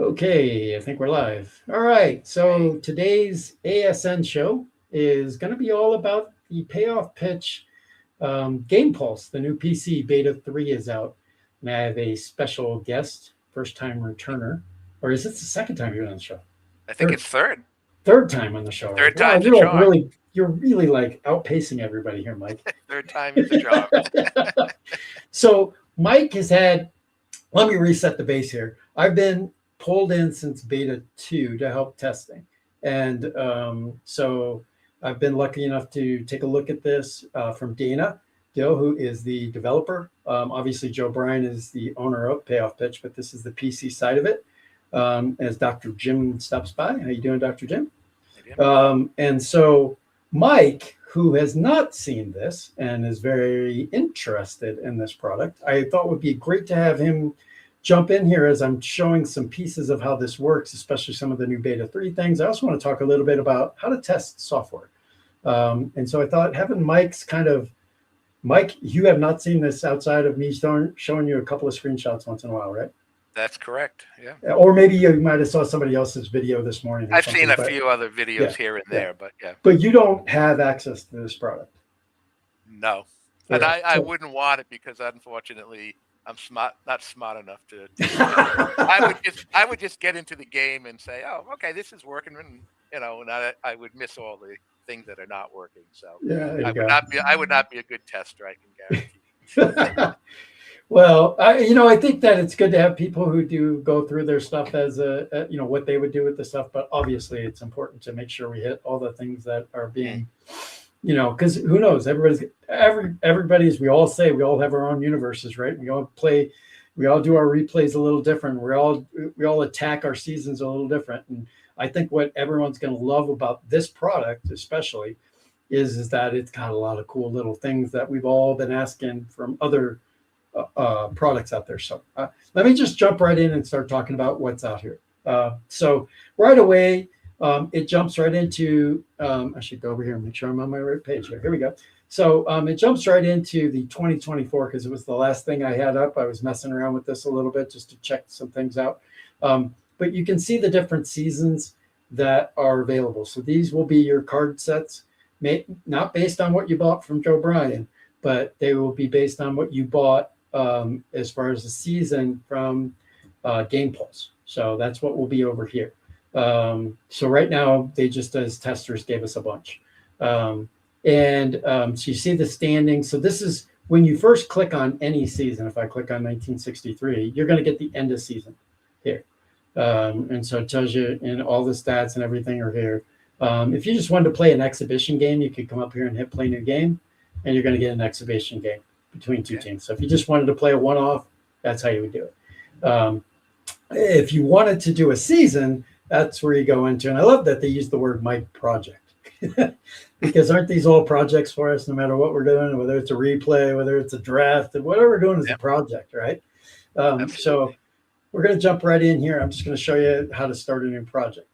Okay, I think we're live. All right, so today's ASN show is going to be all about the payoff pitch Game Pulse. The new PC Beta 3 is out, and I have a special guest, first time returner. Or is this the second time you're on the show? I think Third, it's third. third time on the show. Third Wow, time's a you're like charm. you're really like outpacing everybody here, Mike. Third time is a charm. So Mike has had, let me reset the base here. I've been pulled in since beta 2 to help testing. And so I've been lucky enough to take a look at this from Dana Dill, who is the developer. Obviously, Joe Bryan is the owner of Payoff Pitch, but this is the PC side of it. As Dr. Jim stops by. How you doing, Dr. Jim? And so Mike, who has not seen this and is very interested in this product, I thought would be great to have him jump in here as I'm showing some pieces of how this works, especially some of the new beta 3 things. I also want to talk a little bit about how to test software. And so I thought having Mike's Mike, you have not seen this outside of me showing you a couple of screenshots once in a while, right? That's correct. Yeah. Or maybe you might have saw somebody else's video this morning. I've seen a few other videos here and there, but yeah. But you don't have access to this product. No. And I wouldn't want it because unfortunately I'm not smart enough to. I would just get into the game and say, oh, okay, this is working, and I would miss all the things that are not working. So I would not be a good tester. I can guarantee. Well, I think that it's good to have people who do go through their stuff as what they would do with the stuff. But obviously, it's important to make sure we hit all the things that are being, because who knows? Everybody's. We all say we all have our own universes, right? We all do our replays a little different. We all attack our seasons a little different. And I think what everyone's going to love about this product, especially, is that it's got a lot of cool little things that we've all been asking from other products out there. So let me just jump right in and start talking about what's out here. So right away, it jumps right into, I should go over here and make sure I'm on my right page here. Here we go. So it jumps right into the 2024 because it was the last thing I had up. I was messing around with this a little bit just to check some things out. But you can see the different seasons that are available. So these will be your card sets, not based on what you bought from Joe Bryan, but they will be based on what you bought as far as the season from Game Pulse. So that's what will be over here. So right now, they just as testers gave us a bunch. So you see the standings. So this is when you first click on any season. If I click on 1963, you're going to get the end of season here. And so it tells you, and all the stats and everything are here. If you just wanted to play an exhibition game, you could come up here and hit play new game, and you're going to get an exhibition game between two teams. So if you just wanted to play a one-off, that's how you would do it. If you wanted to do a season, that's where you go into. And I love that they use the word Mike project because aren't these all projects for us, no matter what we're doing, whether it's a replay, whether it's a draft, and whatever we're doing is a project, right? So we're going to jump right in here. I'm just going to show you how to start a new project.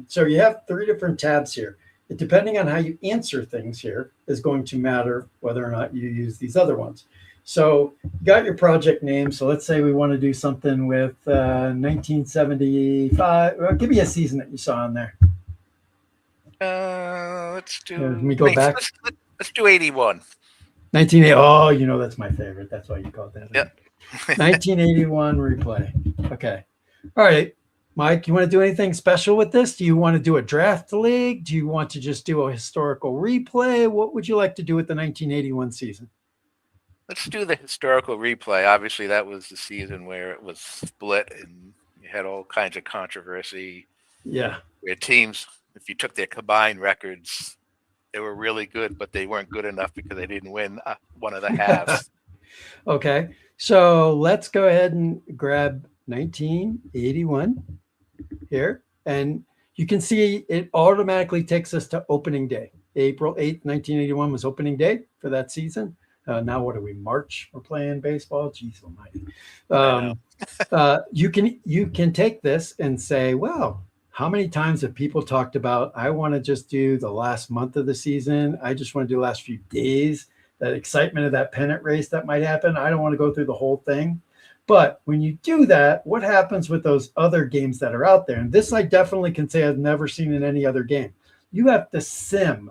So you have 3 different tabs here. Depending on how you answer things here is going to matter whether or not you use these other ones. So you got your project name. So let's say we want to do something with 1975. Well, give me a season that you saw on there. Let's do. Let me go back. Let's do 81. 1980. Oh, that's my favorite. That's why you called that. Yep. 1981 replay. Okay. All right. Mike, you want to do anything special with this? Do you want to do a draft league? Do you want to just do a historical replay? What would you like to do with the 1981 season? Let's do the historical replay. Obviously, that was the season where it was split and you had all kinds of controversy. Yeah. Where teams, if you took their combined records, they were really good, but they weren't good enough because they didn't win one of the halves. Okay. So let's go ahead and grab 1981 here. And you can see it automatically takes us to opening day. April 8th, 1981 was opening day for that season. Now what are we, March? We're playing baseball? Jeez almighty. You can take this and say, well, how many times have people talked about, I want to just do the last month of the season. I just want to do the last few days, that excitement of that pennant race that might happen. I don't want to go through the whole thing. But when you do that, what happens with those other games that are out there? And this I definitely can say I've never seen in any other game. You have to sim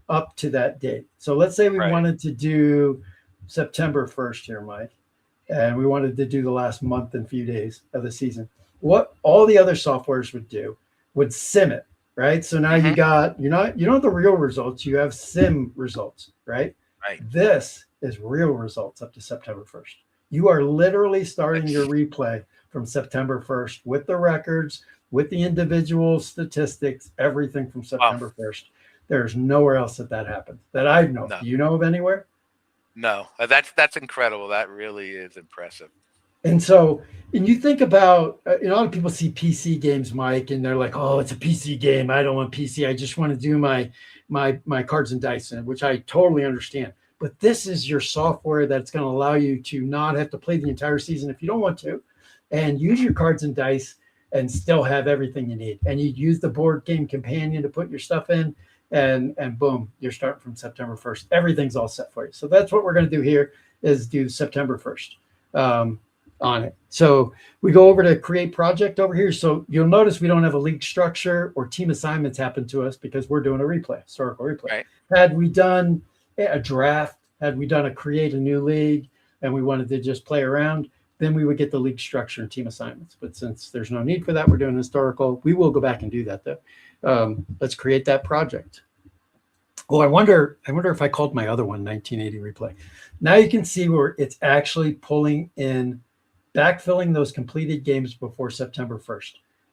up to that date. So let's say we Right. wanted to do September 1st here, Mike, and we wanted to do the last month and few days of the season. What all the other softwares would do would sim it, right? So now you don't have the real results, you have sim results, right? Right. This is real results up to September 1st. You are literally starting your replay from September 1st with the records, with the individual statistics, everything from September 1st. There's nowhere else that happens that I know. No. Do you know of anywhere? No, that's incredible. That really is impressive. And so, and you think about, a lot of people see PC games, Mike, and they're like, "Oh, it's a PC game. I don't want PC. I just want to do my cards and dice," which I totally understand. But this is your software that's going to allow you to not have to play the entire season if you don't want to, and use your cards and dice and still have everything you need. And you use the board game companion to put your stuff in, and boom, you're starting from September 1st. Everything's all set for you. So that's what we're going to do here is do September 1st. On it. So we go over to create project over here. So you'll notice we don't have a league structure or team assignments happen to us because we're doing a replay, historical replay. Right. Had we done a draft, had we done a create a new league and we wanted to just play around, then we would get the league structure and team assignments. But since there's no need for that, we're doing historical. We will go back and do that though. Let's create that project. Oh, I wonder if I called my other one 1980 replay. Now you can see where it's actually pulling in, backfilling those completed games before September 1st.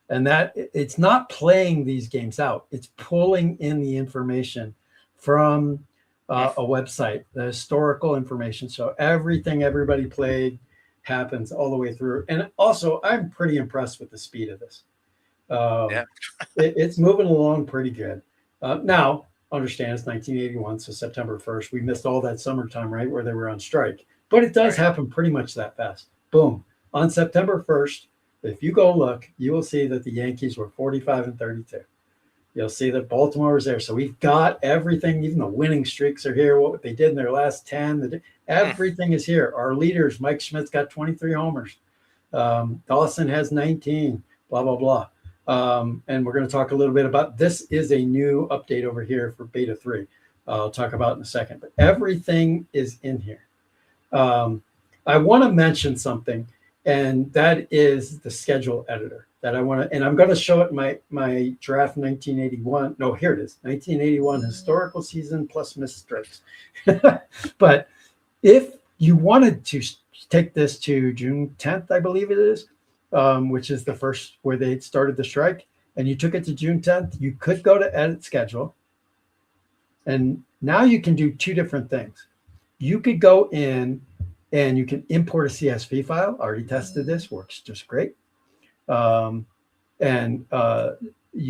And that it's not playing these games out. It's pulling in the information from a website, the historical information. So everything everybody played happens all the way through. And also, I'm pretty impressed with the speed of this. It's moving along pretty good. Now, understand it's 1981, so September 1st. We missed all that summertime, right, where they were on strike. But it does happen pretty much that fast. Boom. On September 1st, if you go look, you will see that the Yankees were 45-32. You'll see that Baltimore was there. So we've got everything, even the winning streaks are here, what they did in their last 10. Everything is here. Our leaders, Mike Schmidt's got 23 homers. Dawson has 19, blah, blah, blah. And we're going to talk a little bit about this is a new update over here for beta 3. I'll talk about in a second. But everything is in here. I want to mention something, and that is the schedule editor that I want to, and I'm going to show it in my draft 1981. No, here it is, 1981 historical season plus missed strikes. But if you wanted to take this to June 10th, I believe it is, which is the first where they started the strike, and you took it to June 10th, you could go to edit schedule. And now you can do two different things. You could go in and you can import a CSV file. I already tested this, works just great. You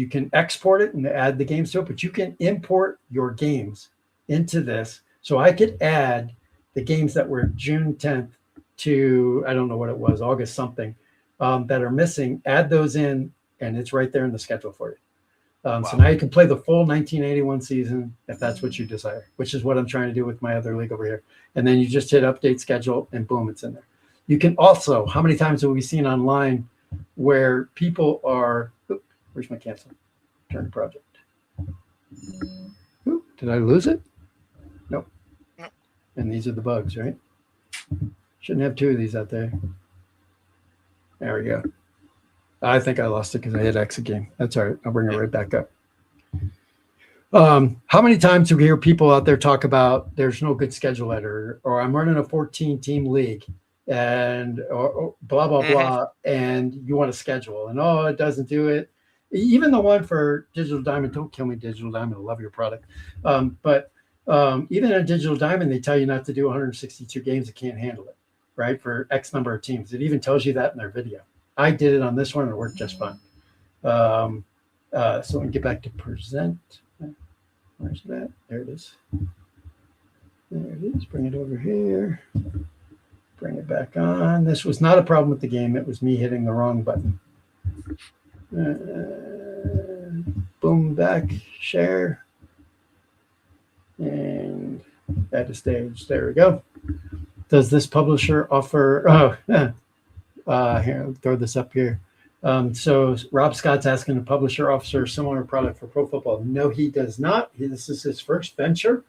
can export it and add the games to it, but you can import your games into this. So I could add the games that were June 10th to, I don't know what it was, August something, that are missing, add those in, and it's right there in the schedule for you. So now you can play the full 1981 season if that's what you desire, which is what I'm trying to do with my other league over here. And then you just hit update schedule and boom, it's in there. You can also, how many times have we seen online where people are, where's my cancel? Turn project. Did I lose it? Nope. And these are the bugs, right? Shouldn't have two of these out there. There we go. I think I lost it because I hit exit game. That's all right. I'll bring it right back up. How many times do we hear people out there talk about there's no good schedule editor, or I'm running a 14-team league and or blah, blah, blah, and you want to schedule and it doesn't do it. Even the one for Digital Diamond, don't kill me, Digital Diamond. I love your product. But even in Digital Diamond, they tell you not to do 162 games. It can't handle it, right? For X number of teams. It even tells you that in their video. I did it on this one and it worked just fine. So let me get back to present. Where's that? There it is. There it is. Bring it over here. Bring it back on. This was not a problem with the game. It was me hitting the wrong button. Boom, back, share. And add a stage. There we go. Does this publisher offer... Here, I'll throw this up here. So Rob Scott's asking a publisher officer similar product for pro football. No, he does not. This is his first venture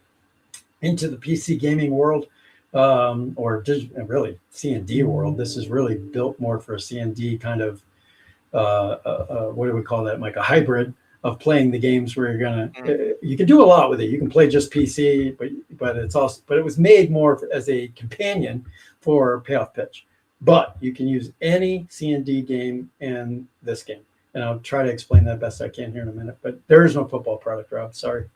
into the PC gaming world, or just really C&D world. This is really built more for a C&D kind of, what do we call that, like a hybrid of playing the games where you can do a lot with it. You can play just PC, but it was made more as a companion for Payoff Pitch. But you can use any C&D game in this game. And I'll try to explain that best I can here in a minute. But there is no football product, Rob. Sorry.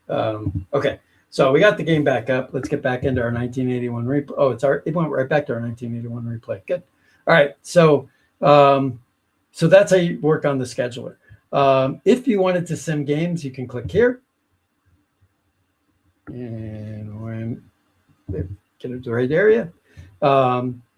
Okay. So we got the game back up. Let's get back into our 1981 replay. Oh, it went right back to our 1981 replay. Good. All right. So that's how you work on the scheduler. If you wanted to sim games, you can click here. And when get into the right area.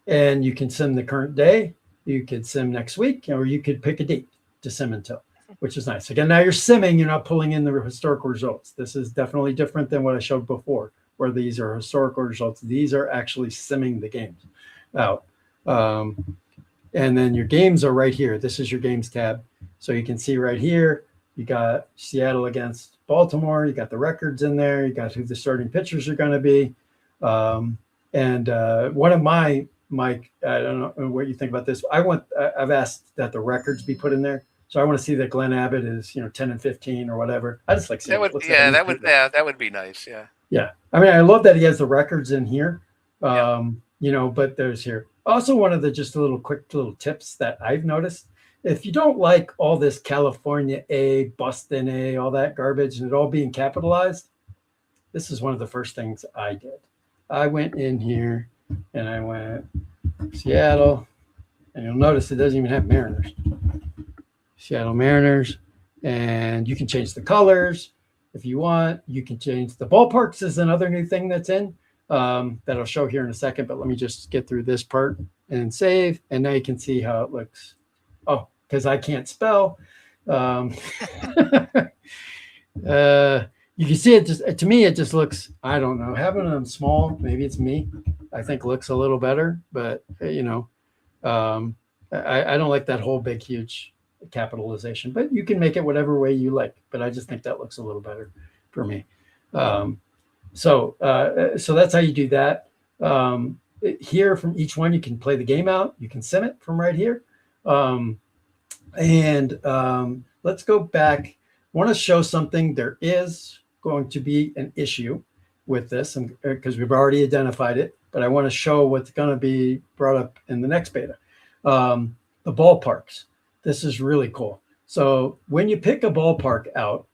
And you can sim the current day, you could sim next week, or you could pick a date to sim until, which is nice. Again, now you're simming, you're not pulling in the historical results. This is definitely different than what I showed before, where these are historical results. These are actually simming the games out. And then your games are right here. This is your games tab. So you can see right here, you got Seattle against Baltimore. You got the records in there. You got who the starting pitchers are going to be. And one of my Mike, I don't know what you think about this. I've asked that the records be put in there. So I want to see that Glenn Abbott is, 10 and 15 or whatever. I just like seeing that would be nice. Yeah. Yeah. I mean, I love that he has the records in here. But there's here. Also, one of the just quick little tips that I've noticed. If you don't like all this California A, Boston A, all that garbage, and it all being capitalized, this is one of the first things I did. I went in here and I went Seattle, and you'll notice it doesn't even have Mariners. Seattle Mariners, and you can change the colors if you want. You can change the ballparks is another new thing that's in that I'll show here in a second, but let me just get through this part and save, and now you can see how it looks. Oh, because I can't spell. You can see it to me, it just looks, I don't know, having them small, maybe it's me, I think looks a little better, but I don't like that whole big, huge capitalization, but you can make it whatever way you like, but I just think that looks a little better for me. So that's how you do that. Here from each one, you can play the game out. You can sim it from right here. Let's go back. I want to show something. There is going to be an issue with this because we've already identified it, but I want to show what's going to be brought up in the next beta. The ballparks. This is really cool. So when you pick a ballpark out,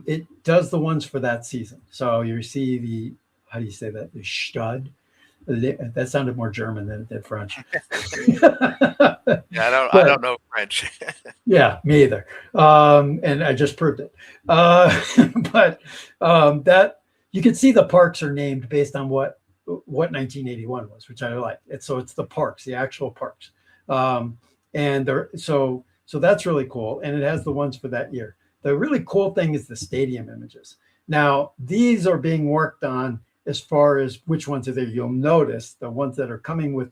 it does the ones for that season. So you see how do you say that? The stud. That sounded more German than it did French. I don't know French. Yeah, me either. And I just proved it. But that you can see the parks are named based on what 1981 was, which I like. It's the parks, the actual parks. So that's really cool. And it has the ones for that year. The really cool thing is the stadium images. Now, these are being worked on as far as which ones are there. You'll notice the ones that are coming with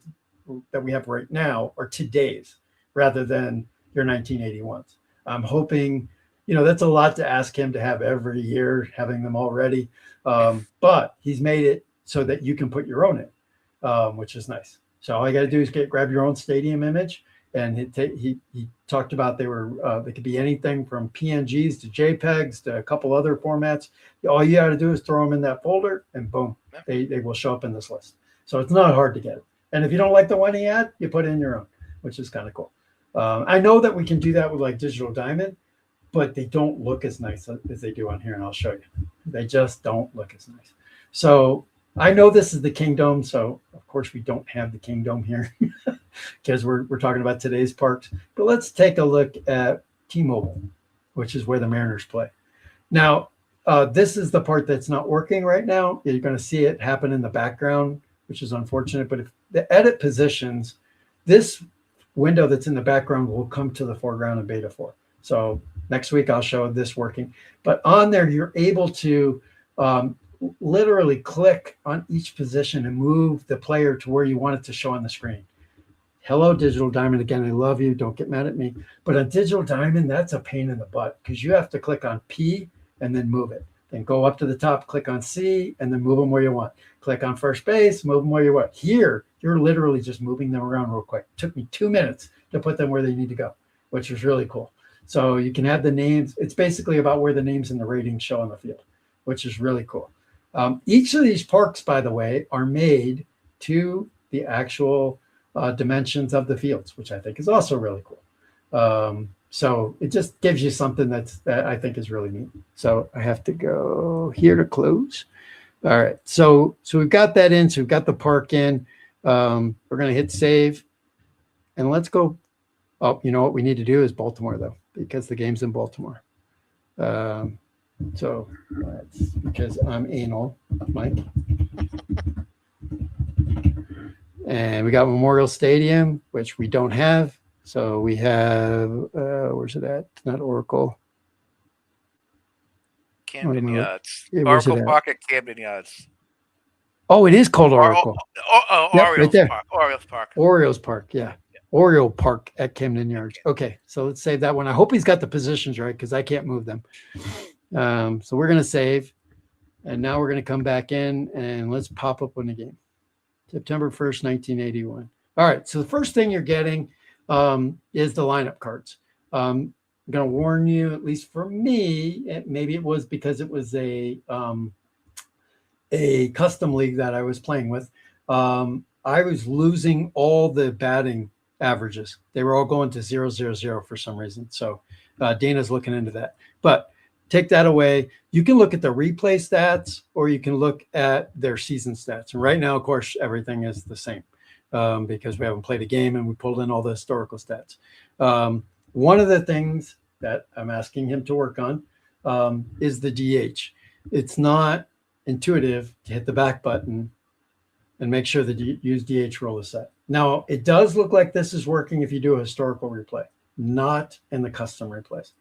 that we have right now are today's rather than your 1981s. I'm hoping, that's a lot to ask him to have every year, having them all ready. But he's made it so that you can put your own in, which is nice. So all you got to do is grab your own stadium image. And he talked about they could be anything from PNGs to JPEGs to a couple other formats. All you got to do is throw them in that folder, and boom, they will show up in this list. So it's not hard to get it. And if you don't like the one he had, you put in your own, which is kind of cool. I know that we can do that with like Digital Diamond, but they don't look as nice as they do on here, and I'll show you. They just don't look as nice. So I know this is the Kingdom, so of course we don't have the Kingdom here because we're talking about today's parks. But let's take a look at T-Mobile, which is where the Mariners play. Now, this is the part that's not working right now. You're going to see it happen in the background, which is unfortunate. But if the edit positions, this window that's in the background will come to the foreground in beta 4. So next week I'll show this working. But on there, you're able to literally click on each position and move the player to where you want it to show on the screen. Hello, Digital Diamond. Again, I love you. Don't get mad at me. But on Digital Diamond, that's a pain in the butt because you have to click on P and then move it. Then go up to the top, click on C, and then move them where you want. Click on first base, move them where you want. Here, you're literally just moving them around real quick. It took me 2 minutes to put them where they need to go, which was really cool. So you can have the names. It's basically about where the names and the ratings show on the field, which is really cool. Each of these parks, by the way, are made to the actual dimensions of the fields, which I think is also really cool. So it just gives you something that I think is really neat. So I have to go here to close. All right. So we've got that in. So we've got the park in. We're going to hit save. And let's go. Oh, you know what we need to do is Baltimore, though, because the game's in Baltimore. So that's because I'm anal, Mike. And we got Memorial Stadium, which we don't have. So we have, where's it at? Not Oracle. Camden Yards. Yeah, Oracle Park at Camden Yards. Oh, it is called Oracle. Yep, Orioles right there. Park. Orioles Park. Orioles Park, yeah. Oriole Park at Camden Yards. Okay, so let's save that one. I hope he's got the positions right because I can't move them. So we're going to save. And now we're going to come back in and let's pop up on the game. September 1st, 1981. All right, so the first thing you're getting is the lineup cards. I'm going to warn you, at least for me, maybe it was because it was a custom league that I was playing with. I was losing all the batting averages. They were all going to 000 for some reason. So Dana's looking into that. But take that away. You can look at the replay stats or you can look at their season stats. And right now, of course, everything is the same because we haven't played a game and we pulled in all the historical stats. One of the things that I'm asking him to work on is the DH. It's not intuitive to hit the back button and make sure that you use DH roll is set. Now, it does look like this is working if you do a historical replay, not in the custom replays.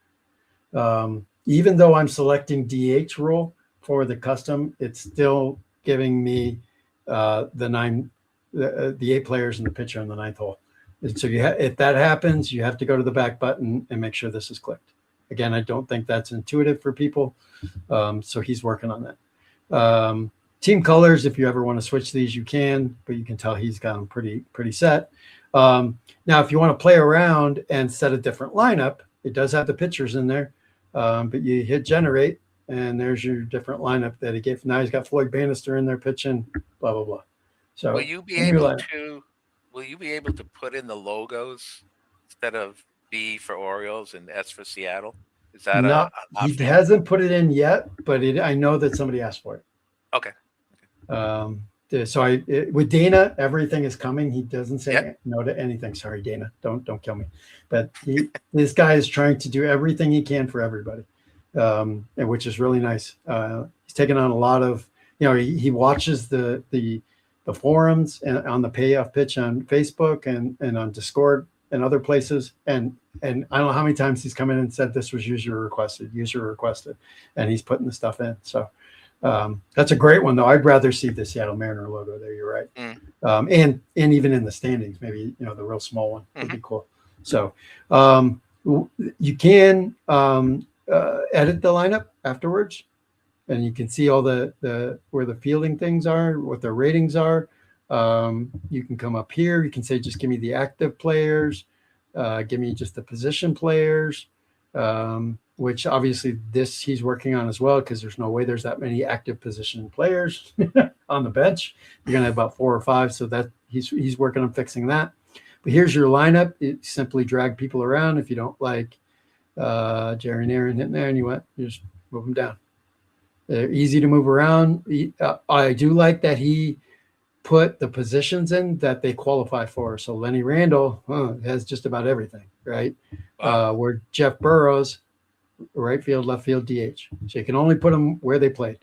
Even though I'm selecting DH rule for the custom, it's still giving me the 8 players in the pitcher in the 9th hole. And so if that happens, you have to go to the back button and make sure this is clicked. Again, I don't think that's intuitive for people. So he's working on that. Team colors, if you ever want to switch these, you can, but you can tell he's got them pretty set. Now, if you want to play around and set a different lineup, it does have the pitchers in there, but you hit generate, and there's your different lineup that he gave. Now he's got Floyd Bannister in there pitching, blah, blah, blah. So will you be able to put in the logos instead of B for Orioles and S for Seattle? Is that he hasn't put it in yet, but I know that somebody asked for it. Okay. So with Dana, everything is coming. He doesn't say no to anything. Sorry, Dana, don't kill me. But this guy is trying to do everything he can for everybody, and which is really nice. He's taken on a lot of, he watches the forums and on the Payoff pitch on Facebook and on Discord and other places. And I don't know how many times he's come in and said this was user requested, and he's putting the stuff in. So. That's a great one, though. I'd rather see the Seattle Mariner logo there. You're right. And even in the standings, maybe, the real small one would be cool. So you can edit the lineup afterwards, and you can see all the where the fielding things are, what their ratings are. You can come up here. You can say, just give me the active players. Give me just the position players. Which obviously he's working on as well, because there's no way there's that many active position players on the bench. You're gonna have about 4 or 5, so that he's working on fixing that. But here's your lineup. It simply drag people around. If you don't like Jerry and Aaron hitting there, and you just move them down. They're easy to move around. I do like that he put the positions in that they qualify for. So Lenny Randall has just about everything, right? Wow. Where Jeff Burrows, right field, left field, DH. So you can only put them where they played,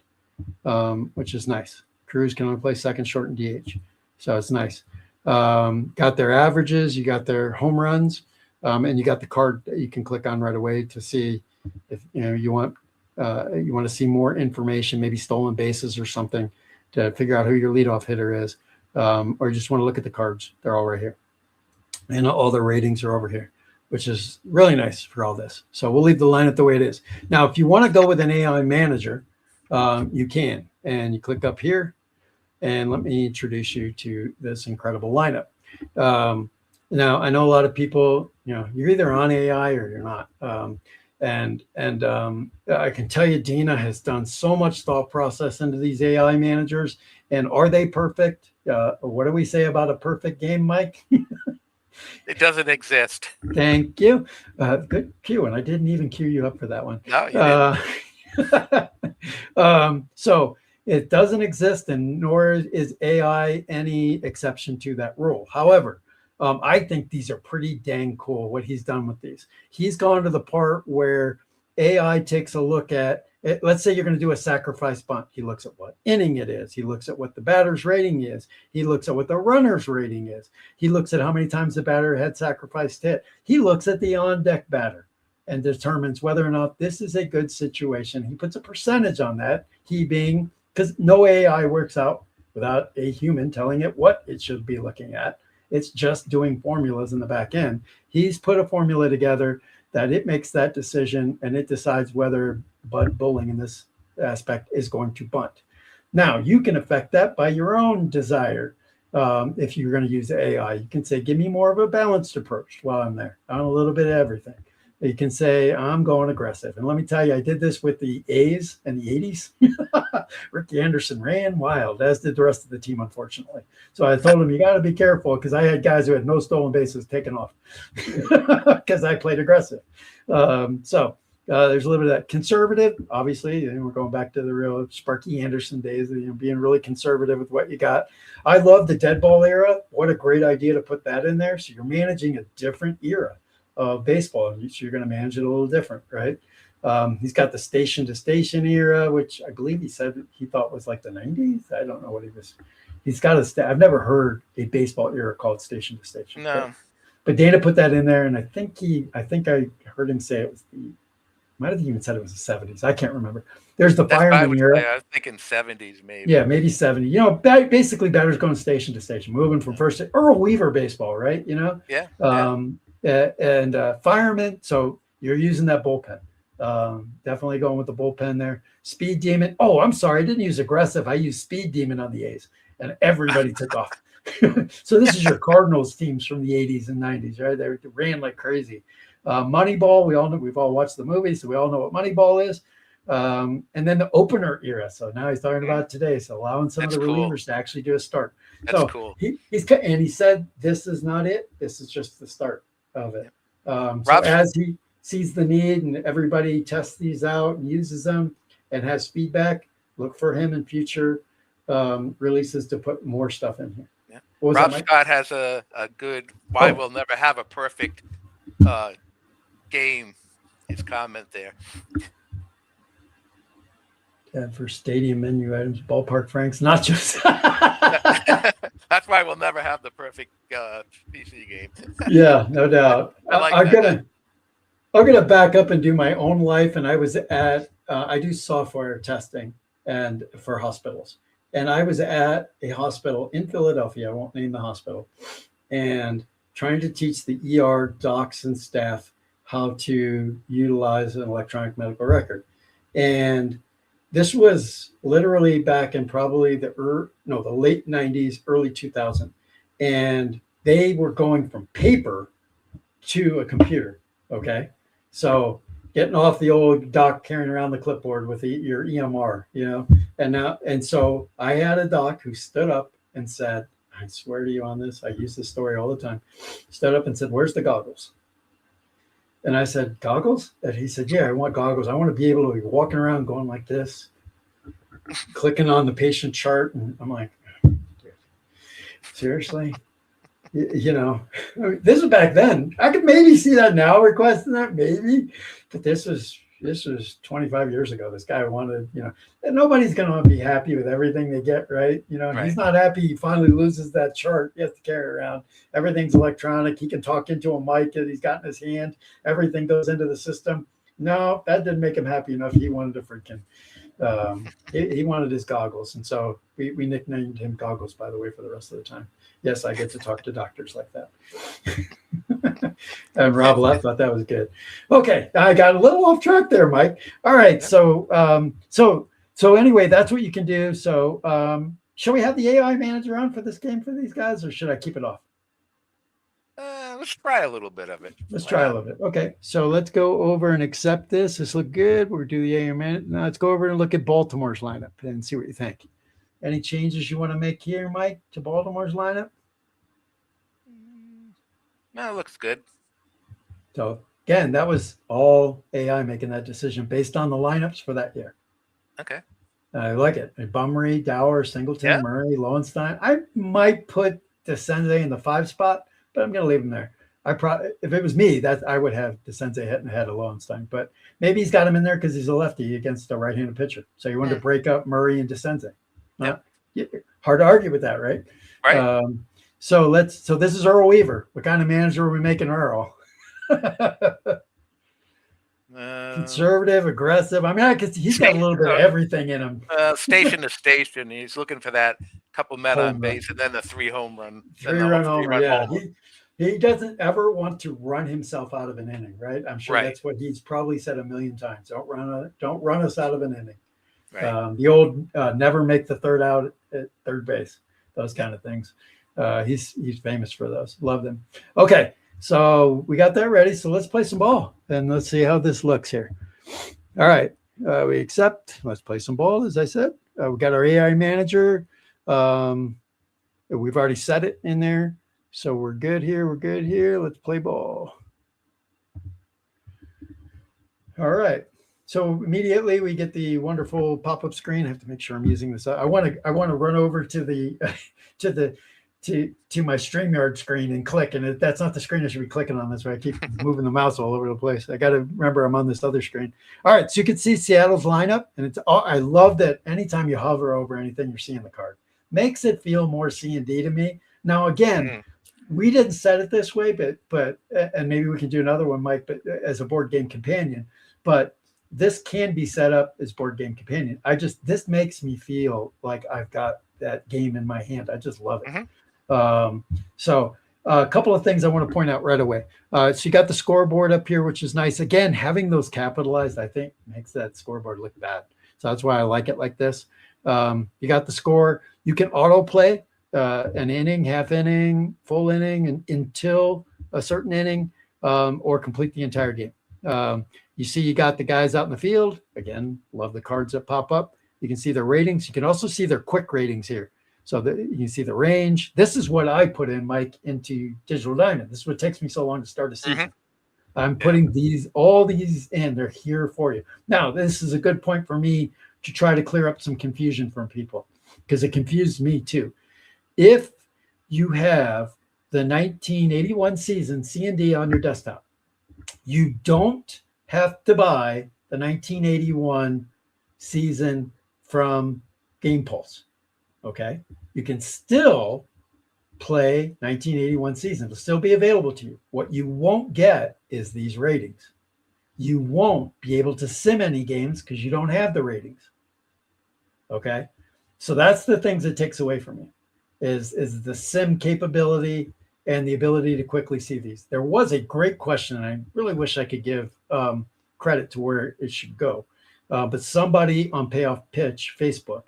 which is nice. Cruz can only play second, short, and DH. So it's nice. Got their averages, you got their home runs, and you got the card that you can click on right away to see if you want to see more information, maybe stolen bases or something, to figure out who your leadoff hitter is, or you just want to look at the cards. They're all right here. and all the ratings are over here, which is really nice for all this. So we'll leave the lineup the way it is. Now, if you want to go with an AI manager, you can, and you click up here, and let me introduce you to this incredible lineup. Now, I know a lot of people, you're either on AI or you're not. And I can tell you, Dina has done so much thought process into these AI managers. And are they perfect? What do we say about a perfect game, Mike? It doesn't exist. Thank you. Good cue. And I didn't even cue you up for that one. No, you didn't. So it doesn't exist, and nor is AI any exception to that rule. However, I think these are pretty dang cool what he's done with these. He's gone to the part where AI takes a look at, let's say you're going to do a sacrifice bunt. He looks at what inning it is. He looks at what the batter's rating is. He looks at what the runner's rating is. He looks at how many times the batter had sacrificed hit. He looks at the on-deck batter and determines whether or not this is a good situation. He puts a percentage on that, he being, because no AI works out without a human telling it what it should be looking at. It's just doing formulas in the back end. He's put a formula together that it makes that decision, and it decides whether Bud Bowling in this aspect is going to bunt. Now, you can affect that by your own desire. If you're going to use AI, you can say, give me more of a balanced approach while I'm there, on a little bit of everything. You can say, I'm going aggressive. And let me tell you, I did this with the A's in the 80s. Ricky Anderson ran wild, as did the rest of the team, unfortunately. So I told him, you got to be careful, because I had guys who had no stolen bases taken off because I played aggressive. So there's a little bit of that. Conservative, obviously, and we're going back to the real Sparky Anderson days, being really conservative with what you got. I love the dead ball era. What a great idea to put that in there. So you're managing a different era of baseball. So you're going to manage it a little different, right? He's got the station to station era, which I believe he said he thought was like the 90s. I don't know what he was. He's got I've never heard a baseball era called station to station. No. But Dana put that in there, and I think I heard him say it was might have even said it was the 70s. I can't remember. There's the fireman era. I was thinking 70s, maybe. Yeah, maybe 70. Basically batters going station to station, moving from first to Earl Weaver baseball, right? Yeah. And fireman. So you're using that bullpen. Definitely going with the bullpen there. Speed demon. Oh, I'm sorry. I didn't use aggressive. I used speed demon on the A's, and everybody took off. So this is your Cardinals teams from the 80s and 90s, right? They ran like crazy. Moneyball. We all know, we've all watched the movie, so we all know what Moneyball is. And then the opener era. So now he's talking about today. So allowing some of the relievers to actually do a start. That's cool. He said, this is not it. This is just the start of it. So as he sees the need and everybody tests these out and uses them and has feedback, look for him in future releases to put more stuff in here. Yeah. Rob Scott has a good why we'll never have a perfect game. His comment there. And for stadium menu items, ballpark franks, nachos. That's why we'll never have the perfect PC game. Yeah, no doubt. I'm gonna back up and do my own life. And I was at I do software testing and for hospitals. And I was at a hospital in Philadelphia. I won't name the hospital, and trying to teach the ER docs and staff how to utilize an electronic medical record. And this was literally back in probably the late 90s, early 2000. And they were going from paper to a computer. Okay. So getting off the old doc carrying around the clipboard with your EMR, and so I had a doc who stood up and said, I swear to you on this, I use this story all the time, stood up and said, where's the goggles? And I said, goggles? And he said, yeah, I want goggles. I want to be able to be walking around going like this, clicking on the patient chart. And I'm like, seriously? This is back then. I could maybe see that now, requesting that, maybe. But this was 25 years ago. This guy wanted, and nobody's going to be happy with everything they get, right? Right. He's not happy. He finally loses that chart. He has to carry it around. Everything's electronic. He can talk into a mic that he's got in his hand. Everything goes into the system. No, that didn't make him happy enough. He wanted to freaking, he wanted his goggles. And so we nicknamed him Goggles, by the way, for the rest of the time. Yes, I get to talk to doctors like that. And Rob left, thought that was good. Okay, I got a little off track there, Mike. All right, so anyway, that's what you can do. So shall we have the AI manager on for this game for these guys, or should I keep it off? Let's try a little bit of it. Let's try a little bit. Okay, so let's go over and accept this. This look good. We'll do the AI manager. Now let's go over and look at Baltimore's lineup and see what you think. Any changes you want to make here, Mike, to Baltimore's lineup? No, it looks good. So again, that was all AI making that decision based on the lineups for that year. Okay. I like it. Bumry, Dower, Singleton, Murray, Lowenstein. I might put DeSenze in the 5 spot, but I'm going to leave him there. If it was me, that I would have DeSenze hitting ahead of Lowenstein, but maybe he's got him in there because he's a lefty against a right-handed pitcher. So you wanted to break up Murray and DeSenze. Hard to argue with that, right? Right. So this is Earl Weaver. What kind of manager are we making Earl? Conservative, aggressive. I mean, he's got a little bit of everything in him. Station to station. He's looking for that couple men on base and then the 3 home run. Three-run homer, yeah. He doesn't ever want to run himself out of an inning, right? I'm sure that's what he's probably said a million times. Don't run us out of an inning. Right. The old never make the third out at third base. Those kind of things. He's famous for those. Love them. Okay, so we got that ready. So let's play some ball and let's see how this looks here. All right, we accept. Let's play some ball, as I said. We got our AI manager. We've already set it in there, so we're good here. We're good here. Let's play ball. All right. So immediately we get the wonderful pop-up screen. I have to make sure I'm using this. I want to run over to the to my StreamYard screen and click, and that's not the screen I should be clicking on. That's why I keep moving the mouse all over the place. I got to remember I'm on this other screen. All right, so you can see Seattle's lineup, and I love that anytime you hover over anything, you're seeing the card. Makes it feel more C&D to me. Now again, we didn't set it this way, but and maybe we can do another one, Mike, but as a board game companion, but this can be set up as board game companion. This makes me feel like I've got that game in my hand. I just love it. So a couple of things I want to point out right away. So you got the scoreboard up here, which is nice. Again, having those capitalized, I think makes that scoreboard look bad. So that's why I like it like this. You got the score. You can auto play an inning, half inning, full inning, and until a certain inning, or complete the entire game. You see, you got the guys out in the field. Again, love the cards that pop up. You can see their ratings. You can also see their quick ratings here. So you can see the range. This is what I put in, Mike, into Digital Diamond. This is what takes me so long to start a season. I'm putting all these in. They're here for you. Now, this is a good point for me to try to clear up some confusion from people, because it confused me too. If you have the 1981 season C&D on your desktop, you don't have to buy the 1981 season from Game Pulse. Okay, you can still play 1981 season. It'll still be available to you. What you won't get is these ratings. You won't be able to sim any games because you don't have the ratings. Okay, so that's the things it takes away from you is the sim capability and the ability to quickly see these. There was a great question, and I really wish I could give credit to where it should go. But somebody on Payoff Pitch Facebook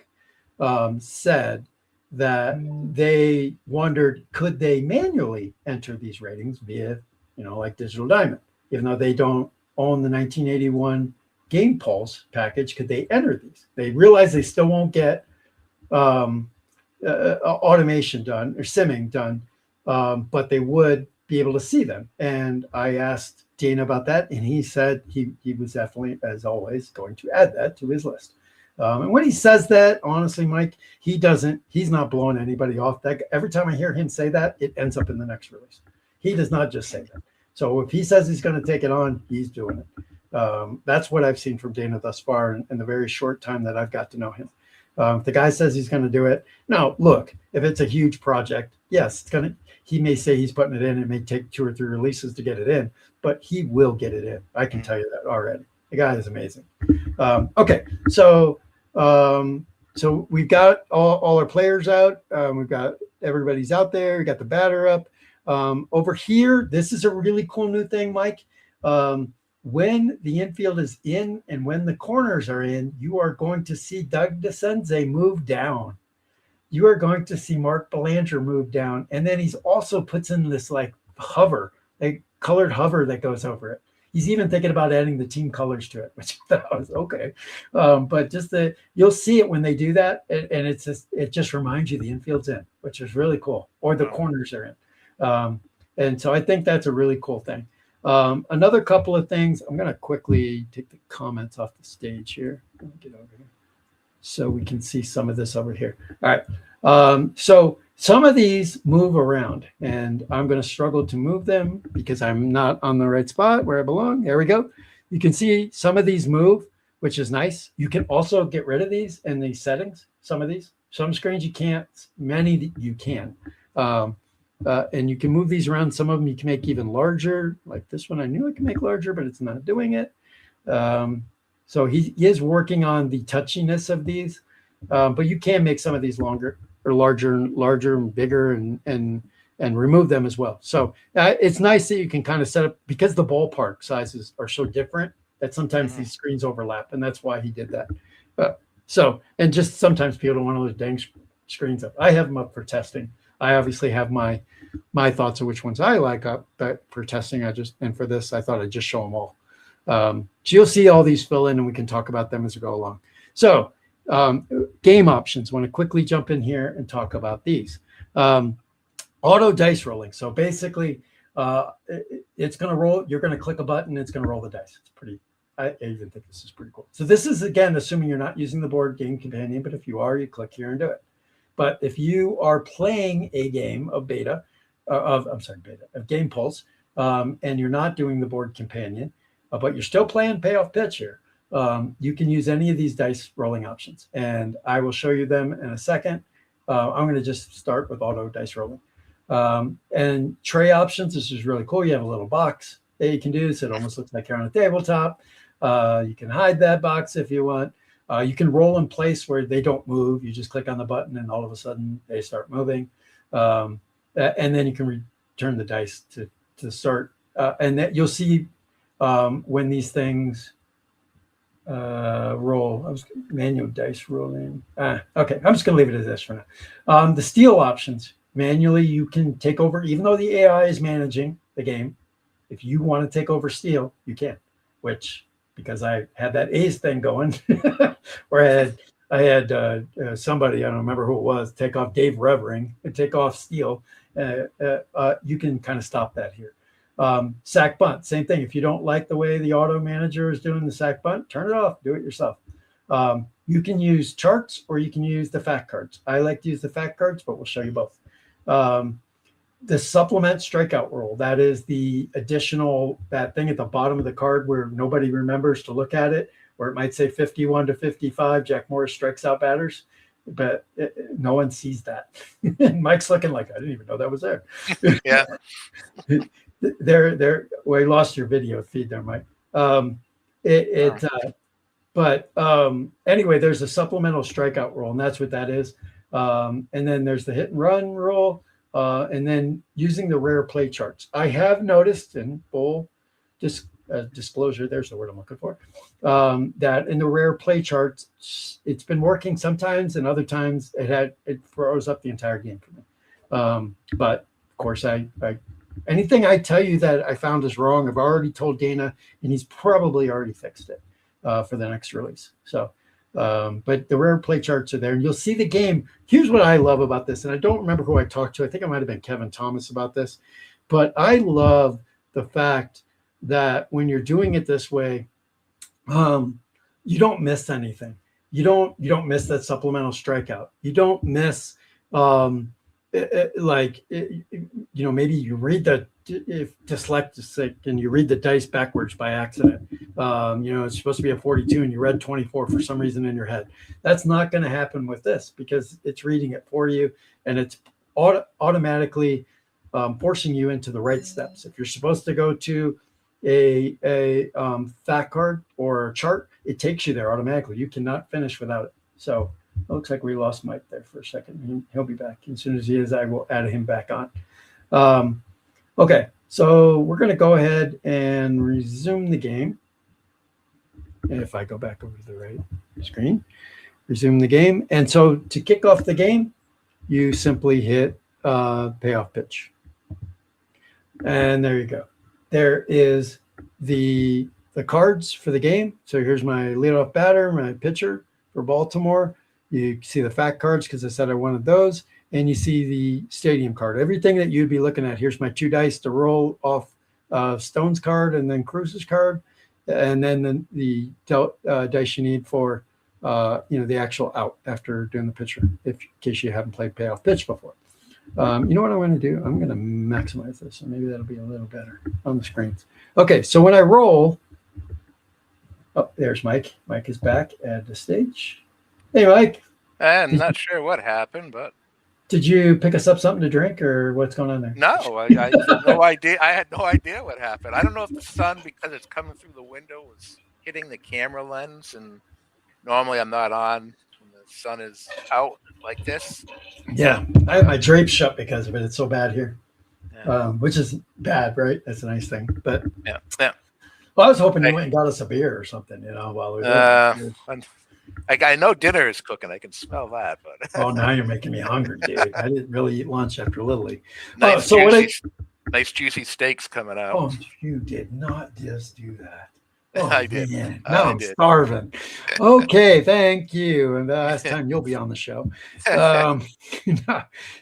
said that they wondered, could they manually enter these ratings via, like Digital Diamond, even though they don't own the 1981 Game Pulse package? Could they enter these? They realize they still won't get automation done or simming done, but they would be able to see them. And I asked Dana about that, and he said he was definitely, as always, going to add that to his list. And when he says that, honestly, Mike, he's not blowing anybody off. That every time I hear him say that, it ends up in the next release. He does not just say that. So if he says he's going to take it on, he's doing it. That's what I've seen from Dana thus far in the very short time that I've got to know him. If the guy says he's going to do it. Now, look, if it's a huge project, yes, he may say he's putting it in. It may take 2 or 3 releases to get it in, but he will get it in. I can tell you that already. The guy is amazing. Okay, so we've got all our players out. We've got everybody's out there. We got the batter up. Over here, this is a really cool new thing, Mike. When the infield is in and when the corners are in, you are going to see Doug DeCenze move down. You are going to see Mark Belanger move down. And then he's also puts in this like hover, like colored hover that goes over it. He's even thinking about adding the team colors to it, which I thought was okay. But just you'll see it when they do that. And it just reminds you the infield's in, which is really cool, or the corners are in. And so I think that's a really cool thing. Another couple of things, I'm going to quickly take the comments off the stage here. Let me get over here so we can see some of this over here. All right. So some of these move around, and I'm going to struggle to move them because I'm not on the right spot where I belong. There we go. You can see some of these move, which is nice. You can also get rid of these in these settings. Some screens you can't, many you can. And you can move these around. Some of them you can make even larger, like this one I knew I could make larger, but it's not doing it. So he is working on the touchiness of these, but you can make some of these longer or larger and bigger and remove them as well. So it's nice that you can kind of set up, because the ballpark sizes are so different that sometimes these screens overlap, and that's why he did that. And just sometimes people don't want those dang screens up. I have them up for testing. I obviously have my thoughts of which ones I like up, but for testing, and for this, I thought I'd just show them all. So you'll see all these fill in, and we can talk about them as we go along. So game options. I want to quickly jump in here and talk about these. Auto dice rolling. So basically, it's going to roll. You're going to click a button, and it's going to roll the dice. It's pretty. I even think this is pretty cool. So this is, again, assuming you're not using the board game companion, but if you are, you click here and do it. But if you are playing a game of Game Pulse, and you're not doing the board companion, but you're still playing Payoff Pitch here, you can use any of these dice rolling options. And I will show you them in a second. I'm going to just start with auto dice rolling. And tray options, this is really cool. You have a little box that you can do, so it almost looks like you're on a tabletop. You can hide that box if you want. You can roll in place where they don't move. You just click on the button and all of a sudden they start moving. And then you can return the dice to start. And that you'll see when these things roll. I was manual dice rolling. Okay, I'm just going to leave it as this for now. The steal options. Manually, you can take over, even though the AI is managing the game. If you want to take over steal, you can, which, because I had that A's thing going, where I had somebody, I don't remember who it was, take off Dave Revering and take off steal. You can kind of stop that here. Sack bunt, same thing. If you don't like the way the auto manager is doing the sack bunt, turn it off, do it yourself. You can use charts or you can use the fact cards. I like to use the fact cards, but we'll show you both. The supplement strikeout rule, that is the additional, that thing at the bottom of the card where nobody remembers to look at it, where it might say 51 to 55, Jack Morris strikes out batters, but no one sees that. And Mike's looking like, I didn't even know that was there. Yeah. Well, you lost your video feed there, Mike. Anyway, there's a supplemental strikeout rule, and that's what that is. And then there's the hit and run rule. And then using the rare play charts. I have noticed in full disclosure, there's the word I'm looking for, that in the rare play charts, it's been working sometimes, and other times it froze up the entire game for me. But of course, anything I tell you that I found is wrong, I've already told Dana, and he's probably already fixed it for the next release. So. But the rare play charts are there, and you'll see the game. Here's what I love about this, and I don't remember who I talked to. I think it might have been Kevin Thomas about this, but I love the fact that when you're doing it this way, you don't miss anything. You don't miss that supplemental strikeout. You don't miss maybe you read dyslexic and you read the dice backwards by accident. It's supposed to be a 42 and you read 24 for some reason in your head. That's not going to happen with this, because it's reading it for you, and it's automatically forcing you into the right steps. If you're supposed to go to a fact card or a chart, it takes you there automatically. You cannot finish without it. So it looks like we lost Mike there for a second. He'll be back. As soon as he is, I will add him back on. Okay, so we're going to go ahead and resume the game. And if I go back over to the right screen, resume the game. And so to kick off the game, you simply hit payoff pitch. And there you go. There is the cards for the game. So here's my leadoff batter, my pitcher for Baltimore. You see the fact cards because I said I wanted those. And you see the stadium card. Everything that you'd be looking at. Here's my 2 dice to roll off Stone's card and then Cruz's card. And then the dice you need for the actual out after doing the pitcher, in case you haven't played payoff pitch before. You know what I'm going to do? I'm going to maximize this, and maybe that'll be a little better on the screens. Okay, so when I roll, there's Mike. Mike is back at the stage. Hey, Mike. I'm not sure what happened, but did you pick us up something to drink, or what's going on there? No, I had no idea. I had no idea what happened. I don't know if the sun, because it's coming through the window, was hitting the camera lens, and normally I'm not on when the sun is out like this. Yeah, I have my drapes shut because of it. It's so bad here, which is bad, right? That's a nice thing. But yeah. Well, I was hoping you went and got us a beer or something, while we were I know dinner is cooking. I can smell that. But oh, now you're making me hungry, dude. I didn't really eat lunch after Little League. Nice, nice juicy steaks coming out. Oh, you did not just do that. Oh, I did. Man. Now I'm starving. Okay, thank you. And the last time you'll be on the show.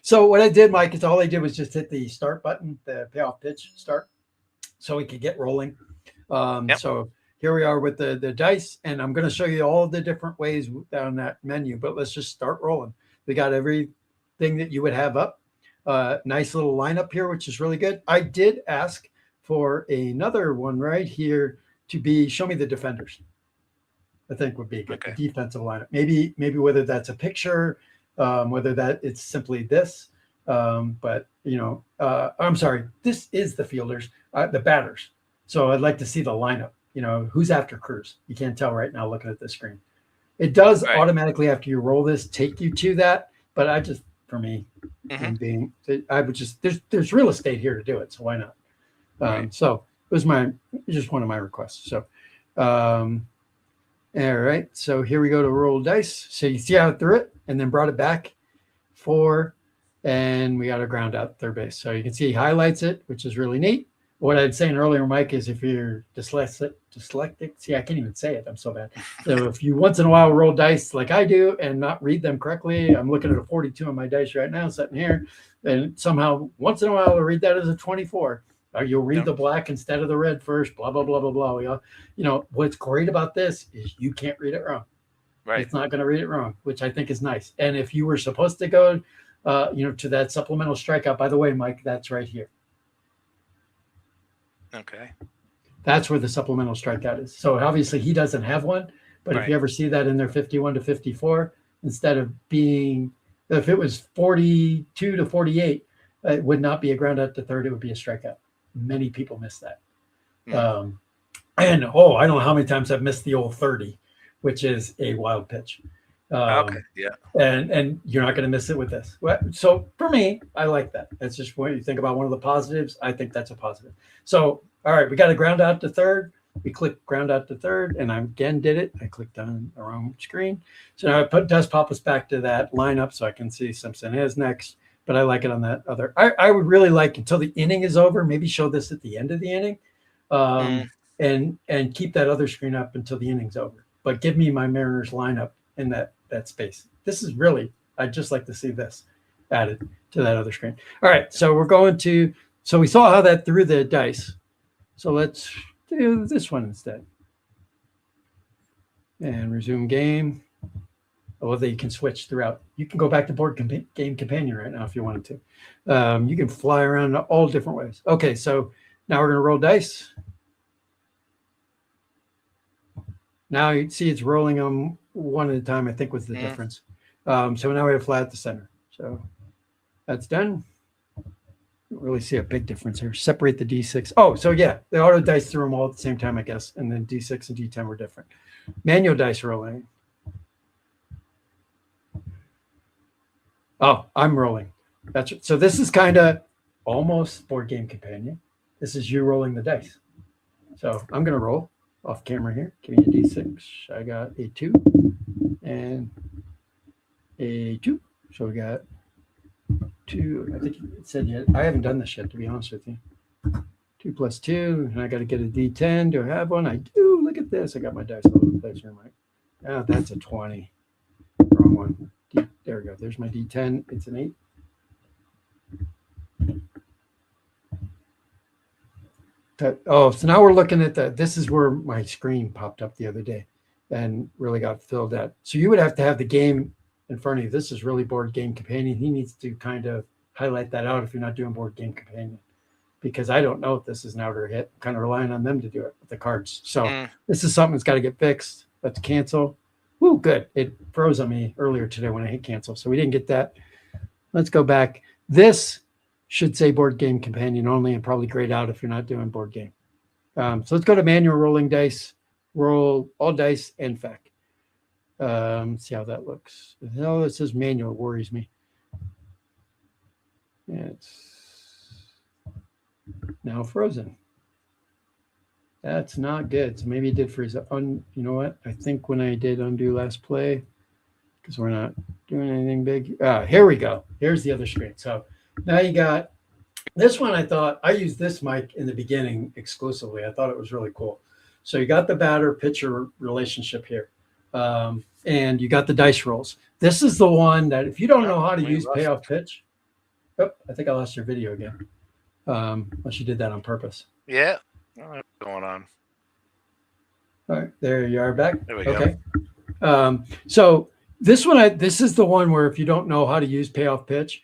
So what I did, Mike, is all I did was just hit the start button, the payoff pitch start, so we could get rolling. So here we are with the dice, and I'm going to show you all the different ways down that menu, but let's just start rolling. We got everything that you would have up. Nice little lineup here, which is really good. I did ask for another one right here to show me the defenders. I think would be good. Okay. The defensive lineup. Maybe whether that's a picture, whether that it's simply this. But I'm sorry. This is the fielders, the batters. So I'd like to see the lineup. Who's after Cruz? You can't tell right now looking at the screen. It does automatically after you roll this take you to that, but I just, for me, I would just there's real estate here to do it, so why not? So it was just one of my requests. So, all right. So here we go to roll dice. So you see how I threw it and then brought it back and we got a ground out third base. So you can see he highlights it, which is really neat. What I was saying earlier, Mike, is if you're dyslexic, see, I can't even say it. I'm so bad. So if you once in a while roll dice like I do and not read them correctly, I'm looking at a 42 on my dice right now, sitting here, and somehow once in a while I'll read that as a 24. Or you'll read the black instead of the red first, blah, blah, blah, blah, blah. What's great about this is you can't read it wrong. Right. It's not going to read it wrong, which I think is nice. And if you were supposed to go, to that supplemental strikeout, by the way, Mike, that's right here. Okay. That's where the supplemental strikeout is. So obviously he doesn't have one, but if you ever see that in there 51 to 54, instead of if it was 42 to 48, it would not be a ground out to third. It would be a strikeout. Many people miss that. And I don't know how many times I've missed the old 30, which is a wild pitch. Okay. Yeah. And you're not going to miss it with this. So for me, I like that. That's just when you think about one of the positives. I think that's a positive. So, all right, we got a ground out to third. We click ground out to third, and I again did it. I clicked on the wrong screen. So now it does pop us back to that lineup so I can see Simpson is next. But I like it on that other. I would really like until the inning is over, maybe show this at the end of the inning, and keep that other screen up until the inning's over. But give me my Mariners lineup in that space. This is really, I'd just like to see this added to that other screen. All right, so we're going to, so we saw how that threw the dice. So let's do this one instead. And resume game. I love that you can switch throughout. You can go back to board game companion right now if you wanted to. You can fly around in all different ways. Okay, so now we're going to roll dice. Now you see it's rolling them one at a time, I think was the difference. So now we have flat at the center. So that's done. Don't really see a big difference here. Separate the D6. Oh, so yeah, the auto dice threw them all at the same time, I guess. And then D6 and D10 were different. Manual dice rolling. Oh, I'm rolling. That's so this is kind of almost Board Game Companion. This is you rolling the dice. So I'm going to roll off camera here. Give me a D6. I got a 2 and a 2. So we got 2. I think it said yet. I haven't done this yet, to be honest with you. 2 plus 2, and I got to get a D10. Do I have one? I do. Look at this. I got my dice all over the place here, Mike. Oh, that's a 20. Wrong one. There we go. There's my D10. It's an 8. So now we're looking at this is where my screen popped up the other day and really got filled out. So you would have to have the game in front of you. This is really Board Game Companion. He needs to kind of highlight that out if you're not doing Board Game Companion, because I don't know if this is an outer hit. I'm kind of relying on them to do it with the cards. So this is something that's got to get fixed. Let's cancel. Woo, good. It froze on me earlier today when I hit cancel. So we didn't get that. Let's go back. This should say Board Game Companion only, and probably grayed out if you're not doing board game. So let's go to manual rolling dice. Roll all dice and fact. See how that looks. No, it says manual. Worries me. Yeah, it's now frozen. That's not good. So maybe it did freeze up. You know what? I think when I did undo last play, because we're not doing anything big. Here we go. Here's the other screen. So now you got this one. I thought I used this mic in the beginning exclusively. I thought it was really cool. So you got the batter pitcher relationship here. And you got the dice rolls. This is the one that if you don't know how to use payoff pitch. Oh, I think I lost your video again. Unless you did that on purpose. Yeah. What's going on? All right, there you are back. There we go. Okay. So this one, this is the one where if you don't know how to use payoff pitch,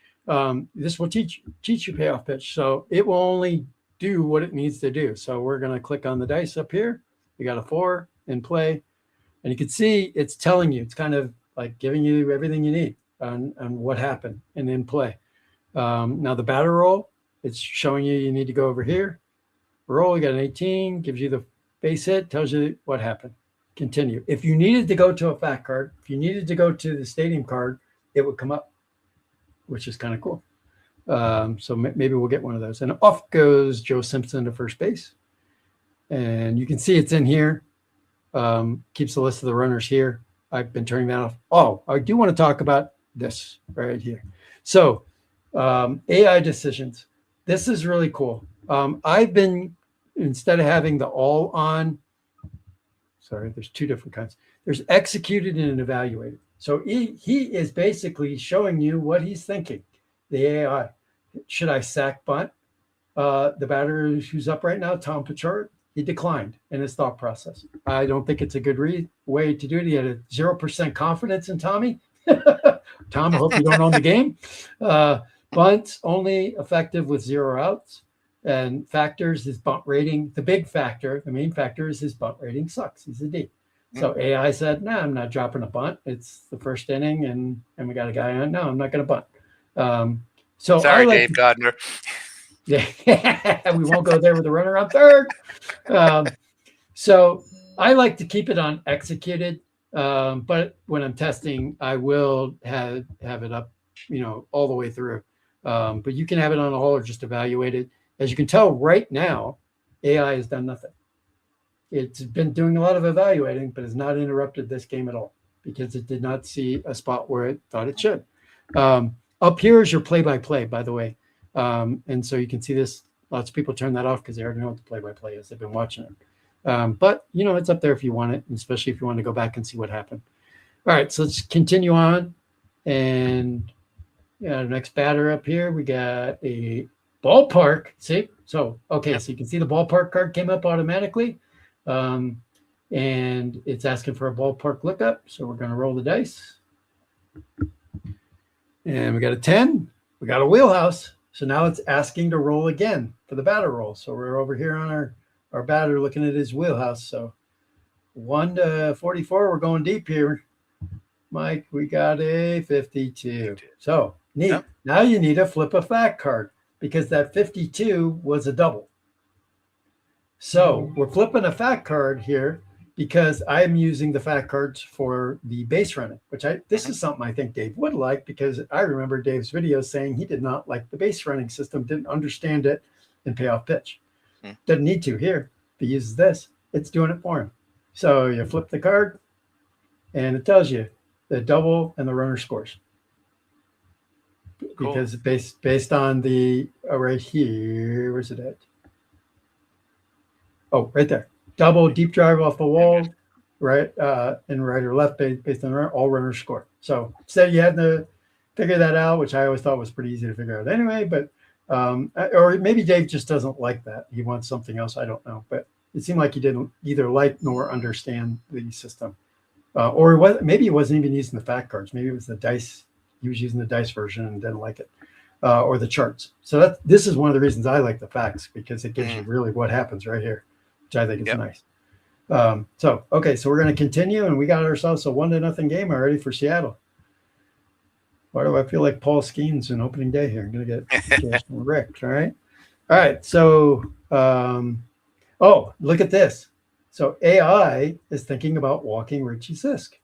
this will teach you payoff pitch. So it will only do what it needs to do. So we're going to click on the dice up here. We got a 4 in play, and you can see it's telling you. It's kind of like giving you everything you need on what happened and in play. Now the batter roll, it's showing you need to go over here. Roll, you got an 18, gives you the base hit, tells you what happened. Continue. If you needed to go to a fact card, if you needed to go to the stadium card, it would come up, which is kind of cool. So maybe we'll get one of those. And off goes Joe Simpson to first base. And you can see it's in here. Keeps the list of the runners here. I've been turning that off. Oh, I do want to talk about this right here. So AI decisions. This is really cool. I've been, instead of having the all on, sorry, there's 2 different kinds. There's executed and evaluated. So he is basically showing you what he's thinking. The AI, should I sack bunt? The batter who's up right now, Tom Pachard, he declined in his thought process. I don't think it's a good way to do it. He had a 0% confidence in Tommy. Tom, I hope you don't own the game. Bunt only effective with 0 outs. And factors, his bunt rating, the big factor, the main factor is his bunt rating sucks. He's a D. So AI said, no, I'm not dropping a bunt. It's the first inning and we got a guy on. No, I'm not going to bunt. So sorry, Dave Gardner. Yeah, we won't go there with the runner on third. So I like to keep it on executed. But when I'm testing, I will have it up, all the way through. But you can have it on a whole or just evaluate it. As you can tell right now, AI has done nothing. It's been doing a lot of evaluating, but has not interrupted this game at all because it did not see a spot where it thought it should. Up here is your play-by-play, by the way. And so you can see this. Lots of people turn that off because they already know what the play-by-play is. They've been watching it. But, it's up there if you want it, especially if you want to go back and see what happened. All right, so let's continue on. And next batter up here, we got a ballpark. See? So, okay, so you can see the ballpark card came up automatically. And it's asking for a ballpark lookup. So we're going to roll the dice. And we got a 10. We got a wheelhouse. So now it's asking to roll again for the batter roll. So we're over here on our batter looking at his wheelhouse. So 1 to 44, we're going deep here. Mike, we got a 52. So neat. Yep. Now you need to flip a fact card because that 52 was a double. So we're flipping a fact card here. because I'm using the fact cards for the base running, which this is something I think Dave would like, because I remember Dave's video saying he did not like the base running system, didn't understand it in Payoff Pitch. Doesn't need to here. If he uses this, it's doing it for him. So you flip the card and it tells you the double and the runner scores. Cool. Because based on the right here, where's it at? Oh, right there. Double, deep drive off the wall, right, and right or left based on all runners score. So instead you had to figure that out, which I always thought was pretty easy to figure out anyway. But or maybe Dave just doesn't like that. He wants something else. I don't know. But it seemed like he didn't either like nor understand the system, or maybe he wasn't even using the fact cards. Maybe it was the dice. He was using the dice version and didn't like it, or the charts. So this is one of the reasons I like the facts, because it gives you really what happens right here, which I think is nice. So we're going to continue, and we got ourselves a 1-0 game already for Seattle. Why do I feel like Paul Skeens in opening day here? I'm going to get wrecked. All right. So, look at this. So AI is thinking about walking Richie Zisk.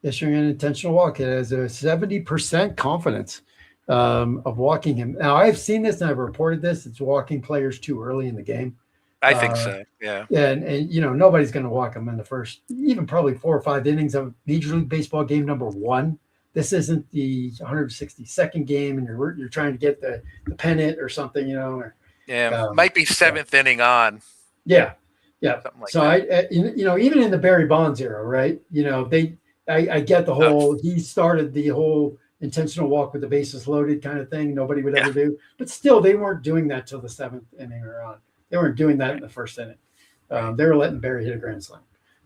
Issuing an intentional walk. It has a 70% confidence of walking him. Now, I've seen this and I've reported this. It's walking players too early in the game. I think so. Yeah. And nobody's going to walk him in the first, even probably 4 or 5 innings of Major League Baseball game number 1. This isn't the 162nd game, and you're trying to get the pennant or something, Or, might be 7th inning on. Yeah. Something like so that. Even in the Barry Bonds era, right? I get the whole. He started the whole intentional walk with the bases loaded kind of thing. Nobody would ever do, but still, they weren't doing that till the 7th inning or on. They weren't doing that in the first inning. They were letting Barry hit a grand slam.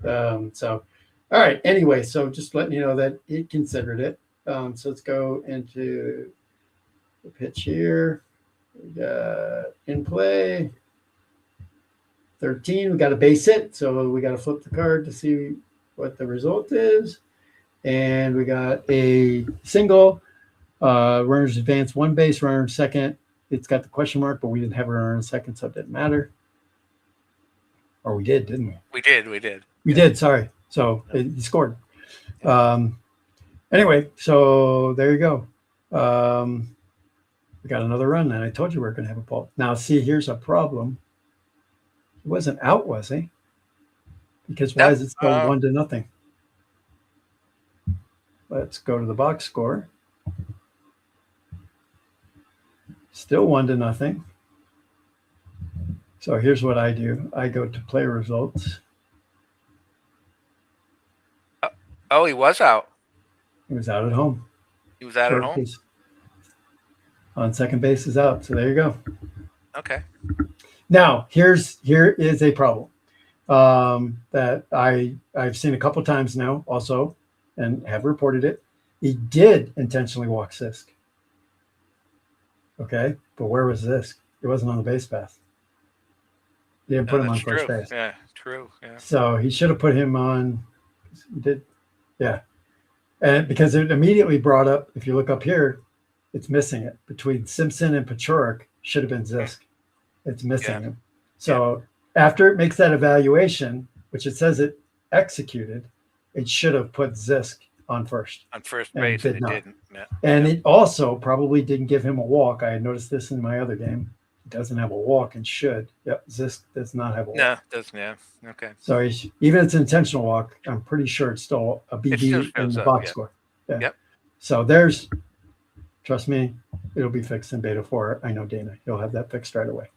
All right. Anyway, so just letting you know that he considered it. So let's go into the pitch here. We got in play 13. We got a base hit, so we got to flip the card to see what the result is. And we got a single. Runners advance 1 base, runner second. It's got the question mark, but we didn't have a runner in second, so it didn't matter. Or we did, didn't we? We did. We did, sorry. So he scored. Anyway, so there you go. We got another run, and I told you we were going to have a ball. Now, see, here's a problem. He wasn't out, was he? Because why is it still 1-0? Let's go to the box score. Still 1-0. So here's what I do. I go to play results. Oh, he was out. He was out at home. He was out at home? On second base is out. So there you go. Okay. Now, here is a problem that I've seen a couple times now also, and have reported it. He did intentionally walk Zisk. Okay, but where was Zisk? It wasn't on the base path. He didn't put him on first base. Yeah, true. Yeah. So he should have put him on. And because it immediately brought up, if you look up here, it's missing it. Between Simpson and Pachorik should have been Zisk. It's missing him. So after it makes that evaluation, which it says it executed, it should have put Zisk on first. On first base, and it didn't. Yeah. And it also probably didn't give him a walk. I had noticed this in my other game. He doesn't have a walk and should. Yep, Zisk does not have a walk. No, it doesn't. Yeah. Okay. So even if it's an intentional walk, I'm pretty sure it's still a BB in the box score. Yeah. Yep. So trust me, it'll be fixed in beta 4. I know Dana. He'll have that fixed right away.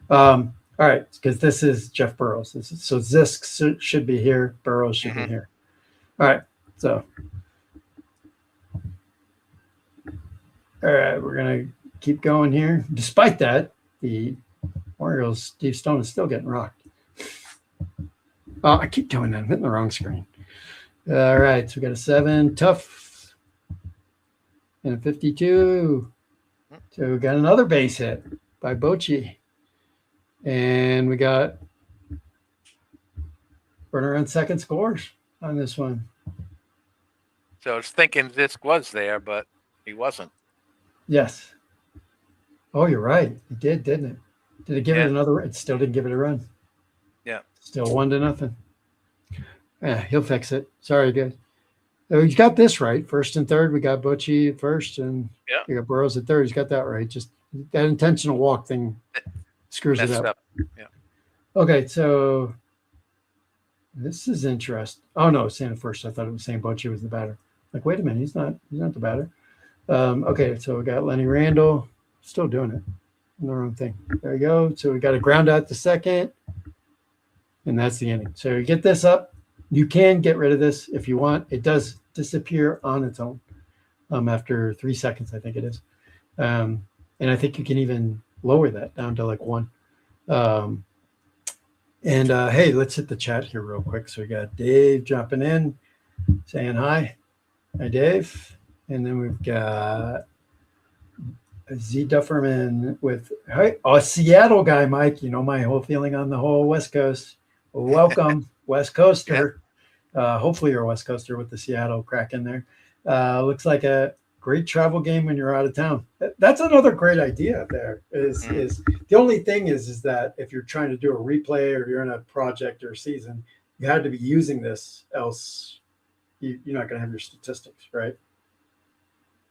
All right, because this is Jeff Burrows. So Zisk should be here. Burrows should be here. All right, so. All right, we're going to keep going here. Despite that, the Orioles, Steve Stone is still getting rocked. I keep doing that. I'm hitting the wrong screen. All right, so we got a 7, tough, and a 52. So we got another base hit by Bochy. And we got runner on second scores on this one. So I was thinking Zisk was there, but he wasn't. Yes. Oh, you're right. It did, didn't it? Did it give it another? It still didn't give it a run. Still 1-0. Yeah, he'll fix it. Sorry, guys. We got this right. First and third, we got Butchie at first, and we got Burrows at third. He's got that right. Just that intentional walk thing screws it up. Yeah. Okay, so this is interesting. Oh no, saying at first. I thought it was saying Butchie was the batter. Like, wait a minute, he's not the batter. Okay, so we got Lenny Randall still doing it. The wrong thing. There you go. So we got a ground out to second, and that's the inning. So you get this up. You can get rid of this if you want. It does disappear on its own after 3 seconds, I think it is. And I think you can even lower that down to like 1. Hey, let's hit the chat here real quick. So we got Dave jumping in, saying hi. Hi, Dave. And then we've got Z Dufferman with a Seattle guy, Mike. You know my whole feeling on the whole West Coast. Welcome, West Coaster. Hopefully you're a West Coaster with the Seattle crack in there. Looks like a great travel game when you're out of town. That's another great idea there. Is the only thing is that if you're trying to do a replay or you're in a project or season, you had to be using this, else you're not going to have your statistics, right?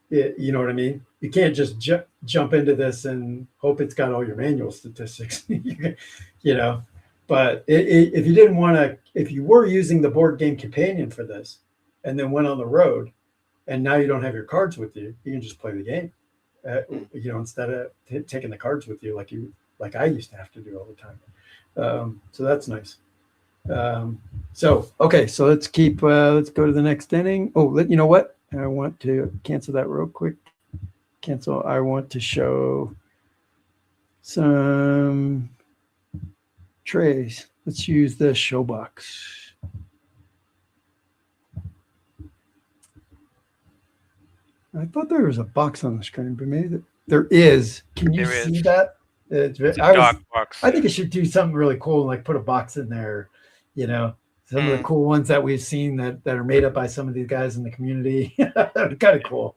You know what I mean? You can't just jump into this and hope it's got all your manual statistics, you know. But if you didn't want to, if you were using the board game companion for this and then went on the road and now you don't have your cards with you, you can just play the game, you know, instead of taking the cards with you like I used to have to do all the time. So that's nice. Okay, so let's go to the next inning. Oh, you know what? I want to cancel that real quick. I want to show some trays. Let's use the show box. I thought there was a box on the screen, but maybe there is. Can you see that? It's a dark box. I think it should do something really cool, like put a box in there, you know. Some of the cool ones that we've seen that are made up by some of these guys in the community. Kind of cool.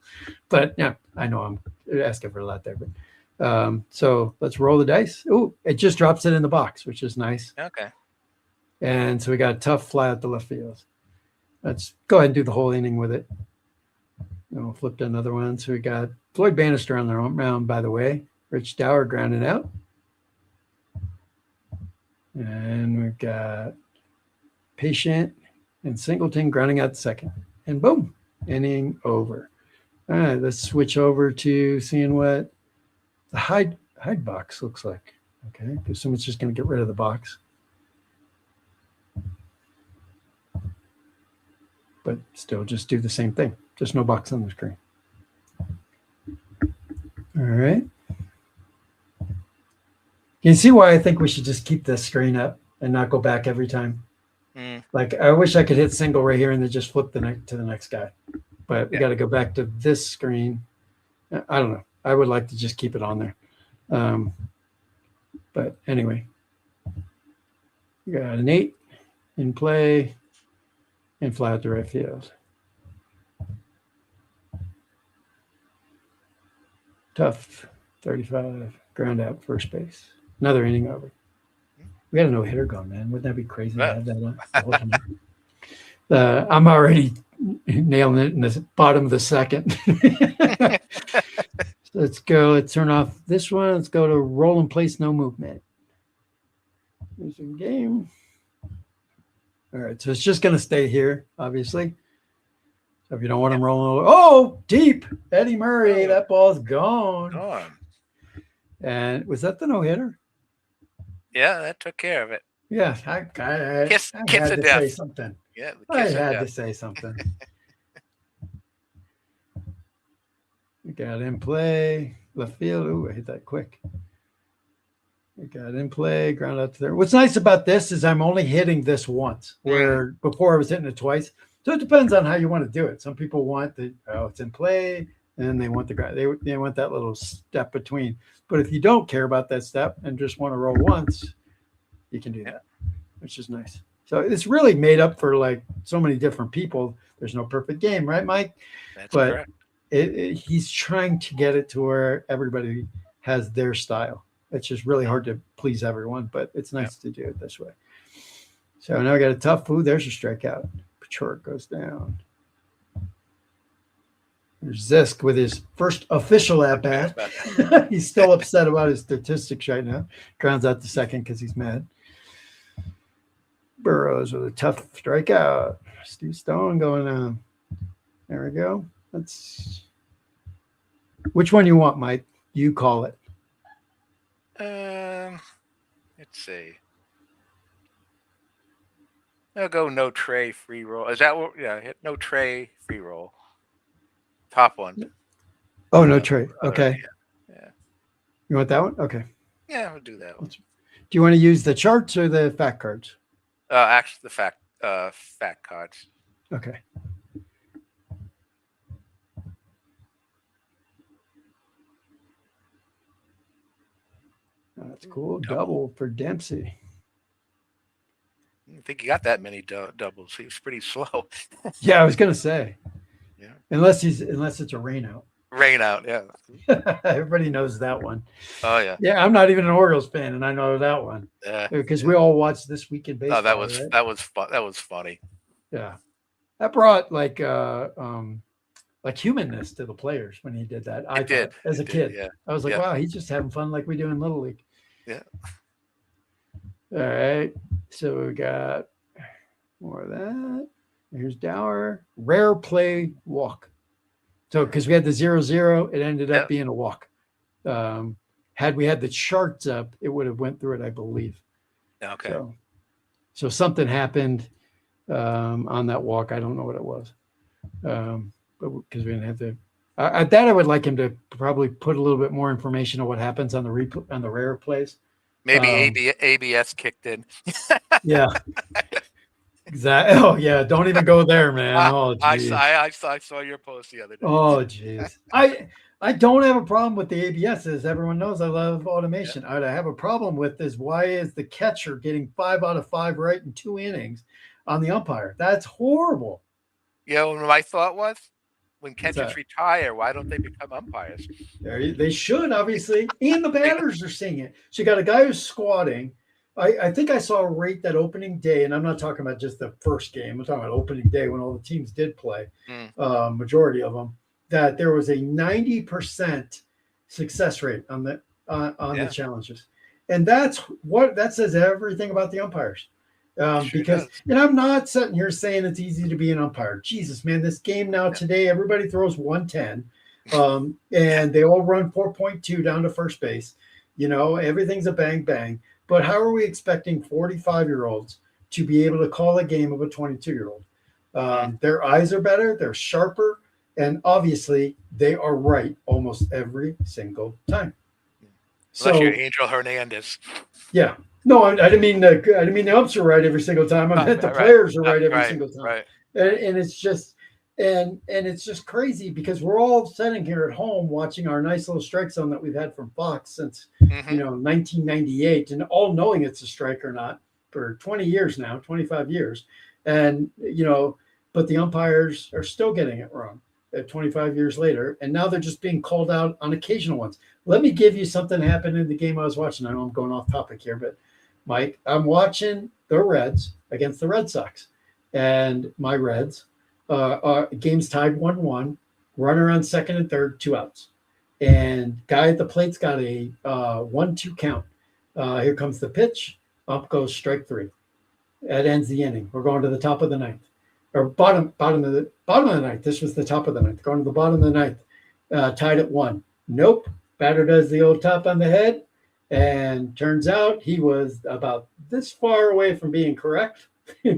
But yeah, I know I'm asking for a lot there. But so let's roll the dice. Oh, it just drops it in the box, which is nice. Okay. And so we got a tough fly out the left field. Let's go ahead and do the whole inning with it. And we'll flip to another one. So we got Floyd Bannister on the mound, by the way. Rich Dower grounding out. And we've got Patient and Singleton grounding out second. And boom, inning over. All right, let's switch over to seeing what the hide box looks like. Okay, because someone's just going to get rid of the box. But still just do the same thing. Just no box on the screen. All right. You can see why I think we should just keep this screen up and not go back every time. Like, I wish I could hit single right here and then just flip to the next guy. But we got to go back to this screen. I don't know. I would like to just keep it on there. But anyway, we got an 8 in play and fly out to right field. Tough, 35, ground out, first base. Another inning over. We got a no-hitter going, man. Wouldn't that be crazy to have that on the whole time? I'm already nailing it in the bottom of the second. So let's go. Let's turn off this one. Let's go to roll in place, no movement. There's a game. All right, so it's just going to stay here, obviously. So if you don't want him rolling over, deep. Eddie Murray, that ball's gone. And was that the no-hitter? Yeah, that took care of it. Yeah, I had to say something. Yeah, I had to say something. We got in play, left field. Ooh, I hit that quick. We got in play, ground out to there. What's nice about this is I'm only hitting this once, where before I was hitting it twice. So it depends on how you want to do it. Some people want it's in play, and they want the ground. They want that little step between. But if you don't care about that step and just want to roll once, you can do that, which is nice. So it's really made up for like so many different people. There's no perfect game, right, Mike? That's correct. He's trying to get it to where everybody has their style. It's just really hard to please everyone, but it's nice to do it this way. So now I got a tough. Ooh, there's a strikeout. Pachork goes down. There's Zisk with his first official at bat. He's still upset about his statistics right now. Grounds out to second because he's mad. Burrows with a tough strikeout. Steve Stone going on. There we go. That's which one you want, Mike? You call it. Let's see. I'll go no tray free roll. Is that what? Yeah, hit no tray free roll. Top one. Oh, no tray. Okay. Yeah. You want that one? Okay. Yeah, we'll do that one. Do you want to use the charts or the fact cards? Actually, the fact cards. Okay. That's cool. Double for Dempsey. I don't think he got that many doubles. He was pretty slow. Yeah, I was gonna say. Yeah. Unless it's a rain out. Rain out, yeah. Everybody knows that one. Oh yeah. Yeah, I'm not even an Orioles fan, and I know that one. Because we all watched This Week in Baseball. Oh, that was right? that was fun. That was funny. Yeah, that brought like humanness to the players when he did that. I did as a kid. Yeah. I was like, wow, he's just having fun like we do in Little League. Yeah. All right. So we got more of that. Here's Dower. Rare play walk. So because we had the 0-0, it ended up being a walk. Had we had the charts up, it would have went through it, I believe. Okay. So something happened on that walk. I don't know what it was. But because we didn't have to. At that, I would like him to probably put a little bit more information on what happens on the rare plays. Maybe ABS kicked in. Yeah. Exactly. Oh yeah. Don't even go there, man. Oh, geez. I saw your post the other day. Oh, geez. I don't have a problem with the ABS. As everyone knows, I love automation. What I have a problem with is why is the catcher getting 5 out of 5 right in 2 innings on the umpire? That's horrible. You know, my thought was, when catchers retire, why don't they become umpires? They should, obviously. And the batters are seeing it. So you got a guy who's squatting. I think I saw a rate that opening day, and I'm not talking about just the first game. I'm talking about opening day when all the teams did play, majority of them, that there was a 90% success rate on the challenges. And that says everything about the umpires. Because I'm not sitting here saying it's easy to be an umpire. Jesus, man, this game now today, everybody throws 110, and they all run 4.2 down to first base. You know, everything's a bang bang. But how are we expecting 45-year-olds to be able to call a game of a 22-year-old? Their eyes are better, they're sharper, and obviously they are right almost every single time. Unless you're Angel Hernandez. Yeah. No, I didn't mean the umps are right every single time. I meant the players are right every single time. Right. And it's just and it's just crazy because we're all sitting here at home watching our nice little strike zone that we've had from Fox since 1998, and all knowing it's a strike or not for 20 years now, 25 years, and but the umpires are still getting it wrong at 25 years later, and now they're just being called out on occasional ones. Let me give you something that happened in the game I was watching. I know I'm going off topic here, but Mike, I'm watching the Reds against the Red Sox, and my Reds game's tied 1-1, runner on second and third, 2 outs, and guy at the plate's got a 1-2 count. Here comes the pitch, up goes strike 3. That ends the inning. We're going to the top of the ninth, or bottom of the ninth. This was the top of the ninth. Going to the bottom of the ninth, tied at 1. Nope. Batter does the old top on the head, and turns out he was about this far away from being correct,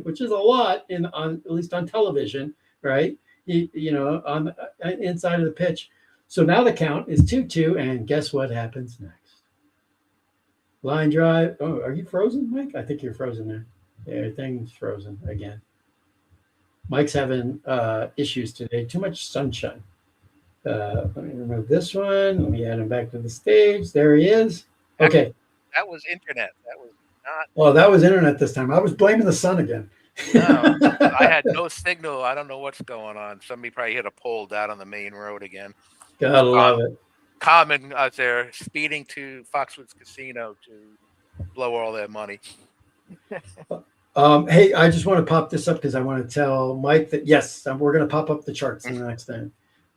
which is a lot at least on television, right? On the inside of the pitch. So now the count is 2-2, and guess what happens next? Line drive. Oh, are you frozen, Mike? I think you're frozen there. Yeah, everything's frozen again. Mike's having issues today. Too much sunshine. Let me remove this one. Let me add him back to the stage. There he is. Okay. That was internet. That was not. Well, that was internet this time. I was blaming the sun again. No, I had no signal. I don't know what's going on. Somebody probably hit a pole down on the main road again. Gotta love it. Common out there speeding to Foxwoods Casino to blow all their money. Hey, I just want to pop this up because I want to tell Mike that yes, we're going to pop up the charts in the next thing.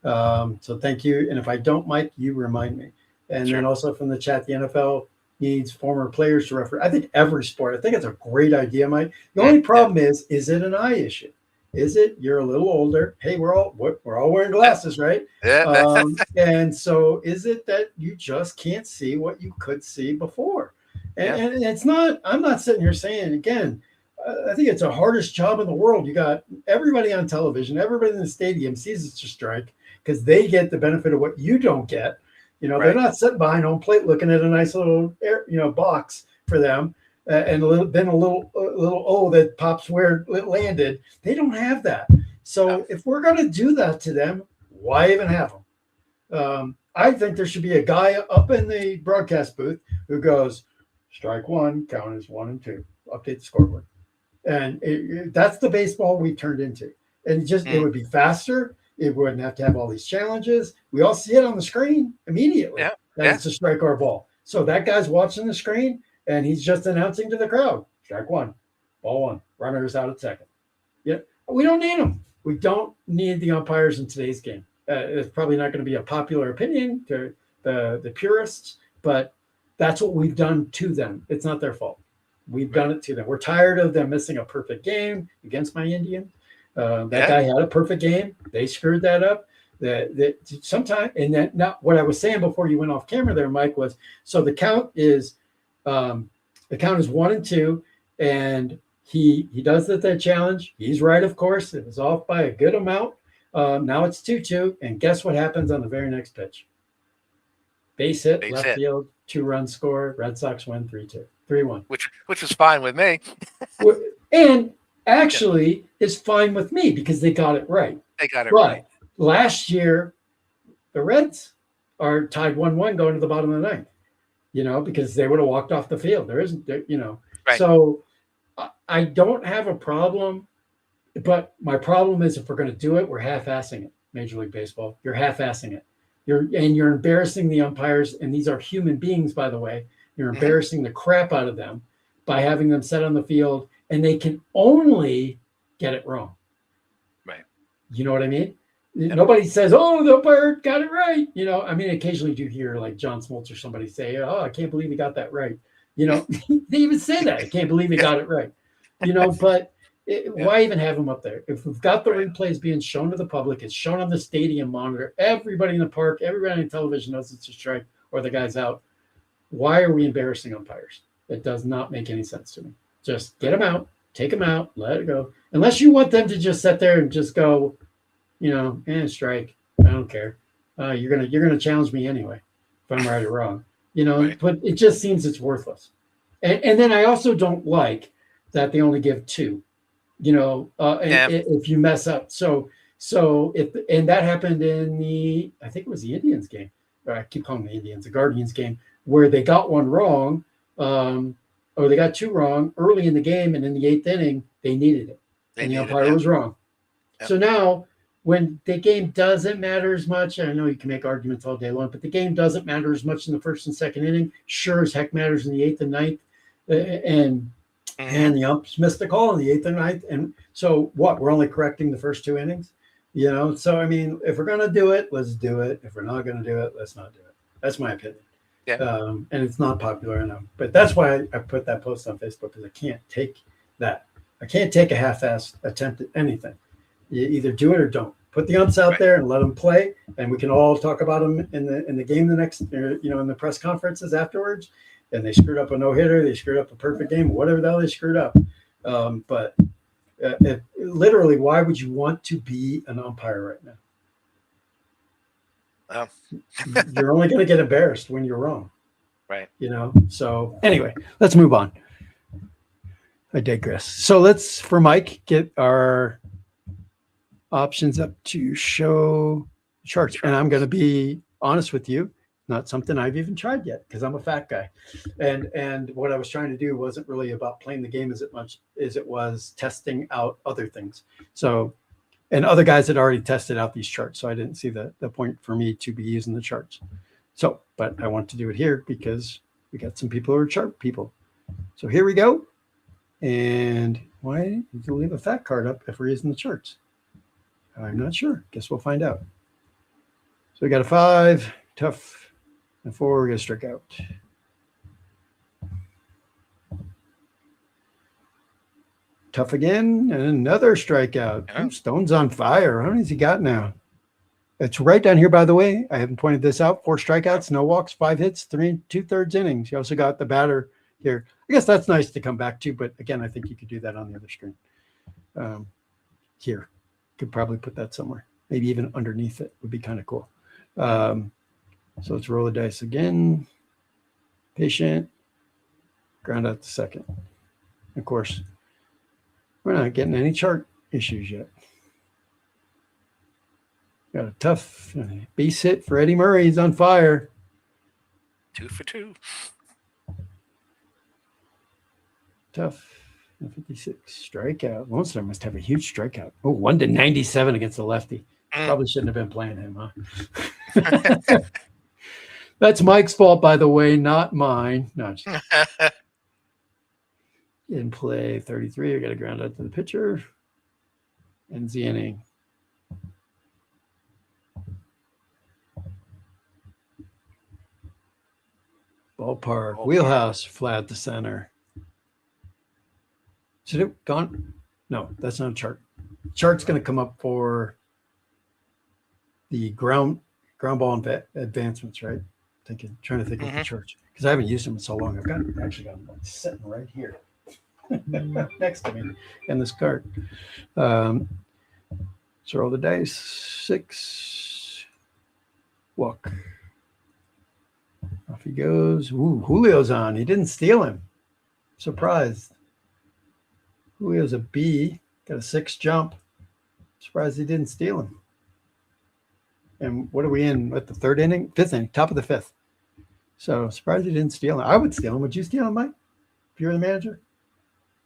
So thank you. And if I don't, Mike, you remind me. And Sure. then also from the chat, the NFL needs former players to referee. I think every sport. I think it's a great idea, Mike. The only problem is it an eye issue? Is it you're a little older? Hey, we're all wearing glasses, right? Yeah. And so is it that you just can't see what you could see before? Yeah. And it's not. I'm not sitting here saying again. I think it's the hardest job in the world. You got everybody on television, everybody in the stadium sees it's a strike because they get the benefit of what you don't get. You know, they're not sitting behind home plate looking at a nice little box for them, and a little oh that pops where it landed. They don't have that. So if we're going to do that to them, why even have them? I think there should be a guy up in the broadcast booth who goes, strike one, count as 1 and 2, update the scoreboard. And that's the baseball we turned into. And it would be faster. It wouldn't have to have all these challenges. We all see it on the screen immediately that it's a strike or a ball. So that guy's watching the screen and he's just announcing to the crowd, strike one, ball one, runner is out at second. Yeah, we don't need them. We don't need the umpires in today's game. It's probably not going to be a popular opinion to the purists, but that's what we've done to them. It's not their fault. We've done it to them. We're tired of them missing a perfect game against my Indian. That guy had a perfect game. They screwed that up. That sometimes, and then not what I was saying before you went off camera there, Mike, was so the count is 1 and 2, and he does that challenge. He's right, of course. It was off by a good amount. Now it's 2-2, and guess what happens on the very next pitch? Base hit, left field, 2-run score. Red Sox win 3-2. 3-1. Which is fine with me. And actually is fine with me because they got it right. They got it right. Last year, the Reds are tied 1-1 going to the bottom of the ninth, because they would have walked off the field. There isn't, Right. So I don't have a problem, but my problem is if we're going to do it, we're half-assing it. Major League Baseball, you're half-assing it. You're embarrassing the umpires, and these are human beings, by the way. You're embarrassing the crap out of them by having them set on the field, and they can only get it wrong. Right. You know what I mean? Yep. Nobody says, "Oh, the umpire got it right." Occasionally you hear like John Smoltz or somebody say, "Oh, I can't believe he got that right." They even say that. I can't believe he got it right. But why even have them up there? If we've got the replays being shown to the public, it's shown on the stadium monitor. Everybody in the park, everybody on television knows it's a strike or the guy's out. Why are we embarrassing umpires? It does not make any sense to me. Just get them out, take them out, let it go. Unless you want them to just sit there and just go, strike. I don't care. You're gonna challenge me anyway, if I'm right or wrong. But it just seems it's worthless. And then I also don't like that they only give 2. If you mess up. So and that happened in I think it was the Indians game. Or I keep calling the Indians, the Guardians game, where they got one wrong, or they got 2 wrong early in the game, and in the 8th inning, they needed it. And the umpire was wrong. Yep. So now when the game doesn't matter as much, I know you can make arguments all day long, but the game doesn't matter as much in the 1st and 2nd inning. Sure as heck matters in the 8th and 9th. And the umps missed the call in the 8th and 9th. And so what? We're only correcting the first 2 innings? So I mean, if we're going to do it, let's do it. If we're not going to do it, let's not do it. That's my opinion. Yeah. And it's not popular, I know. But that's why I put that post on Facebook, because I can't take that. I can't take a half-assed attempt at anything. You either do it or don't. Put the umps out there and let them play, and we can all talk about them in the game the next, in the press conferences afterwards. And they screwed up a no-hitter, they screwed up a perfect game, whatever the hell they screwed up. But literally, why would you want to be an umpire right now? You're only going to get embarrassed when you're wrong. Right. So anyway, let's move on. I digress. So let's, for Mike, get our options up to show charts. And I'm going to be honest with you, not something I've even tried yet because I'm a fat guy. And what I was trying to do wasn't really about playing the game as much as it was testing out other things. So, and other guys had already tested out these charts. So I didn't see the point for me to be using the charts. So, but I want to do it here because we got some people who are chart people. So here we go. And why did you leave a fat card up if we're using the charts? I'm not sure. Guess we'll find out. So we got a 5, tough, and 4, we're going to strike out. Tough again, and another strikeout. Yeah. Ooh, Stone's on fire. How many has he got now? It's right down here, by the way. I haven't pointed this out. 4 strikeouts, no walks, 5 hits, 3 2/3 innings. You also got the batter here. I guess that's nice to come back to, but again, I think you could do that on the other screen. Here, could probably put that somewhere. Maybe even underneath it would be kind of cool. So let's roll the dice again. Patient. Ground out to second. Of course, we're not getting any chart issues yet. Got a tough base hit for Eddie Murray. He's on fire. 2 for 2. Tough. 56 strikeout. Lone Star must have a huge strikeout. Oh, 1-97 against the lefty. Probably shouldn't have been playing him, huh? That's Mike's fault, by the way, not mine. No, in play 33. I got to ground out to the pitcher. Ends the inning. Ballpark. Wheelhouse. Flat to center. Should it gone? No, that's not a chart. Chart's going to come up for the ground ball advancements, right? Trying to think of the chart because I haven't used them in so long. I've actually got them sitting right here next to me in this cart. So roll the dice. 6. Walk. Off he goes. Ooh, Julio's on. He didn't steal him. Surprised. Julio's a B. Got a 6 jump. Surprised he didn't steal him. And what are we in at the 3rd inning? 5th inning, top of the 5th. So surprised he didn't steal him. I would steal him. Would you steal him, Mike? If you were the manager?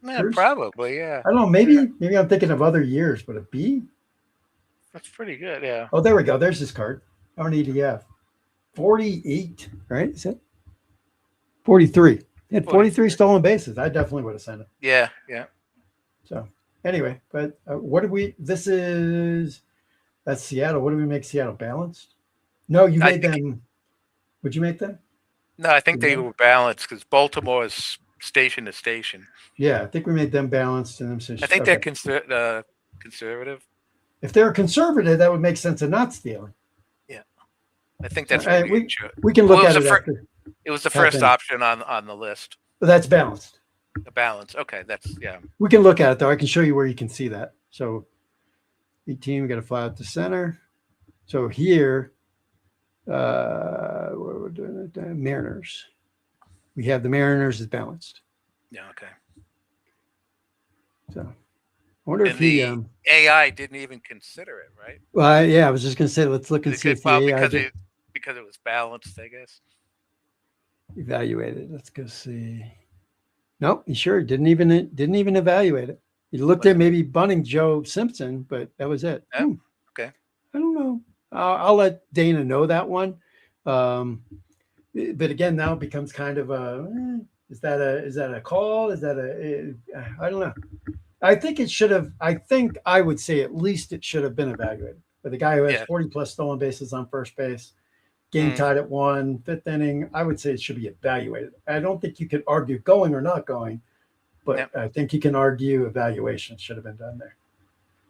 Yeah, probably, yeah. I don't know. Maybe I'm thinking of other years, but a B? That's pretty good, yeah. Oh, there we go. There's his card. How many did he have? 48, right? Is it? 43. He had 43 stolen bases. I definitely would have sent him. Yeah. So anyway, but what did we? That's Seattle. What do we make Seattle balanced? No, you made them. Would you make them? No, I think they were balanced because Baltimore is station to station. Yeah, I think we made them balanced. And I think they're conservative. If they're conservative, that would make sense of not stealing. Yeah, I think that's what we can look at it. It was the first option on the list. But that's balanced. The balance. Okay, We can look at it though. I can show you where you can see that. So 18, we got to fly out to center. So here, where we're doing it, Mariners. We have the Mariners is balanced. Yeah. Okay. So I wonder if the AI didn't even consider it, right? Well, yeah, I was just going to say, let's look and see if the AI because it was balanced, I guess. Evaluated. Let's go see. Nope, he sure didn't even evaluate it. He looked at maybe bunting Joe Simpson, but that was it. Yeah. Okay. I don't know. I'll let Dana know that one. But again, now it becomes kind of is that a call? Is that I don't know. I think it should have. I think I would say at least it should have been evaluated. But the guy who has 40 plus stolen bases on first base, game tied at 1, 5th inning, I would say it should be evaluated. I don't think you could argue going or not going, but I think you can argue evaluation should have been done there.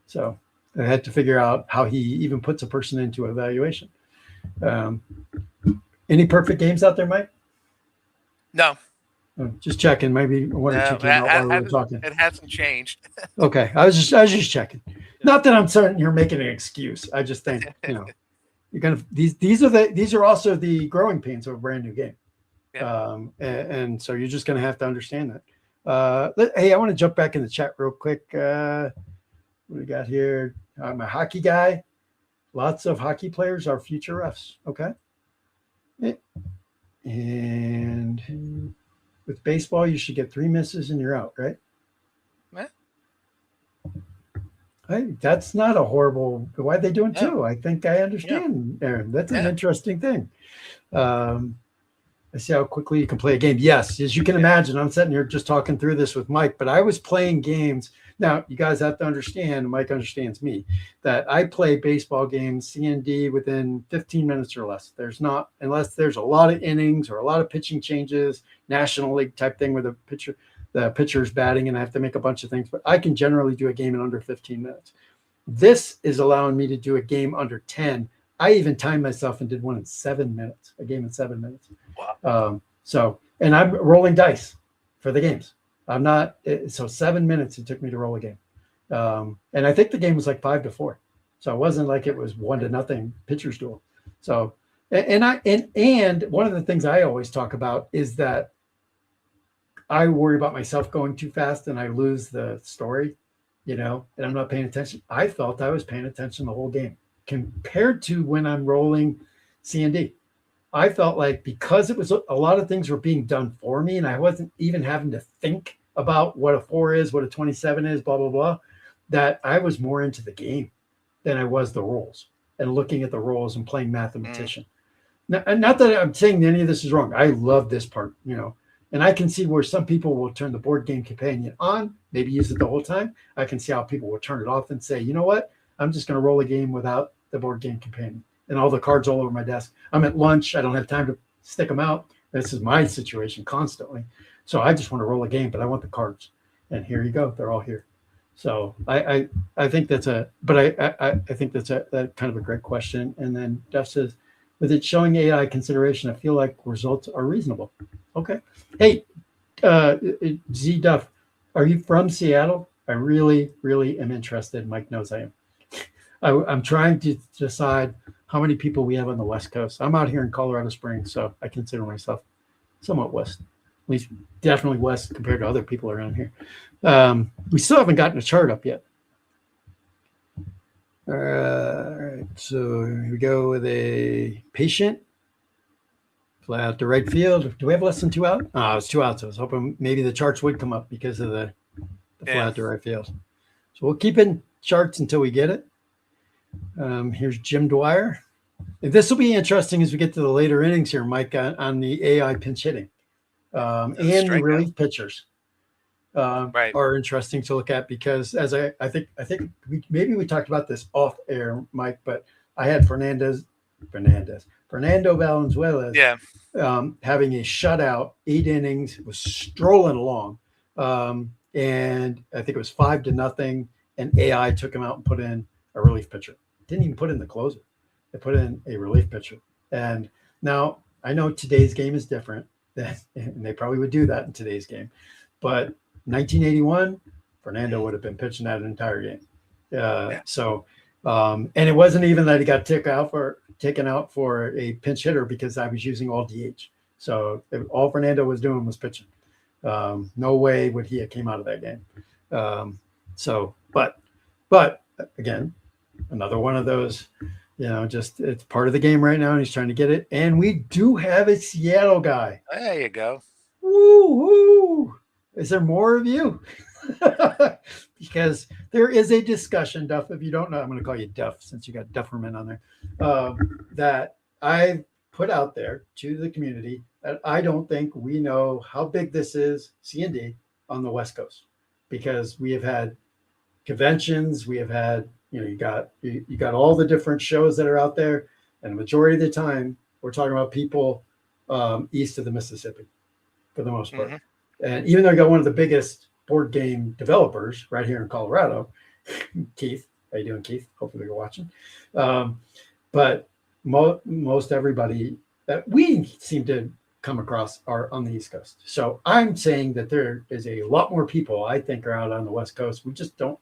So I had to figure out how he even puts a person into evaluation. Any perfect games out there, Mike? No. Just checking. Maybe one or two came out while we were talking. It hasn't changed. Okay, I was just checking. Not that I'm certain you're making an excuse. I just think you're gonna these are also the growing pains of a brand new game, and so you're just gonna have to understand that. Hey, I want to jump back in the chat real quick. What do we got here? I'm a hockey guy. Lots of hockey players are future refs. Okay, and with baseball, you should get 3 misses and you're out, right? Hey, that's not a horrible. Why'd they doing 2? I think I understand, Aaron. That's an interesting thing. I see how quickly you can play a game. Yes, as you can imagine, I'm sitting here just talking through this with Mike, but I was playing games. Now, you guys have to understand, Mike understands me, that I play baseball games, C&D, within 15 minutes or less. There's not, unless there's a lot of innings or a lot of pitching changes, National League type thing where the pitcher's batting and I have to make a bunch of things, but I can generally do a game in under 15 minutes. This is allowing me to do a game under 10. I even timed myself and did one in 7 minutes, a game in 7 minutes. Wow. And I'm rolling dice for the games. I'm not, so 7 minutes it took me to roll a game. And I think the game was like 5-4. So it wasn't like it was 1-0 pitcher's duel. So, and one of the things I always talk about is that I worry about myself going too fast and I lose the story, and I'm not paying attention. I felt I was paying attention the whole game compared to when I'm rolling C&D. I felt like because it was a lot of things were being done for me and I wasn't even having to think about what a 4 is, what a 27 is, blah, blah, blah, that I was more into the game than I was the roles and looking at the roles and playing mathematician. Now, and not that I'm saying any of this is wrong. I love this part, and I can see where some people will turn the board game companion on, maybe use it the whole time. I can see how people will turn it off and say, you know what, I'm just going to roll a game without the board game companion. And all the cards all over my desk. I'm at lunch. I don't have time to stick them out. This is my situation constantly. So I just want to roll a game, but I want the cards. And here you go. They're all here. So I think that's I think that's a kind of a great question. And then Duff says, with it showing AI consideration, I feel like results are reasonable. Okay. Hey, Z Duff, are you from Seattle? I really, really am interested. Mike knows I am. I'm trying to decide how many people we have on the West Coast. I'm out here in Colorado Springs, so I consider myself somewhat West, at least definitely West compared to other people around here. We still haven't gotten a chart up yet. All right, so here we go with a patient. Fly out to right field. Do we have less than 2 out? Oh, it's 2 outs. I was hoping maybe the charts would come up because of the fly out to right field. So we'll keep in charts until we get it. Here's Jim Dwyer. And this will be interesting as we get to the later innings here, Mike, on the AI pinch hitting and the relief pitchers are interesting to look at because as I think maybe we talked about this off air, Mike, but I had Fernando Valenzuela having a shutout, 8 innings, was strolling along. And I think it was 5-0, and AI took him out and put in a relief pitcher. Didn't even put in the closer. They put in a relief pitcher. And now I know today's game is different, and they probably would do that in today's game. But 1981, Fernando would have been pitching that entire game. So, and it wasn't even that he got taken out for a pinch hitter because I was using all DH. So all Fernando was doing was pitching. No way would he have came out of that game. But again, another one of those, just it's part of the game right now, and he's trying to get it. And we do have a Seattle guy. There you go. Woo! Is there more of you? Because there is a discussion, Duff. If you don't know, I'm going to call you Duff since you got Dufferman on there. That I put out there to the community that I don't think we know how big this is, C&D, on the West Coast, because we have had conventions, we have had, you got all the different shows that are out there, and the majority of the time we're talking about people east of the Mississippi for the most part. And even though I got one of the biggest board game developers right here in Colorado, Keith, how you doing, Keith? Hopefully you're watching. But most everybody that we seem to come across are on the East Coast. So I'm saying that there is a lot more people I think are out on the West Coast. We just don't.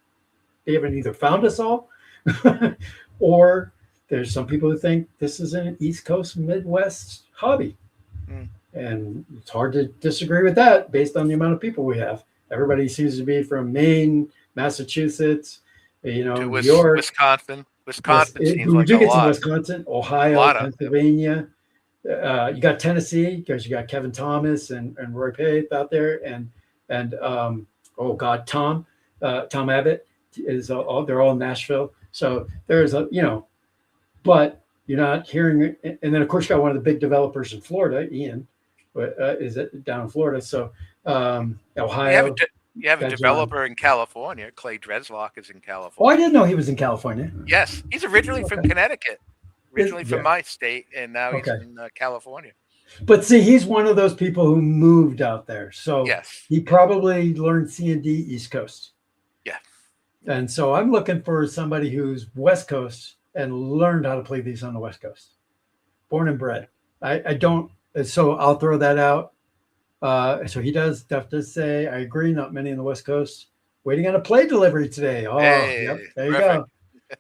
They haven't either found us all, or there's some people who think this is an East Coast, Midwest hobby. And it's hard to disagree with that based on the amount of people we have. Everybody seems to be from Maine, Massachusetts, New York, Wisconsin. We do get some Wisconsin, Ohio, Pennsylvania. You got Tennessee because you got Kevin Thomas and Roy Paith out there, and Tom Abbott is they're all in Nashville. So there's but you're not hearing. And then of course you got one of the big developers in Florida, Ian, is it down in Florida? So You Ohio. have a got John. developer in California. Clay Dreslock is in Oh, I California. didn't know he was in California. Yes, he's originally from Okay. Connecticut, originally from Yeah. my state, and now he's Okay. in California. But see, he's one of those people who moved out there. So Yes. he probably learned C&D East Coast. Yeah. And so I'm looking for somebody who's West Coast and learned how to play these on the West Coast. Born and bred. I don't. So I'll throw that out. So he does. Duff does say, I agree, not many on the West Coast. Waiting on a play delivery today. Oh, Hey, yep. There you perfect. go.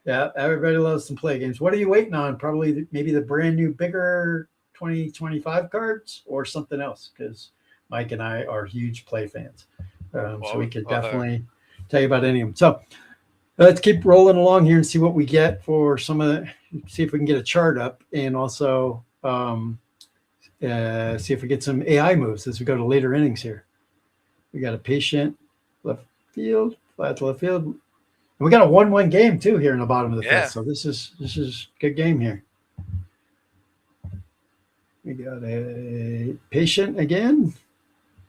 Yeah, everybody loves some play games. What are you waiting on? Probably maybe the brand new, bigger 2025 cards or something else, because Mike and I are huge play fans. So we could definitely tell you about any of them. So let's keep rolling along here and see what we get for some of the, see if we can get a chart up, and also see if we get some AI moves as we go to later innings here. We got a patient left field, flat to left field. And we got a 1-1 game too here in the bottom of the fifth. So this is a good game here. We got a patient again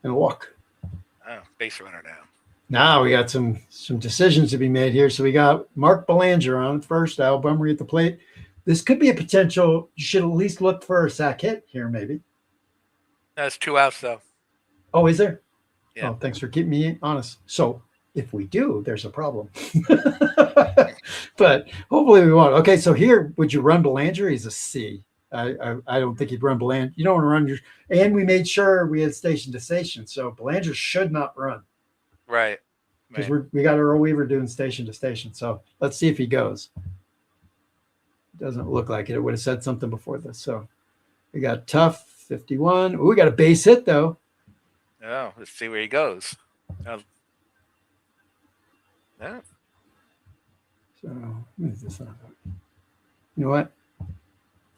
and a walk. Oh, base runner now. Now we got some decisions to be made here. So we got Mark Belanger on first, Al Bumry at the plate. This could be a potential. You should at least look for a sack hit here, maybe. That's 2 outs though. Oh, is there? Yeah. Oh, thanks for keeping me honest. So if we do, there's a problem. But hopefully we won't. Okay, so here, would you run Belanger? He's a C. I don't think he'd run Belanger. You don't want to run your. And we made sure we had station to station, so Belanger should not run. Right. Because we got Earl Weaver doing station to station. So let's see if he goes. Doesn't look like it. It would have said something before this. So we got Tough 51. Ooh, we got a base hit though. Oh, let's see where he goes. Yeah. So what is this? You know what?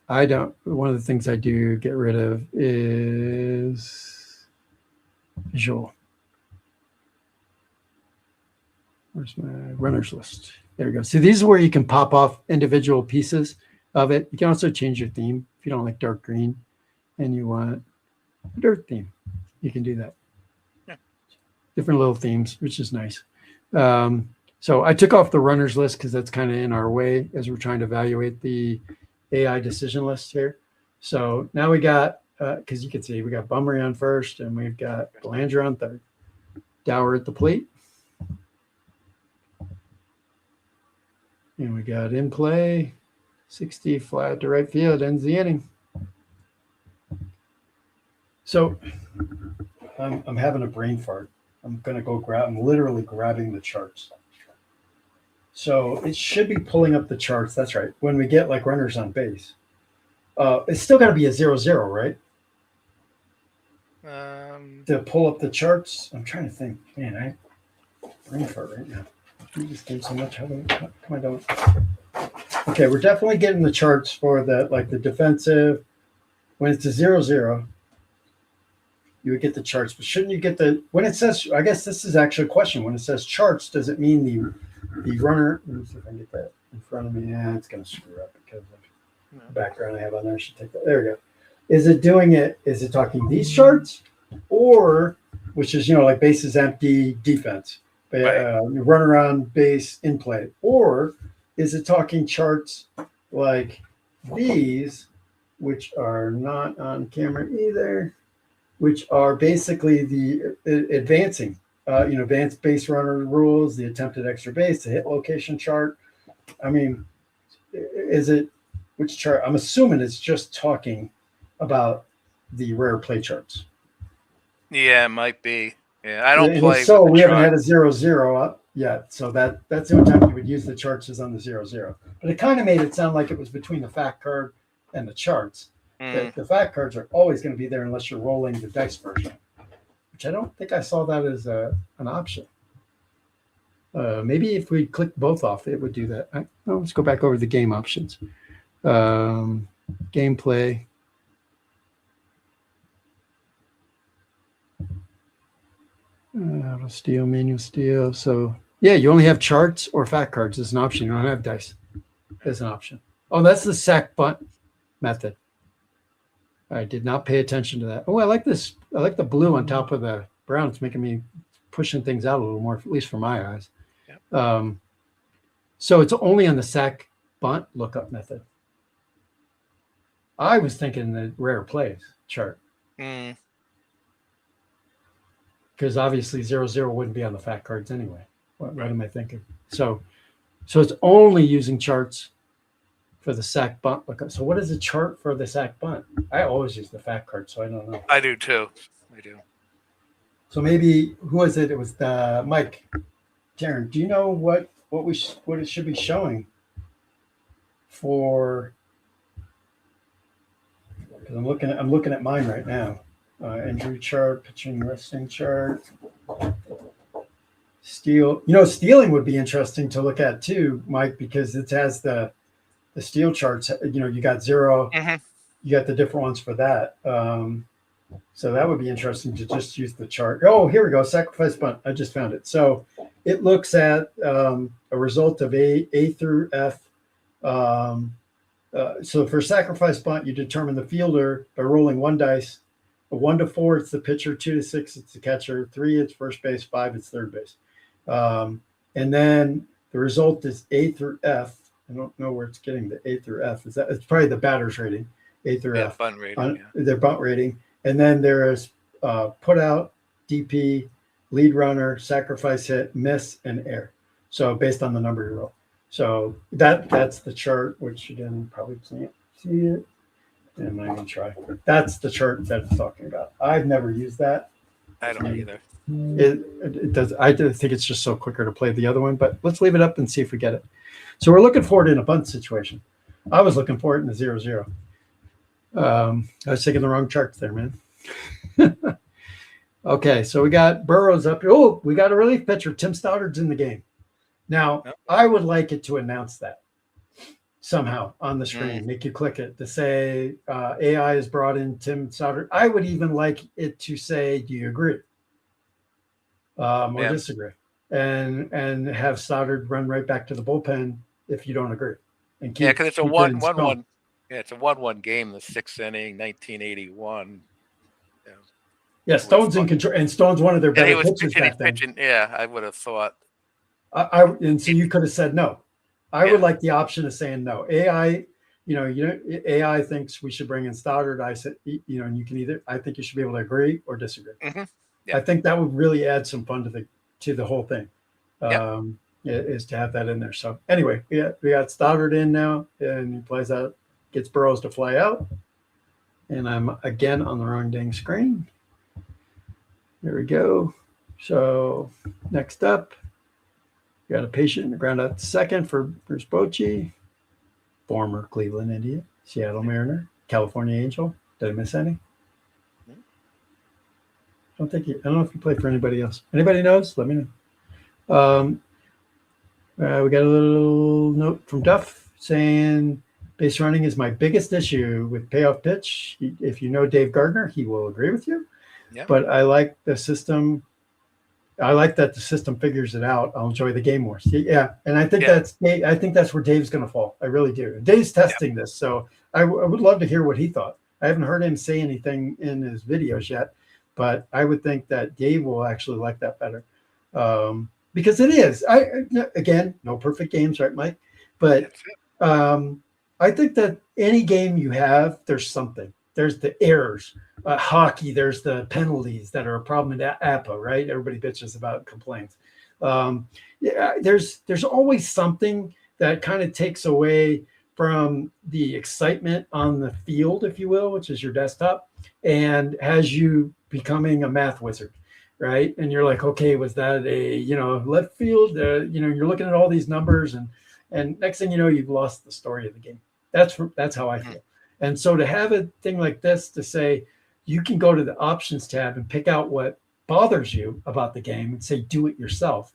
I don't. One of the things I do get rid of is visual. Where's my runners list? There we go. See, these are where you can pop off individual pieces of it. You can also change your theme if you don't like dark green and you want a dirt theme. You can do that. Yeah. Different little themes, which is nice. So I took off the runners list because that's kind of in our way as we're trying to evaluate the AI decision list here. So now we got, because you can see we got Bumry on first and we've got Belanger on third. Dower at the plate. And we got in play, 60 flat to right field, ends the inning. So I'm having a brain fart. I'm going to go I'm literally grabbing the charts. So it should be pulling up the charts. That's right. When we get like runners on base, it's still got to be a 0-0, right? To pull up the charts. I'm trying to think. Man, I brain fart right now. You just gave so much. Come on, don't. Okay, we're definitely getting the charts for the like the defensive. When it's a 0-0, you would get the charts. But shouldn't you get the when it says? I guess this is actually a question. When it says charts, does it mean the runner? Let me see if I can get that in front of me. Yeah, it's going to screw up because of the background I have on there. I should take that. There we go. Is it doing it? Is it talking these charts, or which is like bases empty defense? Runner on base in play, or is it talking charts like these, which are not on camera either, which are basically the advancing, advanced base runner rules, the attempted extra base, the hit location chart. I mean, is it which chart? I'm assuming it's just talking about the rare play charts. Yeah, it might be. Yeah, I don't and play. So we haven't had a 0-0 up yet. So that's the only time you would use the charts is on the 0-0. But it kind of made it sound like it was between the fact card and the charts. The fact cards are always going to be there unless you're rolling the dice version, which I don't think I saw that as an option. Maybe if we click both off, it would do that. Let's go back over the game options. Gameplay. Auto steal, manual steal. So yeah, you only have charts or fact cards as an option. You don't have dice as an option. Oh, that's the sack bunt method. I did not pay attention to that. Oh, I like this. I like the blue on top of the brown. It's making me pushing things out a little more, at least for my eyes. Yep. So it's only on the sack bunt lookup method. I was thinking the rare plays chart. Because obviously 0-0 wouldn't be on the fact cards anyway. What am I thinking? So it's only using charts for the sack bunt lookup. So what is a chart for the sack bunt? I always use the fact card, so I don't know. I do too. I do. So maybe who was it? It was the Mike. Darren, do you know what it should be showing for? Because I'm looking at mine right now. Injury chart, pitching, resting chart. Steal. Stealing would be interesting to look at too, Mike, because it has the steal charts. You got 0. Mm-hmm. You got the different ones for that. So that would be interesting to just use the chart. Oh, here we go. Sacrifice bunt. I just found it. So it looks at a result of A through F. So for sacrifice bunt, you determine the fielder by rolling 1 dice. 1 to 4, it's the pitcher. 2 to 6, it's the catcher. 3, it's first base. 5, it's third base. And then the result is A through F. I don't know where it's getting the A through F. It's probably the batter's rating, A through F. Bunt rating. Their bunt rating. And then there is put out, DP, lead runner, sacrifice hit, miss, and air. So based on the number you roll. So that's the chart, which again, probably can't see it. And I'm not going to try. That's the chart that it's talking about. I've never used that. I don't either. It does. I think it's just so quicker to play the other one, but let's leave it up and see if we get it. So we're looking for it in a bunt situation. I was looking for it in the 0-0. I was taking the wrong charts there, man. Okay, so we got Burrows up here. Oh, we got a relief pitcher. Tim Stoddard's in the game. Now, I would like it to announce that somehow on the screen, make you click it to say AI has brought in Tim Stoddard. I would even like it to say, do you agree or disagree? And have Stoddard run right back to the bullpen if you don't agree. And keep, because it's a 1-1. Yeah, it's a 1-1 game, the 6th inning, 1981. Yeah, Stone's in control, and Stone's one of their better pitchers back then. Yeah, I would have thought. And so you could have said no. I would like the option of saying no. AI, AI thinks we should bring in Stoddard. I said, and you can either. I think you should be able to agree or disagree. Mm-hmm. Yeah. I think that would really add some fun to the whole thing. Is to have that in there. So anyway, we got Stoddard in now, and he plays out, gets Burrows to fly out, and I'm again on the wrong dang screen. There we go. So next up, we got a patient in the ground out second for Bruce Bochy, former Cleveland Indian, Seattle Mariner, California Angel. Did I miss any? I don't know if you played for anybody else. Anybody knows? Let me know. We got a little note from Duff saying base running is my biggest issue with payoff pitch. If you know Dave Gardner, he will agree with you. Yeah. But I like the system. I like that the system figures it out. I'll enjoy the game more. Yeah, and I think that's where Dave's going to fall. I really do. Dave's testing this, so I would love to hear what he thought. I haven't heard him say anything in his videos yet, but I would think that Dave will actually like that better. Because it is. Again, no perfect games, right, Mike? But I think that any game you have, there's something. There's the errors. Hockey, there's the penalties that are a problem in APA, right? Everybody bitches about complaints. There's always something that kind of takes away from the excitement on the field, if you will, which is your desktop, and has you becoming a math wizard. Right. And you're like, okay, was that a, left field? You're looking at all these numbers and next thing you know, you've lost the story of the game. That's how I feel. And so to have a thing like this to say, you can go to the options tab and pick out what bothers you about the game and say, do it yourself.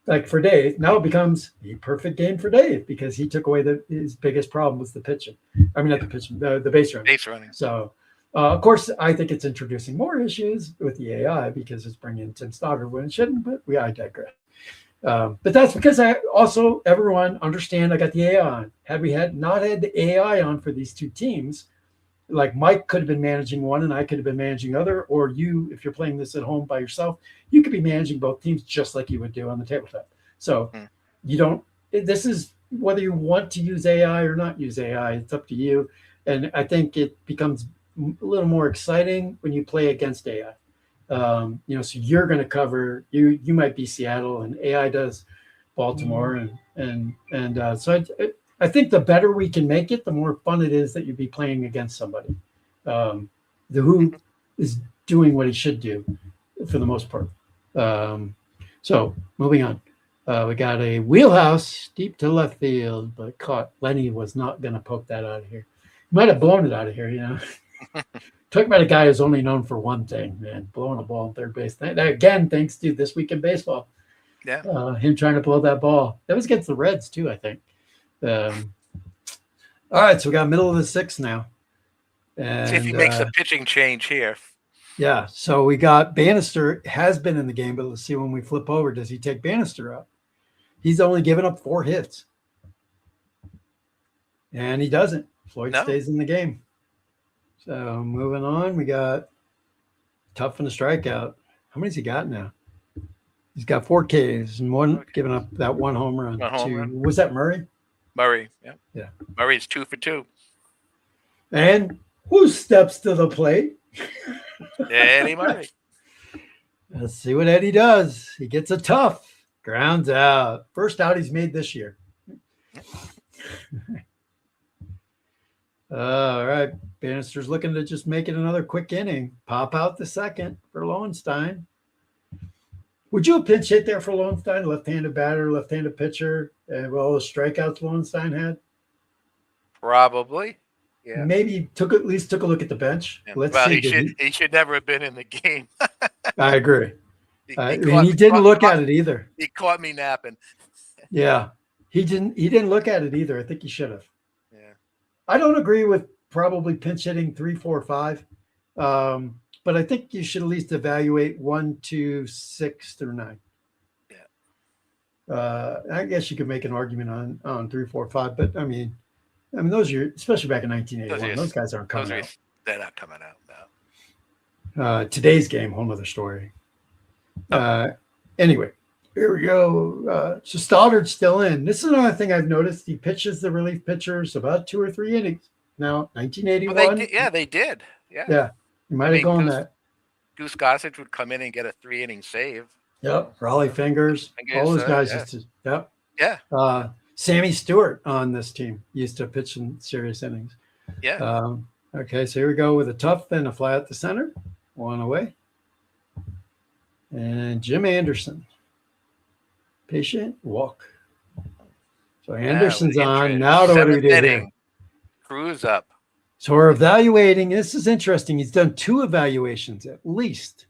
Like for Dave, now it becomes a perfect game for Dave because he took away his biggest problem was the pitching. I mean, not the pitching, the base running. Base running. So, of course, I think it's introducing more issues with the AI because it's bringing Tim Stoddard when it shouldn't, but I digress. But that's because everyone understand I got the AI on. Had we not had the AI on for these two teams, like Mike could have been managing one and I could have been managing other, or you, if you're playing this at home by yourself, you could be managing both teams just like you would do on the tabletop. So you don't, this is whether you want to use AI or not use AI, it's up to you. And I think it becomes a little more exciting when you play against AI. So you're going to cover, you might be Seattle and AI does Baltimore, and so I think the better we can make it, the more fun it is that you'd be playing against somebody who is doing what he should do for the most part. So moving on, we got a wheelhouse deep to left field, but caught. Lenny was not going to poke that out of here. He might have blown it out of here, Talking about a guy who's only known for one thing, man, blowing a ball on third base. That, again, thanks to This Week in Baseball. Yeah. Him trying to blow that ball. That was against the Reds, too, I think. All right, so we got middle of the sixth now. And, see if he makes a pitching change here. Yeah, so we got Bannister has been in the game, but let's see when we flip over. Does he take Bannister out? He's only given up 4 hits. And he doesn't. Floyd stays in the game. So moving on, we got Tough and a strikeout. How many's he got now? He's got 4 Ks and one giving up that one home run. Was that Murray? Murray, yeah. Murray's 2 for 2. And who steps to the plate? Eddie Murray. Let's see what Eddie does. He gets a tough. Grounds out. First out he's made this year. All right. Bannister's looking to just make it another quick inning. Pop out the second for Lowenstein. Would you have pinch hit there for Lowenstein? Left-handed batter, left-handed pitcher, and all the strikeouts Lowenstein had? Probably. Yeah. Maybe at least took a look at the bench. Yeah. Let's well, see. He should never have been in the game. I agree. He didn't look at it either. He caught me napping. Yeah. He didn't look at it either. I think he should have. Yeah. I don't agree with probably pinch hitting 3, 4, 5. But I think you should at least evaluate 1, 2, 6 through 9. Yeah. I guess you could make an argument on 3, 4, 5, but I mean those are, especially back in 1981, those guys aren't coming out. They're not coming out now. Today's game, whole nother story. Anyway, here we go. So Stoddard's still in. This is another thing I've noticed. He pitches the relief pitchers about 2 or 3 innings. Now, 1981. Well, they did. Yeah. Yeah. You might have gone that. Goose Gossage would come in and get a 3-inning save. Yep. Raleigh Fingers. All those guys used to. Yep. Yeah. Sammy Stewart on this team used to pitch in serious innings. Yeah. Okay, so here we go with a tough and a fly at the center. 1 away. And Jim Anderson. Patient walk. So Anderson's on. Now what do we do here? Cruz up. So we're evaluating. This is interesting. He's done 2 evaluations at least.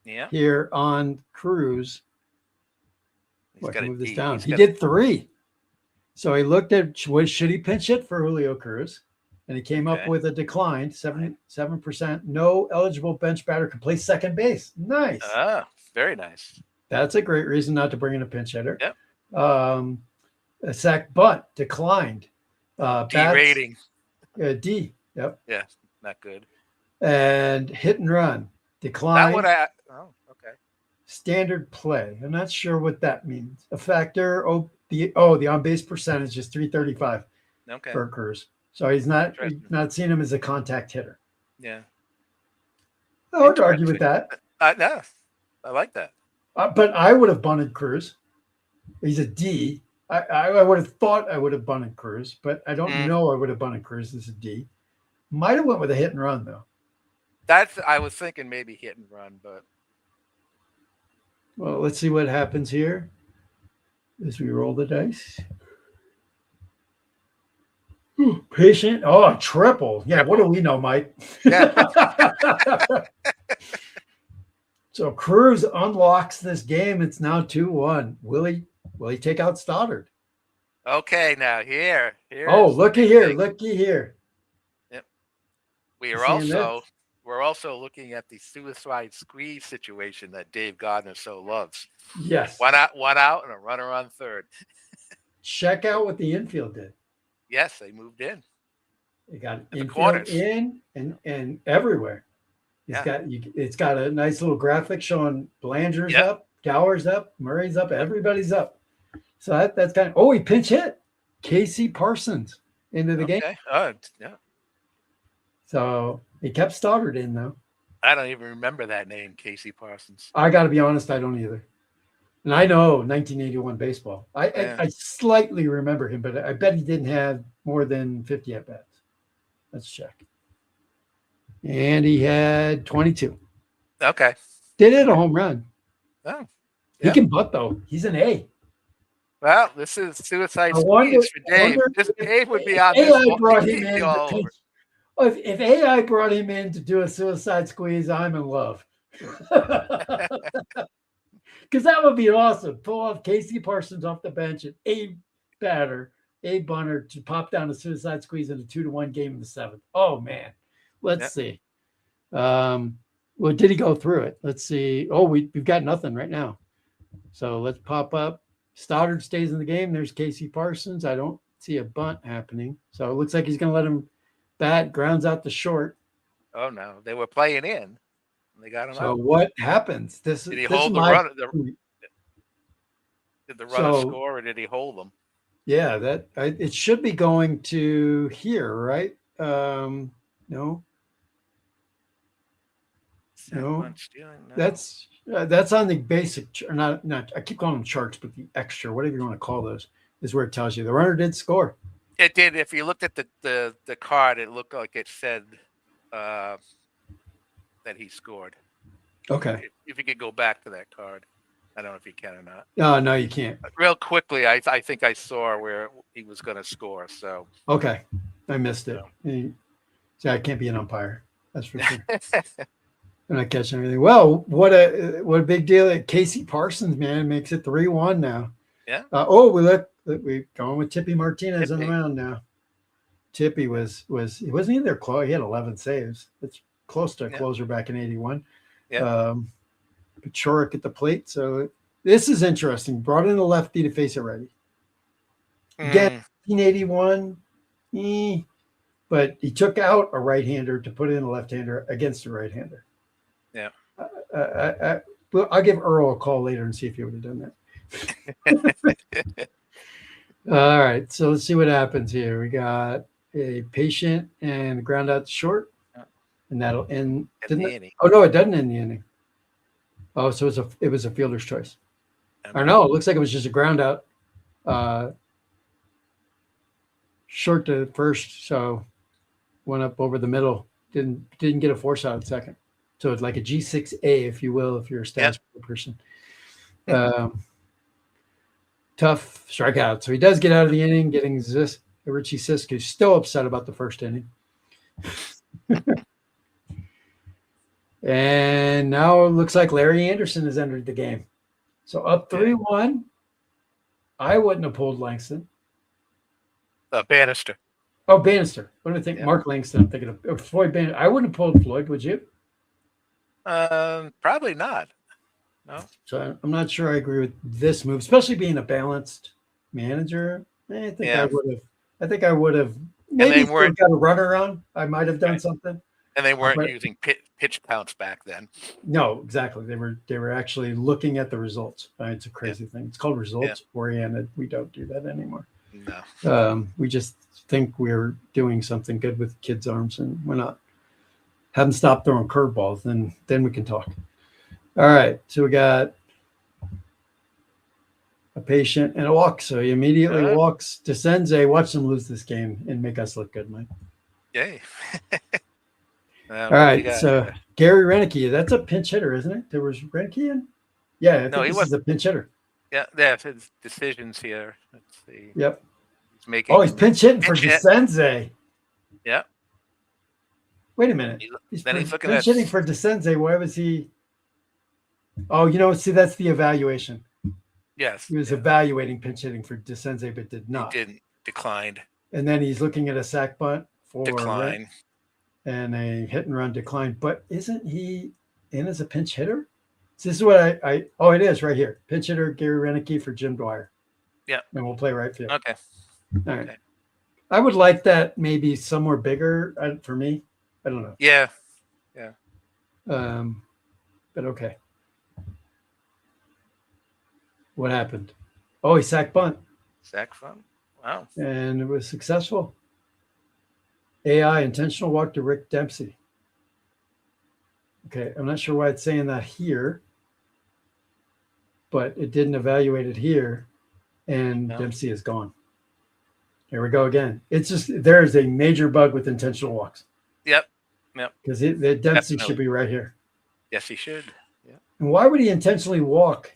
Yeah. Here on Cruz. I can move this down. He did 3. So he looked at should he pinch hit for Julio Cruz, and he came up with a decline, 7%. No eligible bench batter can play second base. Nice. Very nice. That's a great reason not to bring in a pinch hitter. Yep. A sack bunt declined. D rating. D. Yep. Yeah, not good. And hit and run declined. Okay. Standard play. I'm not sure what that means. A factor. The on base percentage is 335. Okay. For Cruz. So he's not seeing him as a contact hitter. Yeah. I would argue with that. No, I like that. But I would have bunted Cruz. He's a D. I would have thought I would have bunted Cruz, but I don't know I would have bunted Cruz as a D. Might have went with a hit and run, though. I was thinking maybe hit and run, but. Well, let's see what happens here as we roll the dice. Patient. Oh, triple. Yeah, what do we know, Mike? Yeah. So Cruz unlocks this game. It's now 2-1. Will he take out Stoddard? Okay, now here. Looky here. Yep. We're also looking at the suicide squeeze situation that Dave Gardner so loves. Yes. One out, and a runner on third. Check out what the infield did. Yes, they moved in. You got the infield corners. in and everywhere. It's got a nice little graphic showing Belanger's up, Gower's up, Murray's up, everybody's up. So that's kind of, oh, he pinch hit Casey Parsons into the game. Oh, yeah. So he kept Stoddard in though. I don't even remember that name, Casey Parsons. I got to be honest, I don't either. And I know 1981 baseball. I slightly remember him, but I bet he didn't have more than 50 at bats. Let's check. And he had 22. Okay. Did hit a home run. Oh. He can butt though. He's an A. Well, this is suicide squeeze for Dave. Dave would be on this. AI brought him in. If AI brought him in to do a suicide squeeze, I'm in love. Because that would be awesome. Pull off Casey Parsons off the bench and a bunter to pop down a suicide squeeze in a 2-1 game in the 7th. Oh man. Let's see. Well, did he go through it? Let's see. Oh, we've got nothing right now. So let's pop up. Stoddard stays in the game. There's Casey Parsons. I don't see a bunt happening. So it looks like he's going to let him bat. Grounds out the short. Oh, no. They were playing in. They got him out. So what happens? Did he hold the runner? Did the runner score, or did he hold them? Yeah, it should be going to here, right? No. No, that's on the basic, or not. I keep calling them charts, but the extra, whatever you want to call those, is where it tells you the runner did score. It did. If you looked at the card, it looked like it said that he scored. Okay. If you could go back to that card, I don't know if you can or not. No, you can't. Real quickly, I think I saw where he was going to score. So okay, I missed it. So I can't be an umpire. That's for sure. I'm not catching everything. Well, what a big deal! Casey Parsons, man, makes it 3-1 now. Yeah. We're going with Tippy Martinez on the mound now. Tippy he wasn't either close. He had 11 saves. It's close to a closer back in 81. Yeah. Pachorik at the plate. So this is interesting. Brought in a lefty to face it ready. Again, 1981. But he took out a right-hander to put in a left-hander against a right-hander. Yeah. I'll give Earl a call later and see if he would have done that. All right. So let's see what happens here. We got a patient and ground out short. And that'll end. Oh, no, it doesn't end the inning. Oh, so it was a fielder's choice. Or no, it looks like it was just a ground out. Short to first. So went up over the middle. Didn't get a force out at second. So it's like a G6A, if you will, if you're a stats person. Tough strikeout. So he does get out of the inning, getting Richie Sisk, who's still upset about the first inning. And now it looks like Larry Anderson has entered the game. So up 3-1. I wouldn't have pulled Langston. Bannister. Oh, Bannister. What do I think? Yeah. Mark Langston. I'm thinking of Floyd Bannister. I wouldn't have pulled Floyd, would you? Probably not. No. So I'm not sure I agree with this move, especially being a balanced manager. I think I would have. Maybe if we got a runner on, I might have done something. And they weren't using pitch counts back then. No, exactly. They were actually looking at the results. It's a crazy thing. It's called results oriented. We don't do that anymore. No. We just think we're doing something good with kids' arms, and we're not. Haven't stopped throwing curveballs, then we can talk. All right. So we got a patient and a walk. So he immediately walks to Sensei. Watch them lose this game and make us look good, Mike. Yay. All right. So Gary Renicky, that's a pinch hitter, isn't it? There was Renicky in? Yeah. I think he was a pinch hitter. Yeah. That's his decisions here. Let's see. Yep. He's pinch hitting for Sensei. Yeah. Wait a minute. He's pinch hitting for Desensei. Why was he? Oh, see, that's the evaluation. Yes. He was evaluating pinch hitting for Desensei, but did not. He didn't. Declined. And then he's looking at a sack bunt for decline. And a hit and run decline. But isn't he in as a pinch hitter? So this is what it is right here. Pinch hitter Gary Renicky for Jim Dwyer. Yeah. And we'll play right field. Okay. All right. I would like that maybe somewhere bigger for me. I don't know. Yeah. But okay. What happened? Oh, he sacked bunt. Sack fun. Wow. And it was successful. AI, intentional walk to Rick Dempsey. Okay, I'm not sure why it's saying that here, but it didn't evaluate it here, and Dempsey is gone. Here we go again. It's just there is a major bug with intentional walks. Yep. Because the Dempsey should be right here. Yes, he should. Yeah. And why would he intentionally walk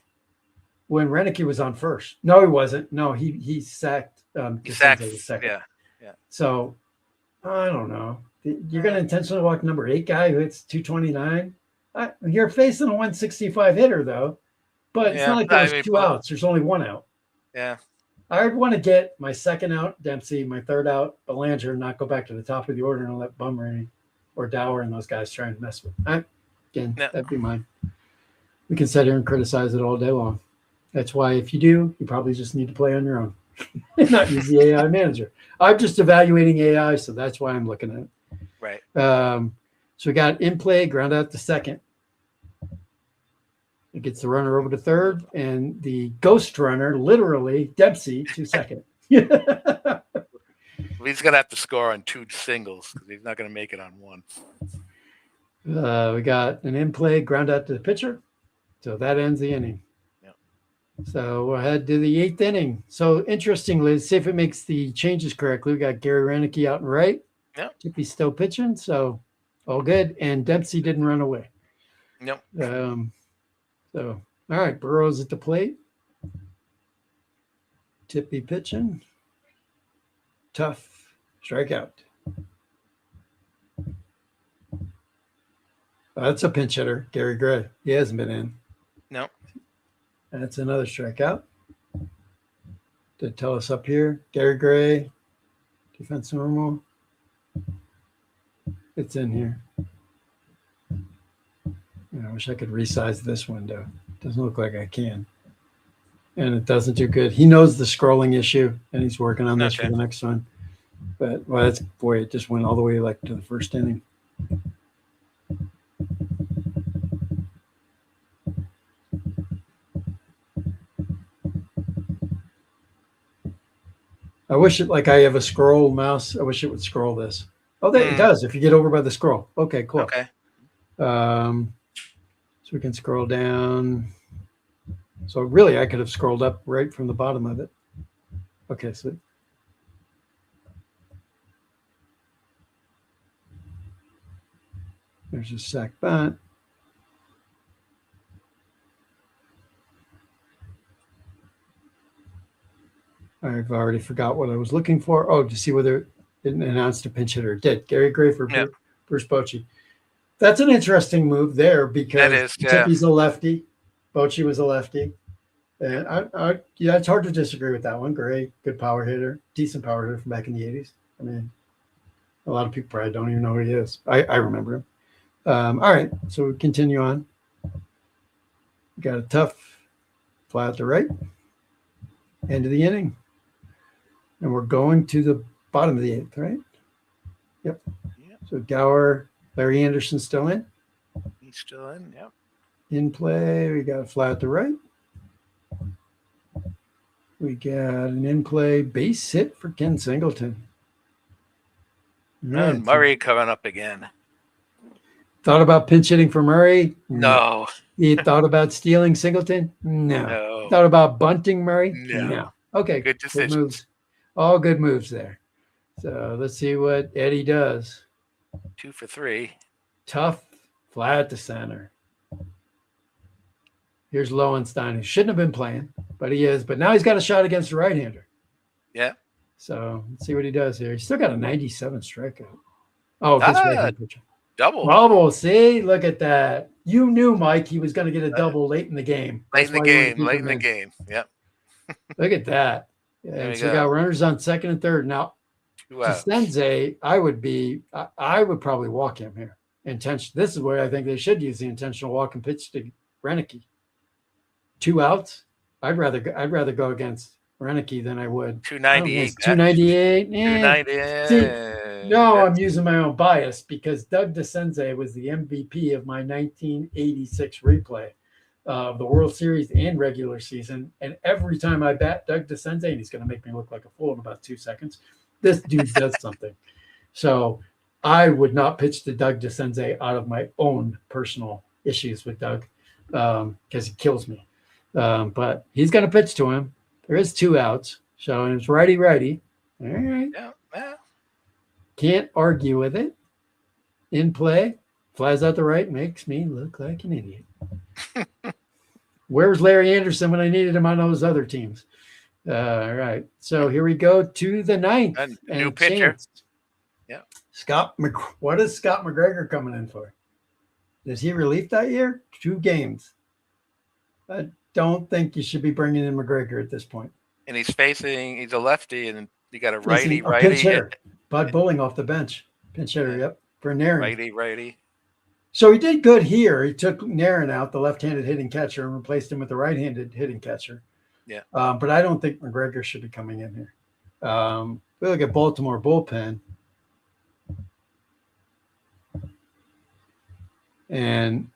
when Renicky was on first? No, he wasn't. No, he sacked. He sacked. Second. Yeah. So I don't know. You're going to intentionally walk number 8 guy who hits 229. You're facing a 165 hitter though, but it's not like there's 2 outs. There's only 1 out. Yeah. I would want to get my second out Dempsey, my third out Belanger, and not go back to the top of the order and let Bummer or Dower and those guys try and mess with it. Again, that'd be mine. We can sit here and criticize it all day long. That's why if you do, you probably just need to play on your own and not use the AI manager. I'm just evaluating AI, so that's why I'm looking at it. Right. So we got in play, ground out to second. It gets the runner over to third, and the ghost runner, literally Dempsey, to second. He's gonna have to score on 2 singles because he's not gonna make it on 1. We got an in play, ground out to the pitcher, so that ends the inning. Yep. So we'll head to the 8th inning. So interestingly, let's see if it makes the changes correctly. We got Gary Renicky out and right. Yep. Tippy's still pitching, so all good. And Dempsey didn't run away. Nope. So, all right, Burrows at the plate. Tippy pitching. Tough. Strikeout. That's a pinch hitter, Gary Gray. He hasn't been in. No. That's another strikeout. To tell us up here, Gary Gray, defense normal. It's in here. I wish I could resize this window. Doesn't look like I can. And it doesn't do good. He knows the scrolling issue, and he's working on this for the next one. But, well, that's, boy, it just went all the way like to the first inning. I wish it, like I have a scroll mouse, I wish it would scroll this. Oh, it does if you get over by the scroll. Okay, cool. Okay. So we can scroll down. So really, I could have scrolled up right from the bottom of it. Okay, so there's a sack bunt. I've already forgot what I was looking for. Oh, to see whether it didn't announce a pinch hitter. It did. Gary Gray for Bruce Bochy. That's an interesting move there because Tippy's a lefty. Bochy was a lefty. And yeah, it's hard to disagree with that one. Gray, good power hitter, decent power hitter from back in the 80s. I mean, a lot of people probably don't even know who he is. I remember him. All right, so we continue on. We got a tough fly out to right. End of the inning. And we're going to the bottom of the 8th, right? Yep. So Gower, Larry Anderson still in. He's still in, yep. In play, we got a fly out to right. We got an in-play base hit for Ken Singleton. And Murray coming up again. Thought about pinch hitting for Murray? No. You thought about stealing Singleton? No. Thought about bunting Murray? No. Okay. Good decisions. Good moves. All good moves there. So let's see what Eddie does. 2 for 3. Tough fly at the center. Here's Lowenstein, who shouldn't have been playing, but he is. But now he's got a shot against the right-hander. Yeah. So let's see what he does here. He's still got a 97 strikeout. Oh, this right-hand pitcher. Double. See? Look at that. You knew, Mike, he was going to get a double late in the game. Late in the game. Yep. Look at that. And so we got runners on second and third. Now, to Sensei, I would probably walk him here. This is where I think they should use the intentional walk and pitch to Renicky. 2 outs. I'd rather go against Renicky than I would. 298. 298. 298. See, no, I'm using my own bias because Doug DeCenze was the MVP of my 1986 replay of the World Series and regular season. And every time I bat Doug DeCenze, and he's going to make me look like a fool in about 2 seconds, this dude does something. So I would not pitch to Doug DeCenze out of my own personal issues with Doug because he kills me. But he's going to pitch to him. There is 2 outs. So it's righty. All right. Yeah. Can't argue with it. In play, flies out the right, makes me look like an idiot. Where's Larry Anderson when I needed him on those other teams? All right. So here we go to the 9th. And new pitcher. Yeah. What is Scott McGregor coming in for? Is he relief that year? 2 games. I don't think you should be bringing in McGregor at this point. And he's a lefty, and you got a righty. Pinch hitter. Bud Bowling off the bench. Pinch hitter, yep. For Naren. Righty. So he did good here. He took Naren out, the left-handed hitting catcher, and replaced him with the right-handed hitting catcher. Yeah. But I don't think McGregor should be coming in here. We look at Baltimore bullpen. And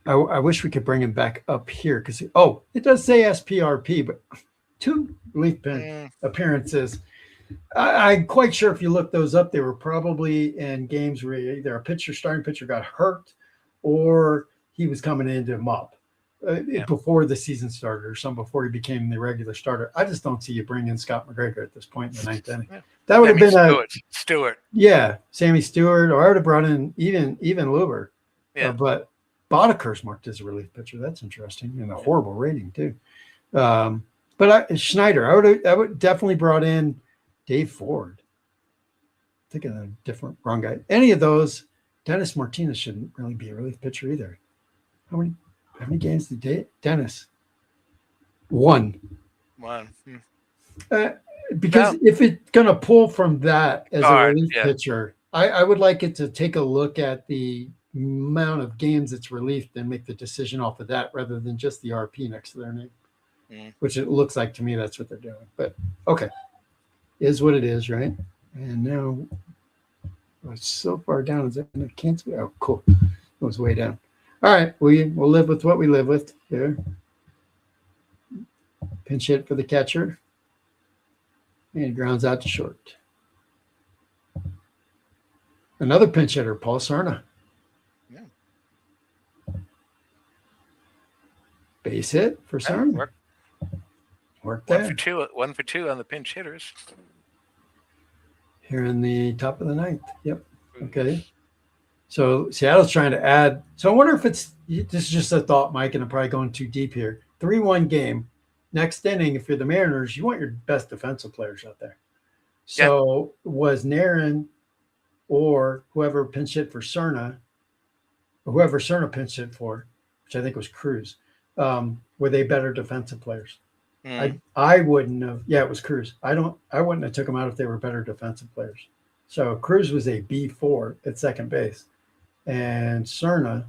I wish we could bring him back up here because, it does say SPRP, but 2 relief pen appearances. I'm quite sure if you look those up, they were probably in games where either starting pitcher got hurt or he was coming in to mop before the season started or some before he became the regular starter. I just don't see you bring in Scott McGregor at this point in the 9th inning. That would have been Stewart. Yeah, Sammy Stewart, or I would have brought in even Luber. Yeah. But Bodeker's marked as a relief pitcher. That's interesting, and a horrible rating too. But Schneider, I would definitely brought in Dave Ford. Thinking of a wrong guy. Any of those, Dennis Martinez shouldn't really be a relief pitcher either. How many games did Dennis? 1. Because if it's gonna pull from that as a relief pitcher, I would like it to take a look at the amount of games it's relieved and make the decision off of that rather than just the RP next to their name, which it looks like to me that's what they're doing. But okay, is what it is, right? And now it's so far down. Is that going to cancel? Oh, cool. It was way down. All right, we'll live with what we live with here. Pinch hit for the catcher. And grounds out to short. Another pinch hitter, Paul Cerna. Base hit for Cerna. Work there. 1 for 2 on the pinch hitters. Here in the top of the 9th. Yep. Okay. So Seattle's trying to add. So I wonder if this is just a thought, Mike, and I'm probably going too deep here. 3-1 game. Next inning, if you're the Mariners, you want your best defensive players out there. So was Naren or whoever pinch hit for Cerna, or whoever Cerna pinch hit for, which I think was Cruz, were they better defensive players? I wouldn't have. Yeah, it was Cruz. I wouldn't have took them out if they were better defensive players. So Cruz was a B4 at second base, and Cerna,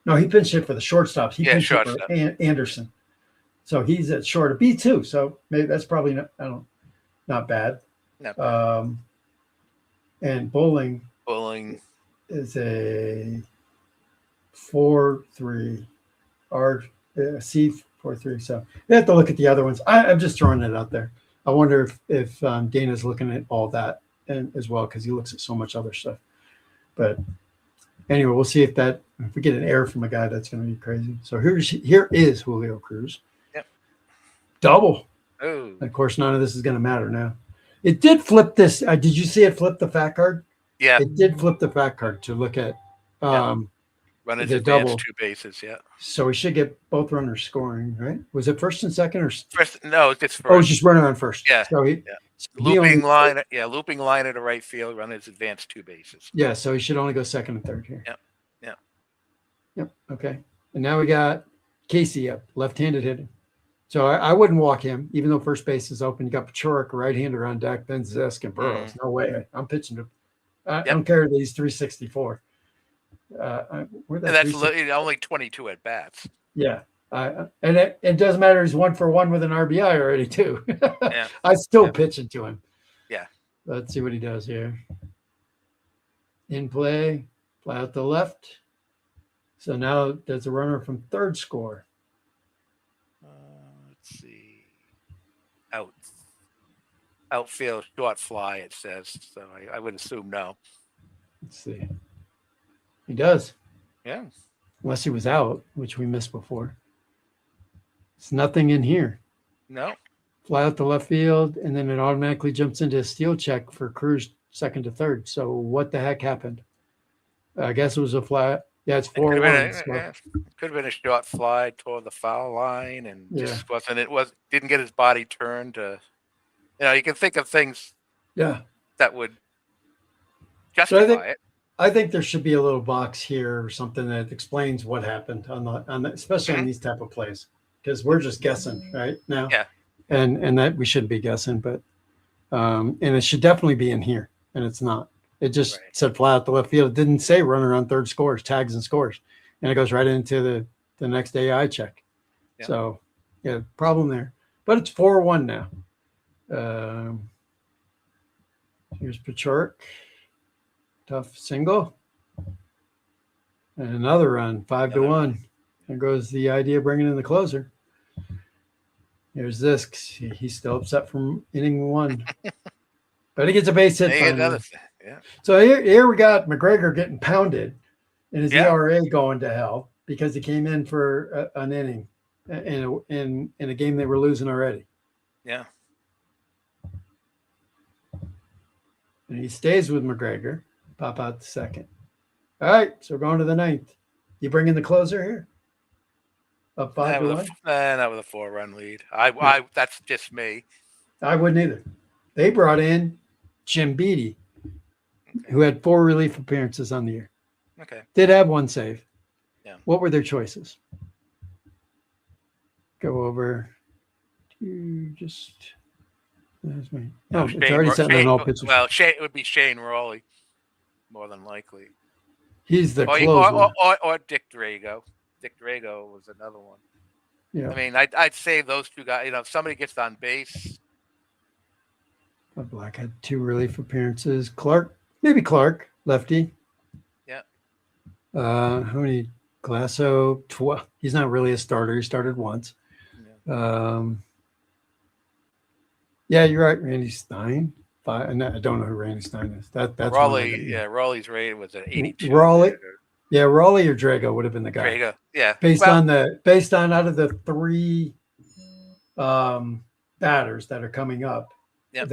no, he pinch hit for the shortstop. He pinched hit for Anderson. So he's at short, a B2. So maybe that's probably not bad. Not bad. And Bowling is a 4-3, C4-3. So you have to look at the other ones. I'm just throwing it out there. I wonder if Dana's looking at all that and as well because he looks at so much other stuff. But anyway, we'll see if we get an error from a guy, that's going to be crazy. So here is Julio Cruz. Double. Oh. Of course, none of this is going to matter now. It did flip this. Did you see it flip the fact card? Yeah. It did flip the fact card to look at runners advance 2 bases. Yeah. So we should get both runners scoring, right? Was it first and second or first? No, it's first. Oh, it's just runner on first. Yeah. So looping line at the right field. Runners advance 2 bases. Yeah. So he should only go second and third here. Yep. Okay. And now we got Casey up, left-handed hitting. So I wouldn't walk him, even though first base is open. You got Pachorik, right-hander on deck, Benzesk, and Burroughs. No way. I'm pitching to. I don't care that he's 364. That's only 22 at bats. Yeah. And it doesn't matter. He's 1-for-1 with an RBI already too. Yeah. I still Yeah. pitch it to him. Yeah. Let's see what he does here. In play, fly out the left. So now there's a runner from third score. Let's see. Outfield short fly, it says. So I would assume no. Let's see. He does. Yeah. Unless he was out, which we missed before. It's nothing in here. No. Fly out the left field, and then it automatically jumps into a steal check for Cruz second to third. So what the heck happened? I guess it was a fly. Yeah, it's 4-1. Could have been a short fly toward the foul line and just wasn't. Didn't get his body turned to. You can think of things. Yeah. That would justify it. I think there should be a little box here or something that explains what happened on the especially on these type of plays, because we're just guessing right now. Yeah. And that we shouldn't be guessing, but and it should definitely be in here, and it's not. It just said fly out the left field. It didn't say runner on third scores, tags and scores, and it goes right into the next AI check. Yeah. So yeah, problem there, but it's 4-1 now. Here's Pachorik. Tough single. And another run, 5-1. There goes the idea of bringing in the closer. Here's this. He's still upset from inning 1. But he gets a base hit. Yeah. So here we got McGregor getting pounded and his ERA going to hell because he came in for an inning in a game they were losing already. Yeah. And he stays with McGregor. Pop out the second. All right, so we're going to the 9th. You bring in the closer here? Up 5-1? Not with a 4-run lead. That's just me. I wouldn't either. They brought in Jim Beattie, who had 4 relief appearances on the year. Okay. Did have 1 save. Yeah. What were their choices? Go over to just. There's me. No, it's already setting on all pitches. Well, it would be Shane Raleigh, more than likely. He's the closer. Or Dick Drago. Dick Drago was another one. Yeah. I mean, I'd save those 2 guys. If somebody gets on base. Black had 2 relief appearances. Maybe Clark, lefty. Yeah. How many? Glasso, 12. He's not really a starter. He started once. Yeah. Yeah, you're right. Randy Stein. 5. And I don't know who Randy Stein is. That's Raleigh. Yeah, Raleigh's rated was an 82. Raleigh. Yeah, Raleigh or Drago would have been the guy. Drago. Yeah. Based on out of the 3 batters that are coming up. Yeah.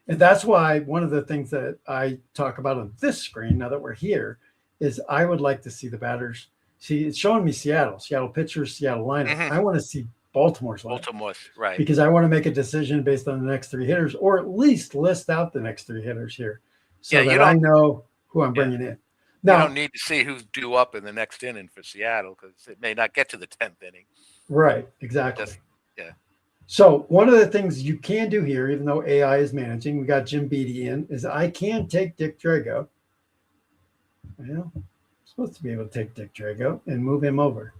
And that's why one of the things that I talk about on this screen, now that we're here, is I would like to see the batters. See, it's showing me Seattle pitchers, Seattle lineup. Mm-hmm. I want to see Baltimore's lineup. Baltimore's, right. Because I want to make a decision based on the next 3 hitters, or at least list out the next 3 hitters here so that I know who I'm bringing in. Now, you don't need to see who's due up in the next inning for Seattle because it may not get to the 10th inning. Right, exactly. Yeah. So one of the things you can do here, even though AI is managing, we got Jim Beattie in, is I can take Dick Drago. Well, I'm supposed to be able to take Dick Drago and move him over.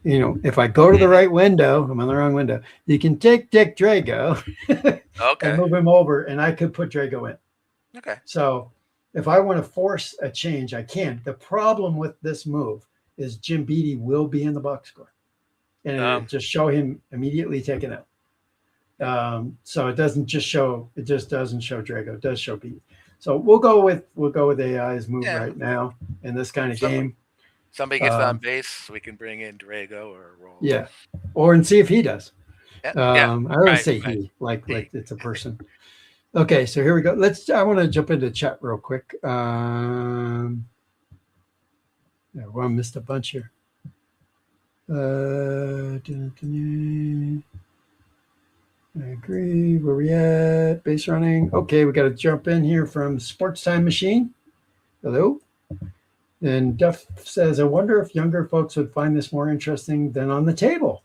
If I go to the right window, I'm on the wrong window. You can take Dick Drago and move him over, and I could put Drago in. Okay. So if I want to force a change, I can. The problem with this move is Jim Beattie will be in the box score, and it'll just show him immediately taken out. So it doesn't just show. It just doesn't show Drago. It does show Beattie. So we'll go with AI's move right now in this kind of game. Somebody gets on base, we can bring in Drago or Roll. Yeah, and see if he does. I always say he, like it's a person. Okay, so here we go. I want to jump into chat real quick. I missed a bunch here. I agree. Where we at? Base running. Okay, we got to jump in here from Sports Time Machine. Hello. And Duff says, I wonder if younger folks would find this more interesting than on the table.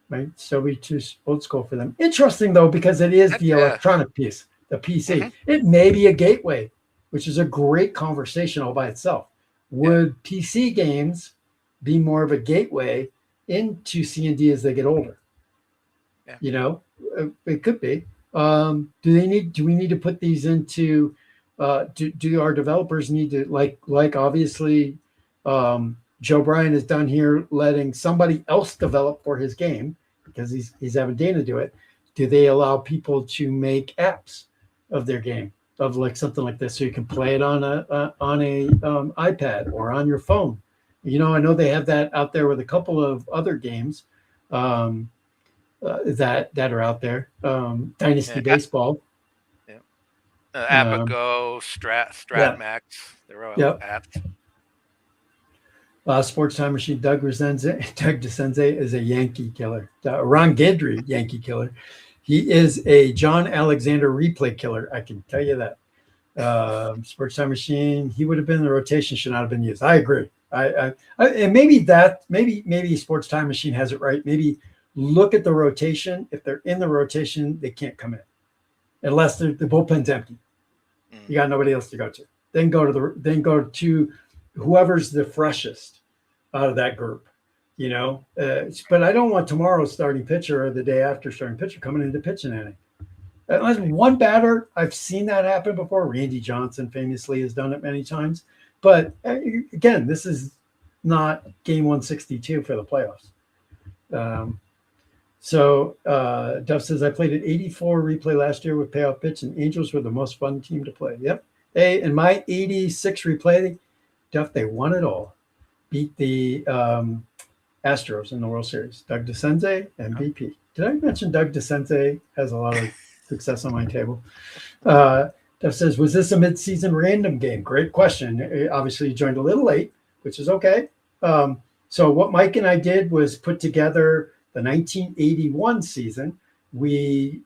Might still be too old school for them. Interesting, though, because it is the electronic piece, the PC. Mm-hmm. It may be a gateway, which is a great conversation all by itself. Would PC games be more of a gateway into C&D as they get older. Yeah. You know, it could be. Do we need to put these into? Do our developers need to like obviously, Joe Bryan has done here, letting somebody else develop for his game because he's having Dana do it. Do they allow people to make apps of their game, of like something like this, so you can play it on a iPad or on your phone? You know, I know they have that out there with a couple of other games. That are out there. Dynasty Yeah. Baseball. Yeah. Um, Apago, yeah. Stratmax, they're all Yep. apps. Sports Time Machine. Doug DeCenze is a Yankee killer. Ron Guidry, Yankee killer. He is a John Alexander replay killer. I can tell you that. Sports Time Machine. He would have been in the rotation. Should not have been used. I agree. And maybe Sports Time Machine has it right. Maybe look at the rotation. If they're in the rotation, they can't come in unless the bullpen's empty. You got nobody else to go to. Then go to whoever's the freshest out of that group. You know, but I don't want tomorrow's starting pitcher or the day after starting pitcher coming into pitching inning. Unless one batter, I've seen that happen before. Randy Johnson famously has done it many times. But again, this is not game 162 for the playoffs. So Duff says, I played at 84 replay last year with Payoff pitch, and Angels were the most fun team to play. Yep. Hey, in my 86 replay, Duff, they won it all. Beat the Astros in the World Series. Doug DeCenze, MVP. Did I mention Doug DeCenze has a lot of success on my table? Duff says, was this a midseason random game? Great question. Obviously, you joined a little late, which is okay. So what Mike and I did was put together the 1981 season. We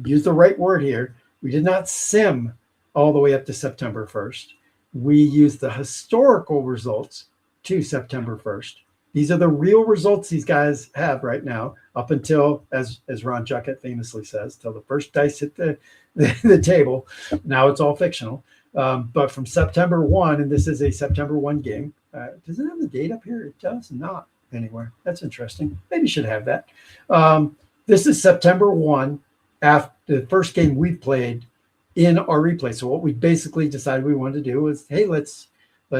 use the right word here. We did not sim all the way up to September 1st. We used the historical results to September 1st. These are the real results these guys have right now, up until, as Ron Juckett famously says, till the first dice hit the table. Now it's all fictional. But from September 1, and this is a September 1 game. Does it have the date up here? It does not anywhere. That's interesting. Maybe should have that. This is September 1, after the first game we played in our replay. So what we basically decided we wanted to do was, hey, let's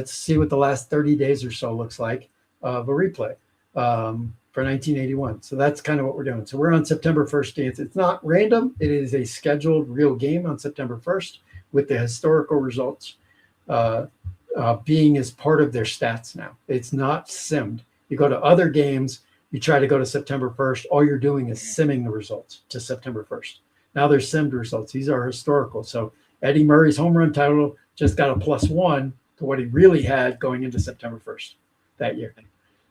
see what the last 30 days or so looks like of a replay for 1981. So that's kind of what we're doing. So we're on September 1st dance. It's not random. It is a scheduled real game on September 1st with the historical results being as part of their stats now. It's not simmed. You go to other games, you try to go to September 1st, all you're doing is simming the results to September 1st. Now they're simmed results. These are historical. So Eddie Murray's home run total just got a +1 to what he really had going into September 1st that year.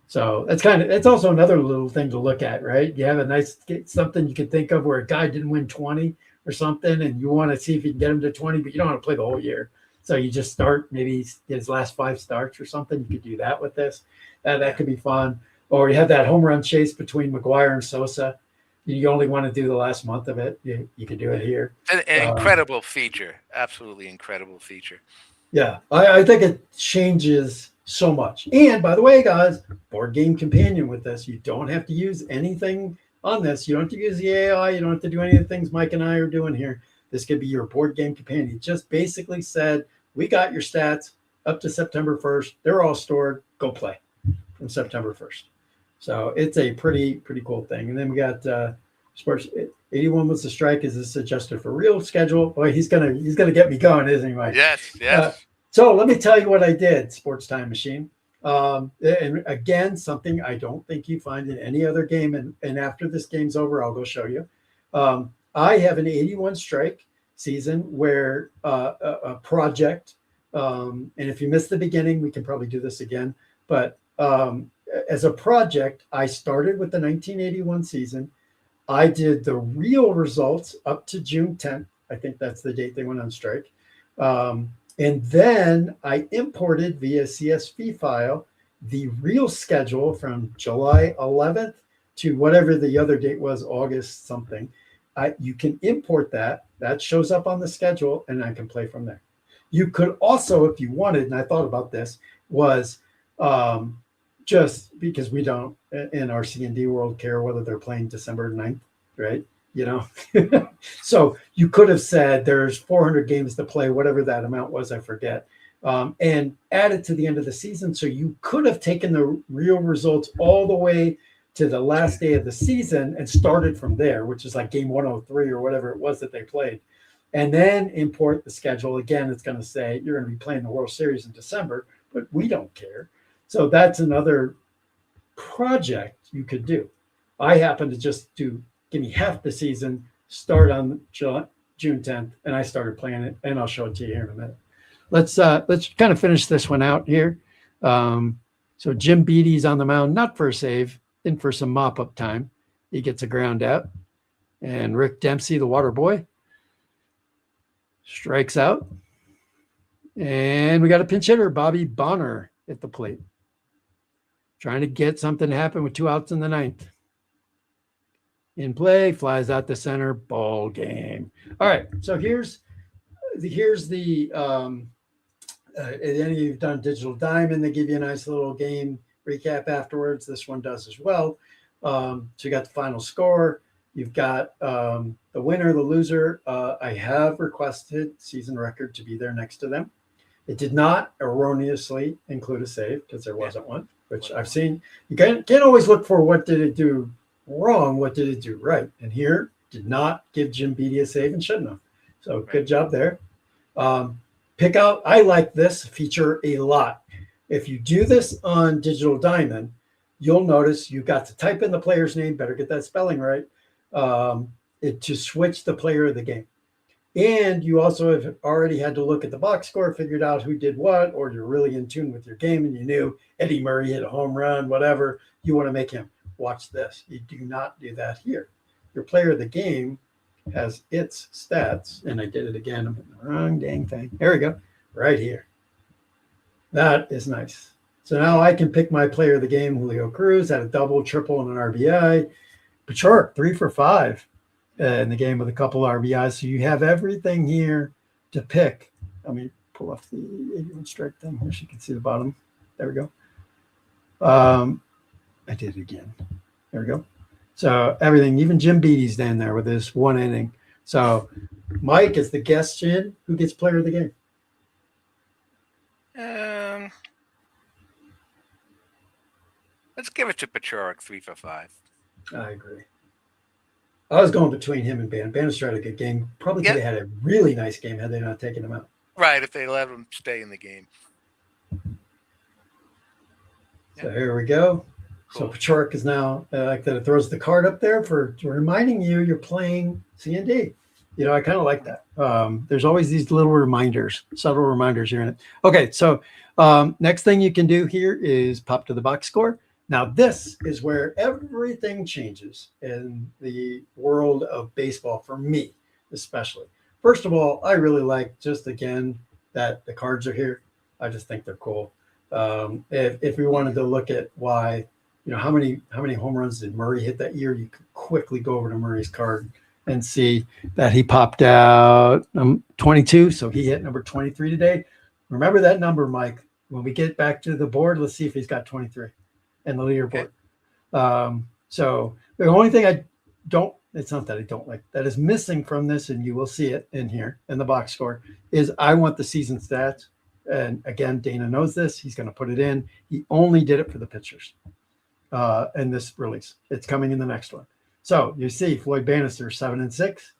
So it's also another little thing to look at, right? You have a nice something you can think of where a guy didn't win 20 or something, and you want to see if you can get him to 20, but you don't want to play the whole year. So you just start maybe his last 5 starts or something. You could do that with this. That could be fun. Or you have that home run chase between McGuire and Sosa. You only want to do the last month of it. You can do it here. An incredible feature. Absolutely incredible feature. Yeah, I think it changes so much. And by the way, guys, board game companion with this. You don't have to use anything on this. You don't have to use the AI. You don't have to do any of the things Mike and I are doing here. This could be your board game companion. It just basically said, we got your stats up to September 1st. They're all stored. Go play from September 1st. So it's a pretty cool thing. And then we got Sports 81 was the strike. Is this adjusted for real schedule? Boy, he's gonna get me going, isn't he, Mike? Yes. So let me tell you what I did, Sports Time Machine. And again, something I don't think you find in any other game. And after this game's over, I'll go show you. I have an 81 strike season where a project, and if you missed the beginning, we can probably do this again. But as a project, I started with the 1981 season. I did the real results up to June 10th. I think that's the date they went on strike. And then I imported via CSV file the real schedule from July 11th to whatever the other date was, August something. You can import that. That shows up on the schedule, and I can play from there. You could also, if you wanted, and I thought about this, was just because we don't in our C&D world care whether they're playing December 9th, right? You know, so you could have said there's 400 games to play, whatever that amount was, I forget, and added to the end of the season. So you could have taken the real results all the way to the last day of the season and started from there, which is like game 103 or whatever it was that they played. And then import the schedule. Again, it's going to say you're going to be playing the World Series in December, but we don't care. So that's another project you could do. I happen to just give me half the season, start on June 10th, and I started playing it, and I'll show it to you here in a minute. Let's kind of finish this one out here. So Jim Beattie's on the mound, not for a save, in for some mop-up time. He gets a ground out. And Rick Dempsey, the water boy, strikes out. And we got a pinch hitter, Bobby Bonner, at the plate. Trying to get something to happen with 2 outs in the 9th. In play, flies out the center, ball game. All right, so here's the any of you've done Digital Diamond, they give you a nice little game recap afterwards. This one does as well. So you got the final score. You've got the winner, the loser. I have requested season record to be there next to them. It did not erroneously include a save because there wasn't one, which I've seen. You can't always look for what did it do wrong, what did it do right. And here, did not give Jim Beattie a save and shouldn't have. So good job there. Pick out, I like this feature a lot. If you do this on Digital Diamond, you'll notice you got to type in the player's name, better get that spelling right, to switch the player of the game. And you also have already had to look at the box score, figured out who did what, or you're really in tune with your game and you knew Eddie Murray hit a home run, whatever. You want to make him. Watch this. You do not do that here. Your player of the game has its stats, and I did it again. I'm in the wrong dang thing. There we go. Right here. That is nice. So now I can pick my player of the game. Julio Cruz had a double, triple, and an RBI. Pachork, 3 for 5 in the game with a couple RBIs. So you have everything here to pick. Let me pull off the 81 strike thing here so you can see the bottom. There we go. I did it again. There we go. So everything, even Jim Beattie's down there with his 1 inning. So Mike is the guest in. Who gets player of the game? Let's give it to Pachork, 3 for 5. I agree. I was going between him and Bannister had a good game. Probably could have had a really nice game had they not taken him out. Right, if they let him stay in the game. So here we go. Cool. So Pachork is now like that. It throws the card up there for reminding you you're playing C&D. You know, I kind of like that. There's always these little reminders, subtle reminders here in it. Okay, so next thing you can do here is pop to the box score. Now, this is where everything changes in the world of baseball for me, especially. First of all, I really like just, again, that the cards are here. I just think they're cool. If we wanted to look at why, you know, how many home runs did Murray hit that year, you could quickly go over to Murray's card and see that he popped out 22. So he hit number 23 today. Remember that number, Mike. When we get back to the board, let's see if he's got 23 in the leaderboard. Okay. So the only thing it's not that I don't like, that is missing from this, and you will see it in here in the box score, is I want the season stats. And again, Dana knows this. He's going to put it in. He only did it for the pitchers in this release. It's coming in the next one. So you see Floyd Bannister 7-6.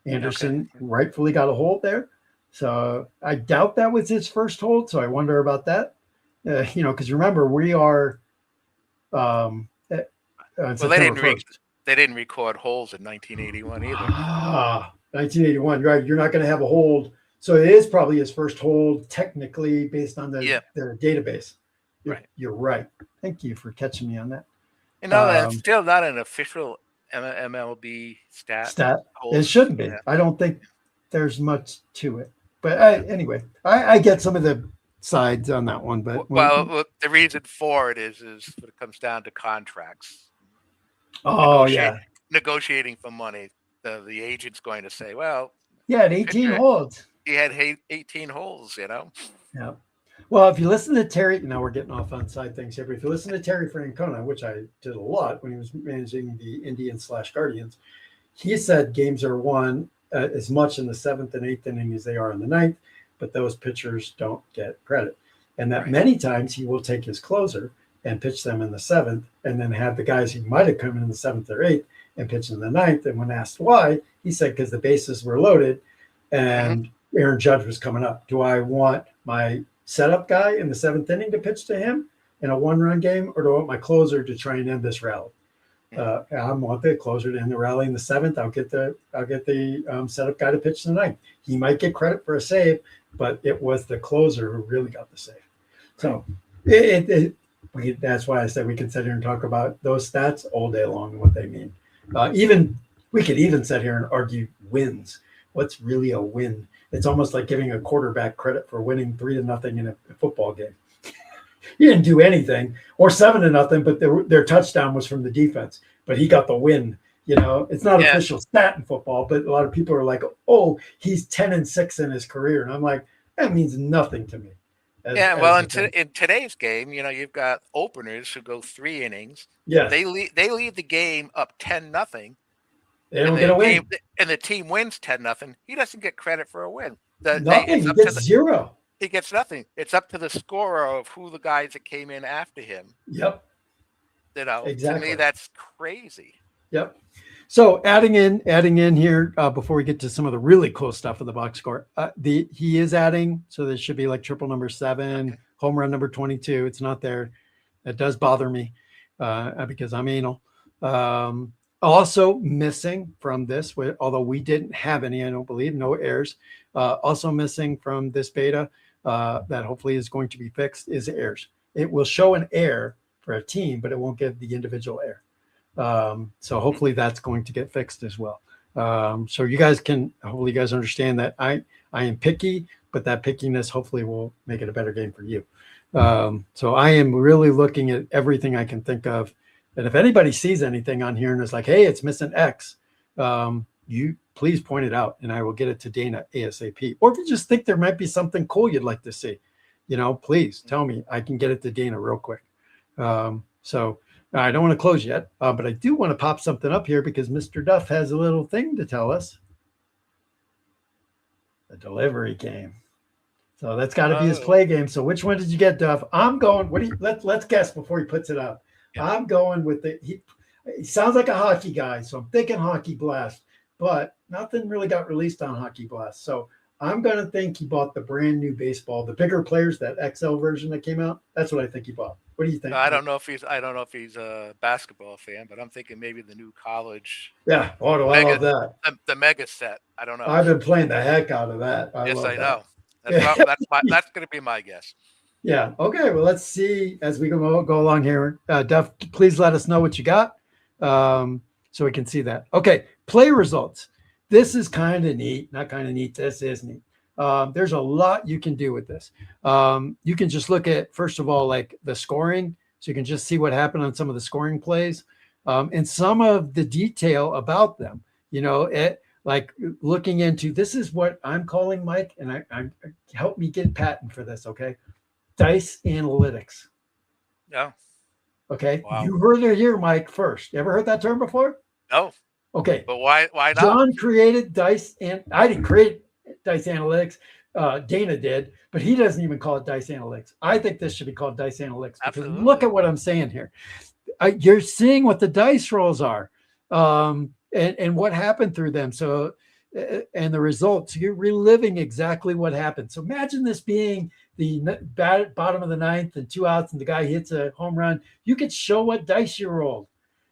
Anderson rightfully got a hold there. So I doubt that was his first hold. So I wonder about that. You know, because remember, we are well, they didn't record holds in 1981 either. 1981, right? You're not going to have a hold. So it is probably his first hold, technically, based on their database. You're right. Thank you for catching me on that. You know, that's still not an official MLB stat. It shouldn't be. I don't think there's much to it. But anyway, I get some of the sides on that one. But the reason for it is when it comes down to contracts. Negotiating for money. The agent's going to say, well, yeah, 18 holds. He had 18 holes, you know. Yeah. Well, if you listen to Terry, now we're getting off on side things here, but if you listen to Terry Francona, which I did a lot when he was managing the Indians/Guardians, he said games are won as much in the seventh and eighth inning as they are in the ninth, but those pitchers don't get credit. And that many times he will take his closer and pitch them in the seventh, and then have the guys who might have come in the seventh or eighth and pitch in the ninth. And when asked why, he said, because the bases were loaded and Aaron Judge was coming up. Do I want my setup guy in the seventh inning to pitch to him in a one-run game, or do I want my closer to try and end this rally? I want the closer to end the rally in the seventh. I'll get the setup guy to pitch the ninth. He might get credit for a save, but it was the closer who really got the save. So that's why I said we could sit here and talk about those stats all day long and what they mean. We could even sit here and argue wins. What's really a win? It's almost like giving a quarterback credit for winning 3-0 in a football game. He didn't do anything, or 7-0, but their touchdown was from the defense. But he got the win. It's not official stat in football, but a lot of people are like, "Oh, he's 10-6 in his career," and I'm like, that means nothing to me. In today's game, you've got openers who go 3 innings. Yeah, they leave the game up 10-0. They don't get a win, and the team wins 10-0. He doesn't get credit for a win. Nothing. He gets zero. He gets nothing. It's up to the scorer of who the guys that came in after him. Yep. Exactly. To me, that's crazy. Yep. So adding in here before we get to some of the really cool stuff in the box score, he is adding. So there should be like triple number 7, home run number 22. It's not there. That does bother me because I'm anal. Also missing from this, although we didn't have any, I don't believe, no errors. Also missing from this beta that hopefully is going to be fixed is errors. It will show an error for a team, but it won't give the individual error. So hopefully that's going to get fixed as well. So you guys hopefully you guys understand that I am picky, but that pickiness hopefully will make it a better game for you. So I am really looking at everything I can think of. And if anybody sees anything on here and is like, hey, it's missing X, you please point it out and I will get it to Dana ASAP. Or if you just think there might be something cool you'd like to see, please tell me. I can get it to Dana real quick. So I don't want to close yet, but I do want to pop something up here because Mr. Duff has a little thing to tell us. The delivery game. So that's got to be his play game. So which one did you get, Duff? I'm going. Let's guess before he puts it up. Yeah. I'm going with he sounds like a hockey guy, so I'm thinking Hockey Blast, but nothing really got released on Hockey Blast. So I'm going to think he bought the brand new baseball, the bigger players, that XL version that came out. That's what I think he bought. What do you think? I don't know if he's a basketball fan, but I'm thinking maybe the new college. Yeah. Oh, I love that. The mega set. I don't know. I've been playing the heck out of that. I know. That's going to be my guess. Yeah. Okay. Well, let's see as we go along here. Duff, please let us know what you got so we can see that. Okay. Play results. This is kind of neat. Not kind of neat. This is neat. There's a lot you can do with this. You can just look at, first of all, like the scoring. So you can just see what happened on some of the scoring plays and some of the detail about them. Like looking into, this is what I'm calling, Mike, and I help me get patent for this. Okay. Dice analytics. Yeah. Okay. Wow. You heard it here, Mike, first. You ever heard that term before? No. Okay. But why not? John created dice, and I didn't create dice analytics. Dana did, but he doesn't even call it dice analytics. I think this should be called dice analytics because look at what I'm saying here. You're seeing what the dice rolls are and what happened through them. So, and the results, you're reliving exactly what happened. So imagine this being the bottom of the ninth and 2 outs and the guy hits a home run. You could show what dice you rolled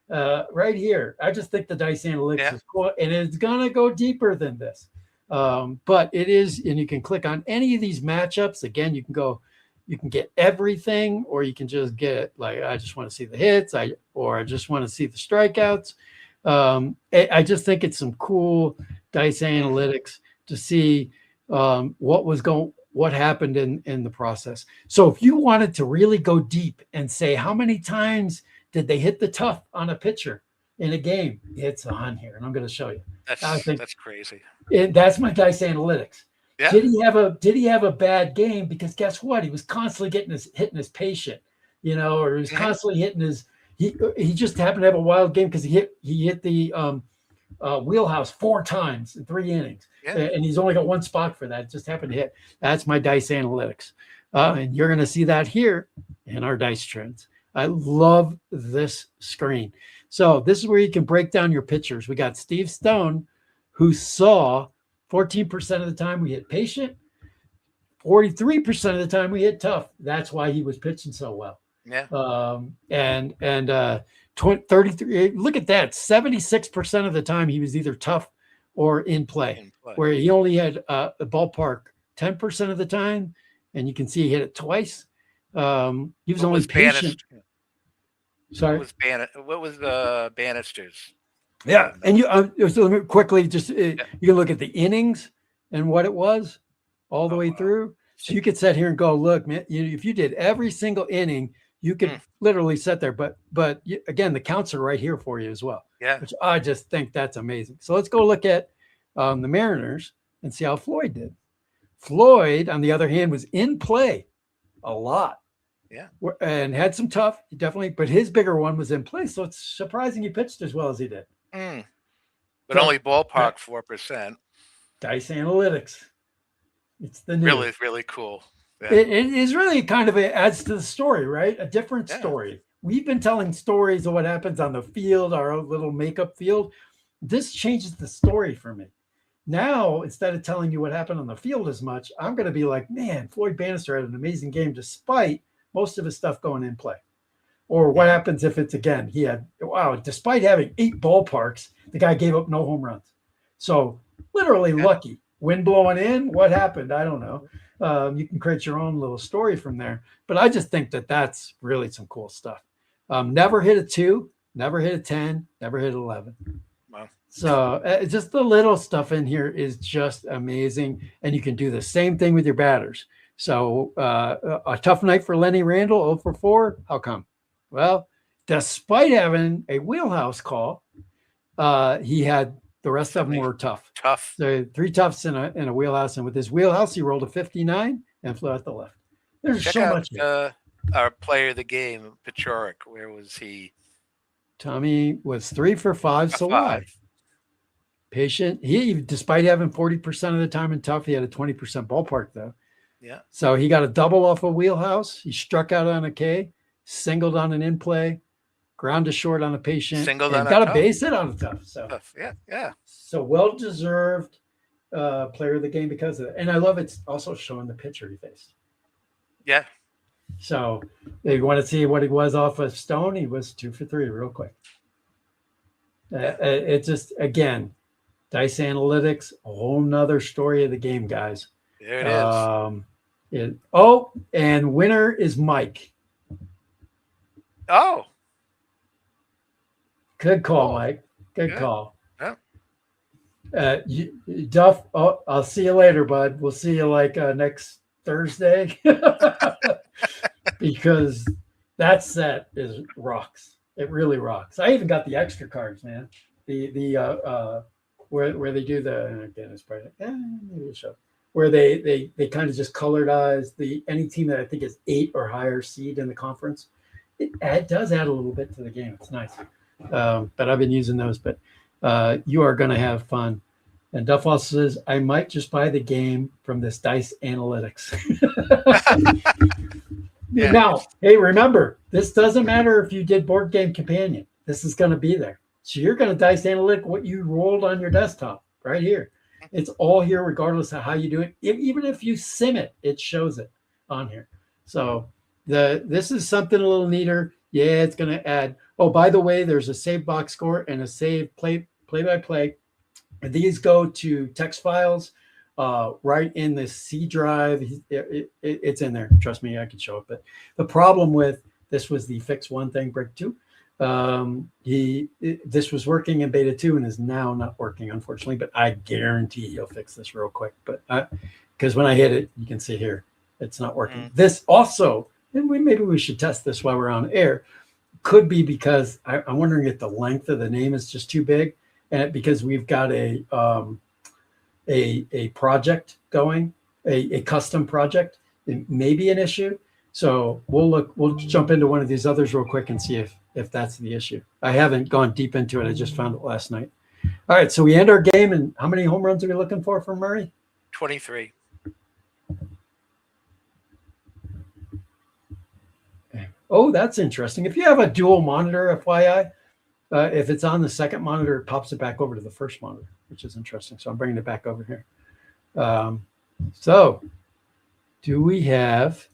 right here. I just think the dice analytics is cool, and it's going to go deeper than this. But it is, and you can click on any of these matchups. Again, you can get everything, or you can just get like, I just want to see the hits, or I just want to see the strikeouts. I just think it's some cool dice analytics to see what happened in the process. So if you wanted to really go deep and say, how many times did they hit the tough on a pitcher in a game? It's on here, and I'm going to show you. That's crazy. That's my dice analytics. Yeah. Did he have a bad game? Because guess what? He was constantly hitting his patient, or he was constantly hitting his. He just happened to have a wild game because he hit the wheelhouse 4 times in 3 innings, and he's only got 1 spot for that. It just happened to hit. That's my dice analytics, and you're going to see that here in our dice trends. I love this screen. So this is where you can break down your pitchers. We got Steve Stone, who saw 14% of the time we hit patient, 43% of the time we hit tough. That's why he was pitching so well. Yeah. And 33. Look at that. 76% of the time he was either tough or in play. Where he only had the ballpark 10% of the time, and you can see he hit it twice. He was only patient. Sorry. What was the Bannister's? Yeah, and so quickly, just you can look at the innings and what it was all the way through. So you could sit here and go, look, man, if you did every single inning, you could literally sit there. But again, the counts are right here for you as well. Yeah, which I just think that's amazing. So let's go look at the Mariners and see how Floyd did. Floyd, on the other hand, was in play a lot. Yeah, and had some tough, definitely, but his bigger one was in play. So it's surprising he pitched as well as he did. But so, only ballpark 4%. Dice analytics. It's the new. Really, really cool. Yeah. It is really kind of adds to the story, right? A different story. We've been telling stories of what happens on the field, our little makeup field. This changes the story for me. Now, instead of telling you what happened on the field as much, I'm going to be like, man, Floyd Bannister had an amazing game despite most of his stuff going in play. Or what happens if it's again, despite having 8 ballparks, the guy gave up no home runs. So literally lucky. Wind blowing in, what happened? I don't know. You can create your own little story from there. But I just think that that's really some cool stuff. Never hit a 2, never hit a 10, never hit 11. Wow. So just the little stuff in here is just amazing. And you can do the same thing with your batters. So a tough night for Lenny Randle, 0 for 4. How come? Well, despite having a wheelhouse call, he had the rest of them were tough. So 3 toughs in a wheelhouse. And with his wheelhouse, he rolled a 59 and flew out the left. There's Check so out, much. Our player of the game, Pachorik. Where was he? Tommy was 3 for 5. So why? Patient. He, despite having 40% of the time in tough, he had a 20% ballpark though. Yeah. So he got a double off a wheelhouse. He struck out on a K, singled on an in play, ground to short on a patient, singled and on got a base hit on a tough. So yeah. So well-deserved player of the game because of it. And I love it's also showing the pitcher he faced. Yeah. So if you want to see what he was off of Stone, he was 2 for 3 real quick. It just, again, dice analytics, a whole nother story of the game, guys. There it is. And winner is Mike. Oh. Good call, Mike. Good call. Yeah. Duff, I'll see you later, bud. We'll see you next Thursday. Because that set is rocks. It really rocks. I even got the extra cards, man. The where they do the again it's probably maybe show where they kind of just colored any team that I think is 8 or higher seed in the conference. It does add a little bit to the game. It's nice. But I've been using those. But you are going to have fun. And Duff also says, I might just buy the game from this dice analytics. Yeah. Now, hey, remember, this doesn't matter if you did Board Game Companion. This is going to be there. So you're going to dice analytic what you rolled on your desktop right here. It's all here regardless of how you do it. Even if you sim it, it shows it on here. So this is something a little neater. Yeah, it's going to add. Oh, by the way, there's a save box score and a save play-by-play. These go to text files right in the C drive. It's in there. Trust me, I can show it. But the problem with this was the fix 1 thing, break 2. This was working in beta 2 and is now not working, unfortunately. But I guarantee he'll fix this real quick. But because when I hit it, you can see here, it's not working. This also, and maybe we should test this while we're on air. Could be because I'm wondering if the length of the name is just too big. And because we've got a a project going, a custom project, it may be an issue. So we'll jump into one of these others real quick and see if that's the issue. I haven't gone deep into it. I just found it last night. All right, so we end our game, and how many home runs are we looking for from Murray? 23. Okay. Oh, that's interesting. If you have a dual monitor, FYI, if it's on the second monitor, it pops it back over to the first monitor, which is interesting. So I'm bringing it back over here. So do we have...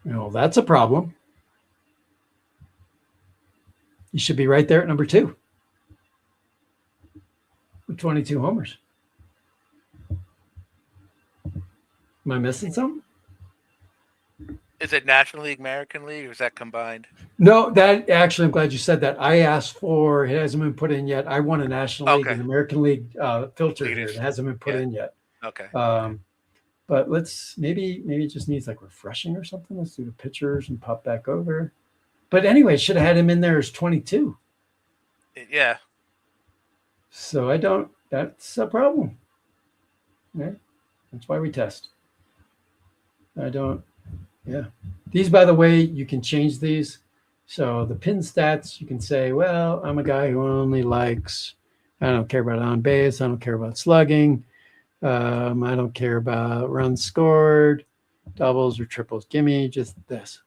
No, that's a problem. You should be right there at number 2 with 22 homers. Am I missing something? Is it National League, American League, or is that combined? No, that actually, I'm glad you said that. I asked for, it hasn't been put in yet. I want a National League and American League filter here. It hasn't been put in yet. Okay. But let's maybe it just needs like refreshing or something. Let's do the pictures and pop back over. But anyway, should have had him in there as 22. Yeah. So that's a problem. Right? That's why we test. These, by the way, you can change these. So the pin stats, you can say, well, I'm a guy who only likes, I don't care about on base. I don't care about slugging. I don't care about runs scored, doubles or triples. Give me just this.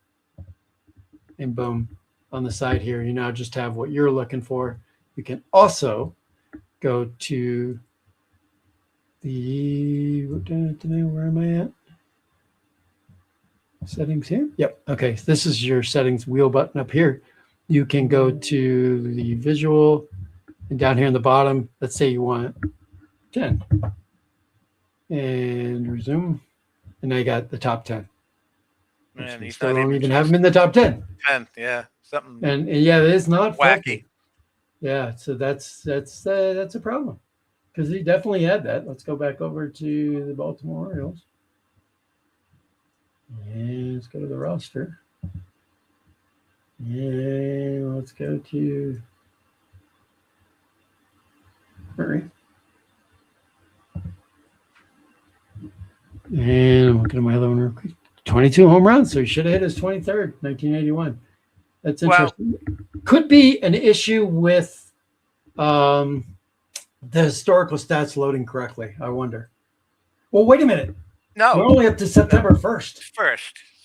And boom, on the side here, you now just have what you're looking for. You can also go to where am I at? Settings here. Yep. Okay. This is your settings wheel button up here. You can go to the visual and down here in the bottom, let's say you want 10 and resume. And now you got the top 10. Man, you still don't even have them in the top 10. 10, yeah. Something. And yeah, it is not wacky. Funky. Yeah. So that's a problem because he definitely had that. Let's go back over to the Baltimore Orioles. And let's go to the roster. And let's go to Murray. And I'm looking at my other one real quick. 22 home runs, so he should have hit his 23rd, 1981. That's interesting. Wow. Could be an issue with the historical stats loading correctly, I wonder. Well, wait a minute. No, we're only up to September 1st.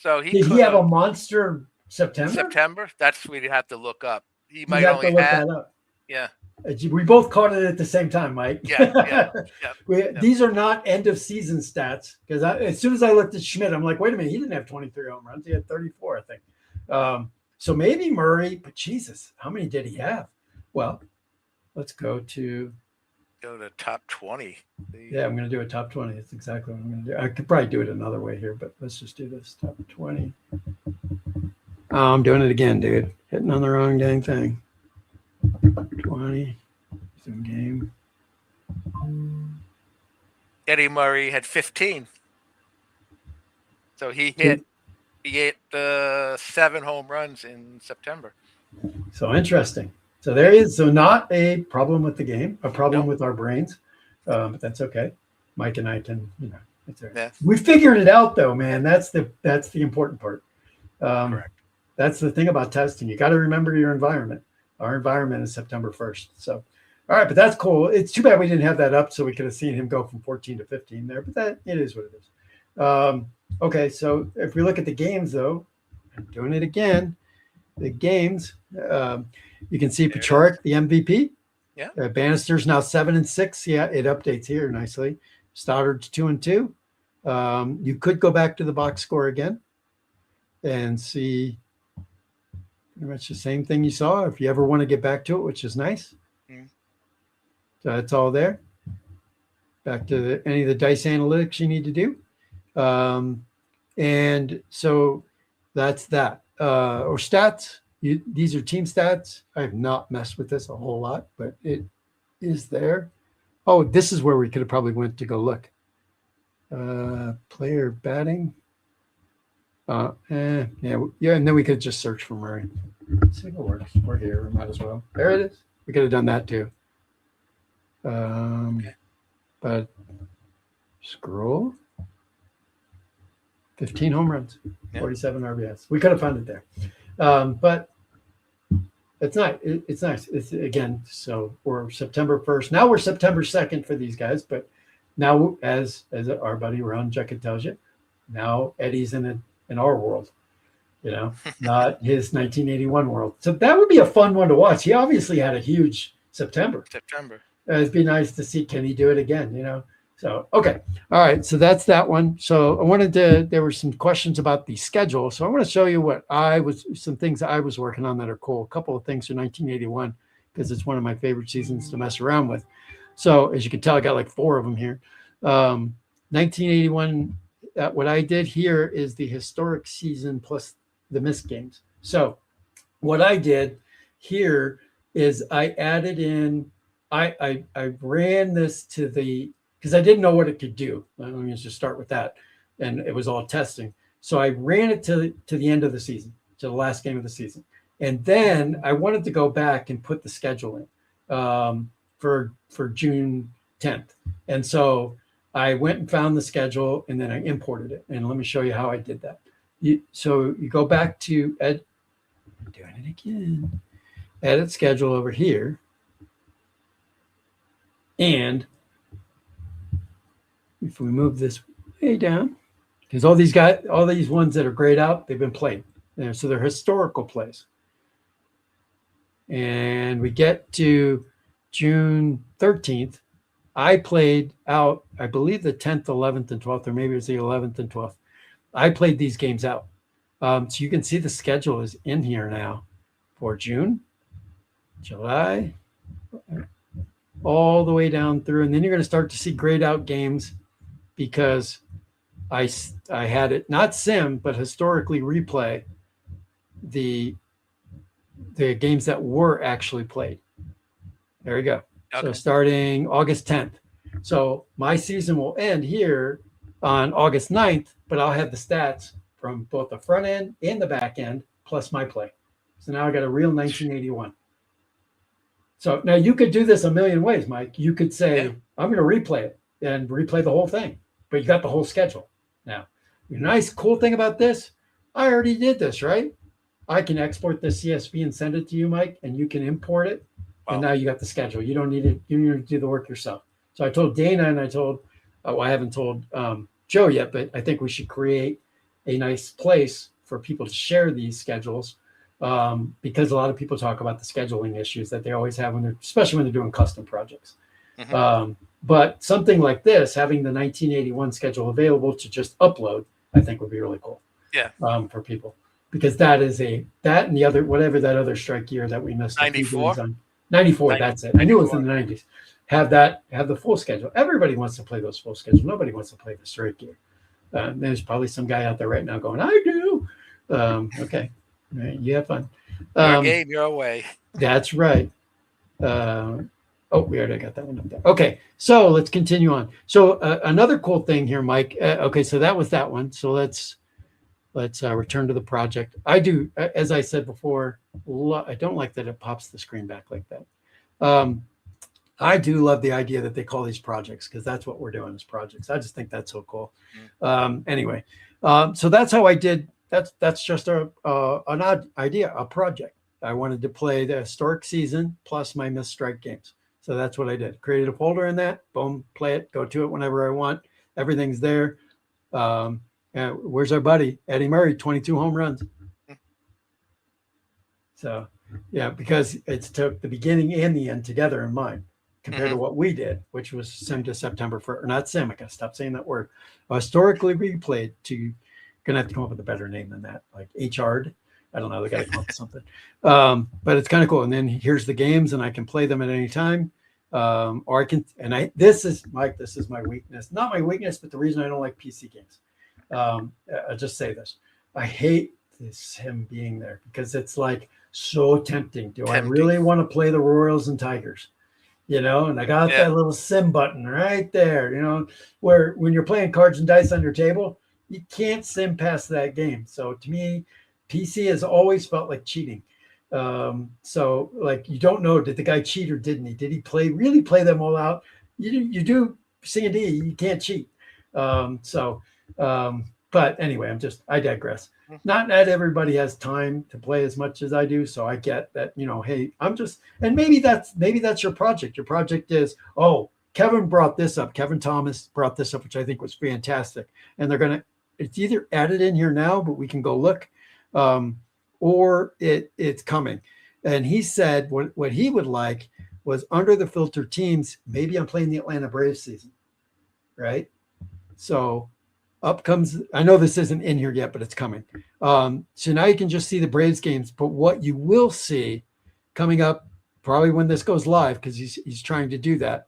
So did he have a monster September? September? That's what we'd have to look up. He might have to look that up. Yeah. We both caught it at the same time, Mike. Yeah. These are not end of season stats because as soon as I looked at Schmidt, I'm like, wait a minute, he didn't have 23 home runs. He had 34, I think. So maybe Murray, but Jesus, how many did he have? Well, let's go to top 20. Yeah, I'm going to do a top 20. That's exactly what I'm going to do. I could probably do it another way here, but let's just do this top 20. Oh, I'm doing it again, dude. Hitting on the wrong dang thing. 20. Some game. Eddie Murray had 15. So he hit 7 home runs in September. So interesting. So there is not a problem with the game, a problem with our brains, but that's okay. Mike and I can, it's all right. Yeah. We figured it out though, man. That's the important part. Correct. That's the thing about testing. You got to remember your environment. Our environment is September 1st. So, all right, but that's cool. It's too bad we didn't have that up so we could have seen him go from 14 to 15 there, but it is what it is. Okay, so if we look at the games though, I'm doing it again. The games, you can see Pachorik, the MVP. Yeah. Bannister's now 7-6. Yeah, it updates here nicely. Stoddard's 2-2. You could go back to the box score again and see pretty much the same thing you saw if you ever want to get back to it, which is nice. Mm. So that's all there. Back to any of the dice analytics you need to do. And so that's that. Or stats. These are team stats. I have not messed with this a whole lot, but it is there. Oh, this is where we could have probably went to go look. Player batting. Yeah, and then we could just search for Murray. Let's see if it works. We're here. We might as well. There it is. We could have done that too. But scroll. 15 home runs, 47 RBIs. We could have found it there. But it's not. It's nice. It's again. So we're September 1st. Now we're September 2nd for these guys. But now, as our buddy Ron Jekyll tells you, now Eddie's in our world. Not his 1981 world. So that would be a fun one to watch. He obviously had a huge September. It'd be nice to see, can he do it again? So, okay. All right. So that's that one. So there were some questions about the schedule. So I want to show you some things I was working on that are cool. A couple of things from 1981, because it's one of my favorite seasons to mess around with. So as you can tell, I got like 4 of them here. 1981, what I did here is the historic season plus the missed games. So what I did here is I added in, I ran this to because I didn't know what it could do. Let me just start with that. And it was all testing. So I ran it to the end of the season, to the last game of the season. And then I wanted to go back and put the schedule in for June 10th. And so I went and found the schedule, and then I imported it. And let me show you how I did that. So you go back to I'm doing it again. Edit schedule over here. And if we move this way down, because all these ones that are grayed out, they've been played. So they're historical plays. And we get to June 13th. I played out, I believe, the 10th, 11th, and 12th, or maybe it was the 11th and 12th. I played these games out. So you can see the schedule is in here now for June, July, all the way down through. And then you're going to start to see grayed out games, because I had it not sim, but historically replay the games that were actually played. There we go. Okay. So starting August 10th. So my season will end here on August 9th, but I'll have the stats from both the front end and the back end plus my play. So now I got a real 1981. So now you could do this a million ways, Mike. You could say, I'm going to replay it and replay the whole thing, but you got the whole schedule. Now, the nice cool thing about this, I already did this, right? I can export the CSV and send it to you, Mike, and you can import it. Wow. And now you got the schedule. You don't need it. You need to do the work yourself. So I told Dana, and I told, I haven't told Joe yet, but I think we should create a nice place for people to share these schedules, because a lot of people talk about the scheduling issues that they always have especially when they're doing custom projects. Mm-hmm. But something like this, having the 1981 schedule available to just upload, I think would be really cool. Yeah. For people, because that and the other, whatever that other strike year that we missed. 94. 94. That's it. I knew it was in the 90s. Have the full schedule. Everybody wants to play those full schedules. Nobody wants to play the strike year. There's probably some guy out there right now going, I do. Okay. All right, you have fun. Your game, your way. That's right. We already got that one up there. Okay, so let's continue on. So another cool thing here, Mike. Okay, so that was that one. So let's return to the project. I do, as I said before, I don't like that it pops the screen back like that. I do love the idea that they call these projects, because that's what we're doing as projects. I just think that's so cool. Anyway, so that's how I did. That's just an odd idea, a project. I wanted to play the historic season plus my missed strike games. So that's what I did. Created a folder in that. Boom, play it. Go to it whenever I want. Everything's there. Where's our buddy Eddie Murray? 22 home runs. So yeah, because it's took the beginning and the end together in mind, compared to what we did, which was sim to September 1st, or not Simica. Stop saying that word. Historically replayed to. Gonna have to come up with a better name than that, like HR'd. I don't know. They got to come up with something. But it's kind of cool. And then here's the games, and I can play them at any time. Or I can. And this is my weakness. Not my weakness, but the reason I don't like PC games. I'll just say this: I hate him being there, because it's like so tempting. I really want to play the Royals and Tigers? And I got that little sim button right there. Where when you're playing cards and dice on your table, you can't sim past that game. So to me, PC has always felt like cheating. So like you don't know, did the guy cheat or didn't he? Did he really play them all out? You do C&D, you can't cheat. So but anyway, I digress. Not everybody has time to play as much as I do, so I get that, hey, and maybe that's your project. Your project is, oh, Kevin Thomas brought this up, which I think was fantastic. And it's either added in here now, but we can go look, or it's coming. And he said what he would like was under the filter teams, maybe I'm playing the Atlanta Braves season, right? So up comes, I know this isn't in here yet, but it's coming. So now you can just see the Braves games, but what you will see coming up, probably when this goes live, because he's trying to do that,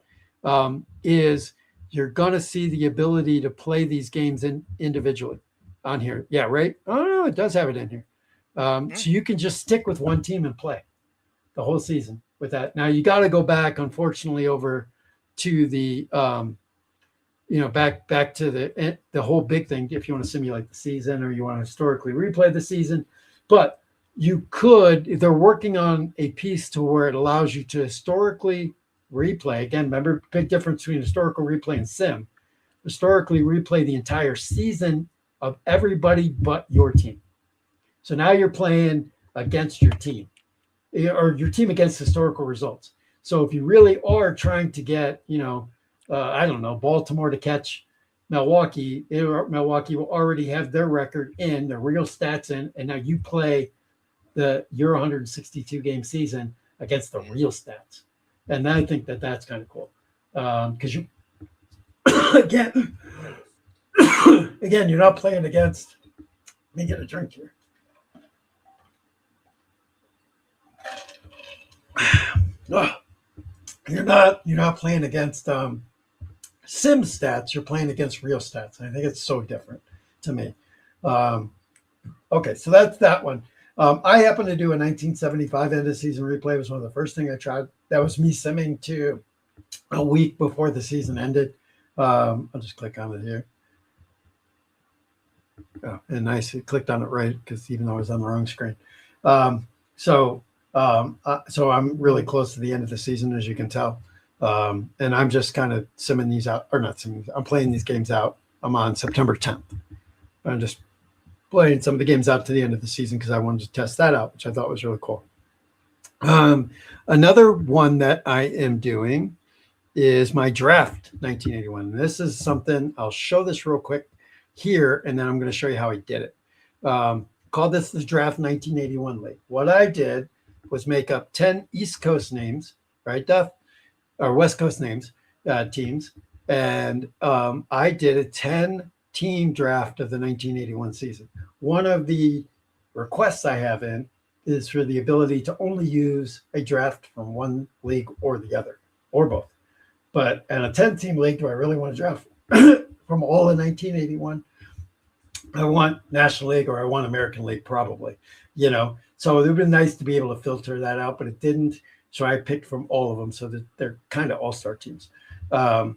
is you're going to see the ability to play these games individually on here. Yeah, right? Oh, no, it does have it in here. So you can just stick with one team and play the whole season with that. Now you got to go back, unfortunately, over to the back to the whole big thing if you want to simulate the season or you want to historically replay the season. But they're working on a piece to where it allows you to historically replay. Again, remember, big difference between historical replay and sim. Historically replay the entire season of everybody but your team. So now you're playing against your team, or your team against historical results. So if you really are trying to get, I don't know, Baltimore to catch Milwaukee, Milwaukee will already have their record in, their real stats in, and now you play your 162 game season against the real stats. And I think that's kind of cool. Because you, again, you're not playing against, let me get a drink here. You're not playing against sim stats. You're playing against real stats. I think it's so different to me. Okay, so that's that one. I happened to do a 1975 end of season replay. It was one of the first things I tried. That was me simming to a week before the season ended. I'll just click on it here. Oh, and nice, it clicked on it right, because even though I was on the wrong screen. So I'm really close to the end of the season, as you can tell. And I'm just kind of simming these out, or not simming, I'm playing these games out. I'm on September 10th. I'm just playing some of the games out to the end of the season because I wanted to test that out, which I thought was really cool. Another one that I am doing is my draft 1981. This is something, I'll show this real quick here, and then I'm going to show you how I did it. Call this the draft 1981 league. What I did was make up 10 East Coast names, right, Duff? Or West Coast names, teams. And I did a 10-team draft of the 1981 season. One of the requests I have in is for the ability to only use a draft from one league or the other, or both. But in a 10-team league, do I really want to draft from all of 1981? I want National League or I want American League, probably, So it would have been nice to be able to filter that out, but it didn't. So I picked from all of them, so that they're kind of all-star teams. So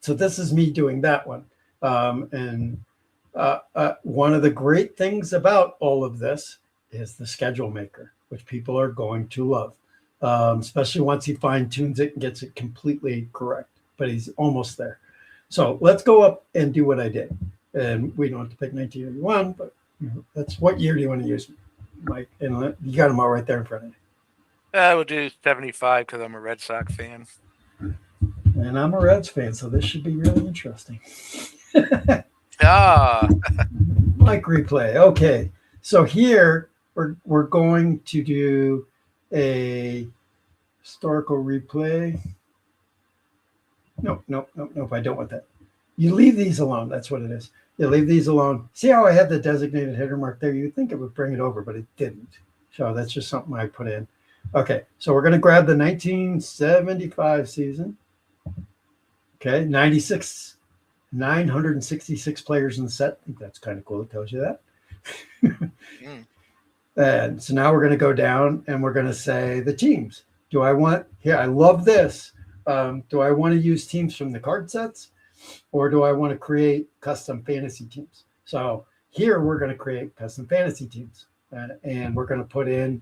this is me doing that one. And one of the great things about all of this is the schedule maker, which people are going to love, especially once he fine-tunes it and gets it completely correct. But he's almost there. So let's go up and do what I did. And we don't have to pick 1981, but that's, what year do you want to use, Mike? And you got them all right there in front of you. We'll do 75 because I'm a Red Sox fan. And I'm a Reds fan, so this should be really interesting. Mike replay. Okay, so here we're going to do a historical replay. Nope. I don't want that. You leave these alone. That's what it is. You leave these alone. See how I had the designated hitter mark there? You'd think it would bring it over, but it didn't. So that's just something I put in. Okay, so we're going to grab the 1975 season. Okay, 966 players in the set. I think that's kind of cool. It tells you that. And so now we're going to go down and we're going to say the teams. Do I want, I love this. Do I want to use teams from the card sets, or do I want to create custom fantasy teams? So here we're going to create custom fantasy teams. and we're going to put in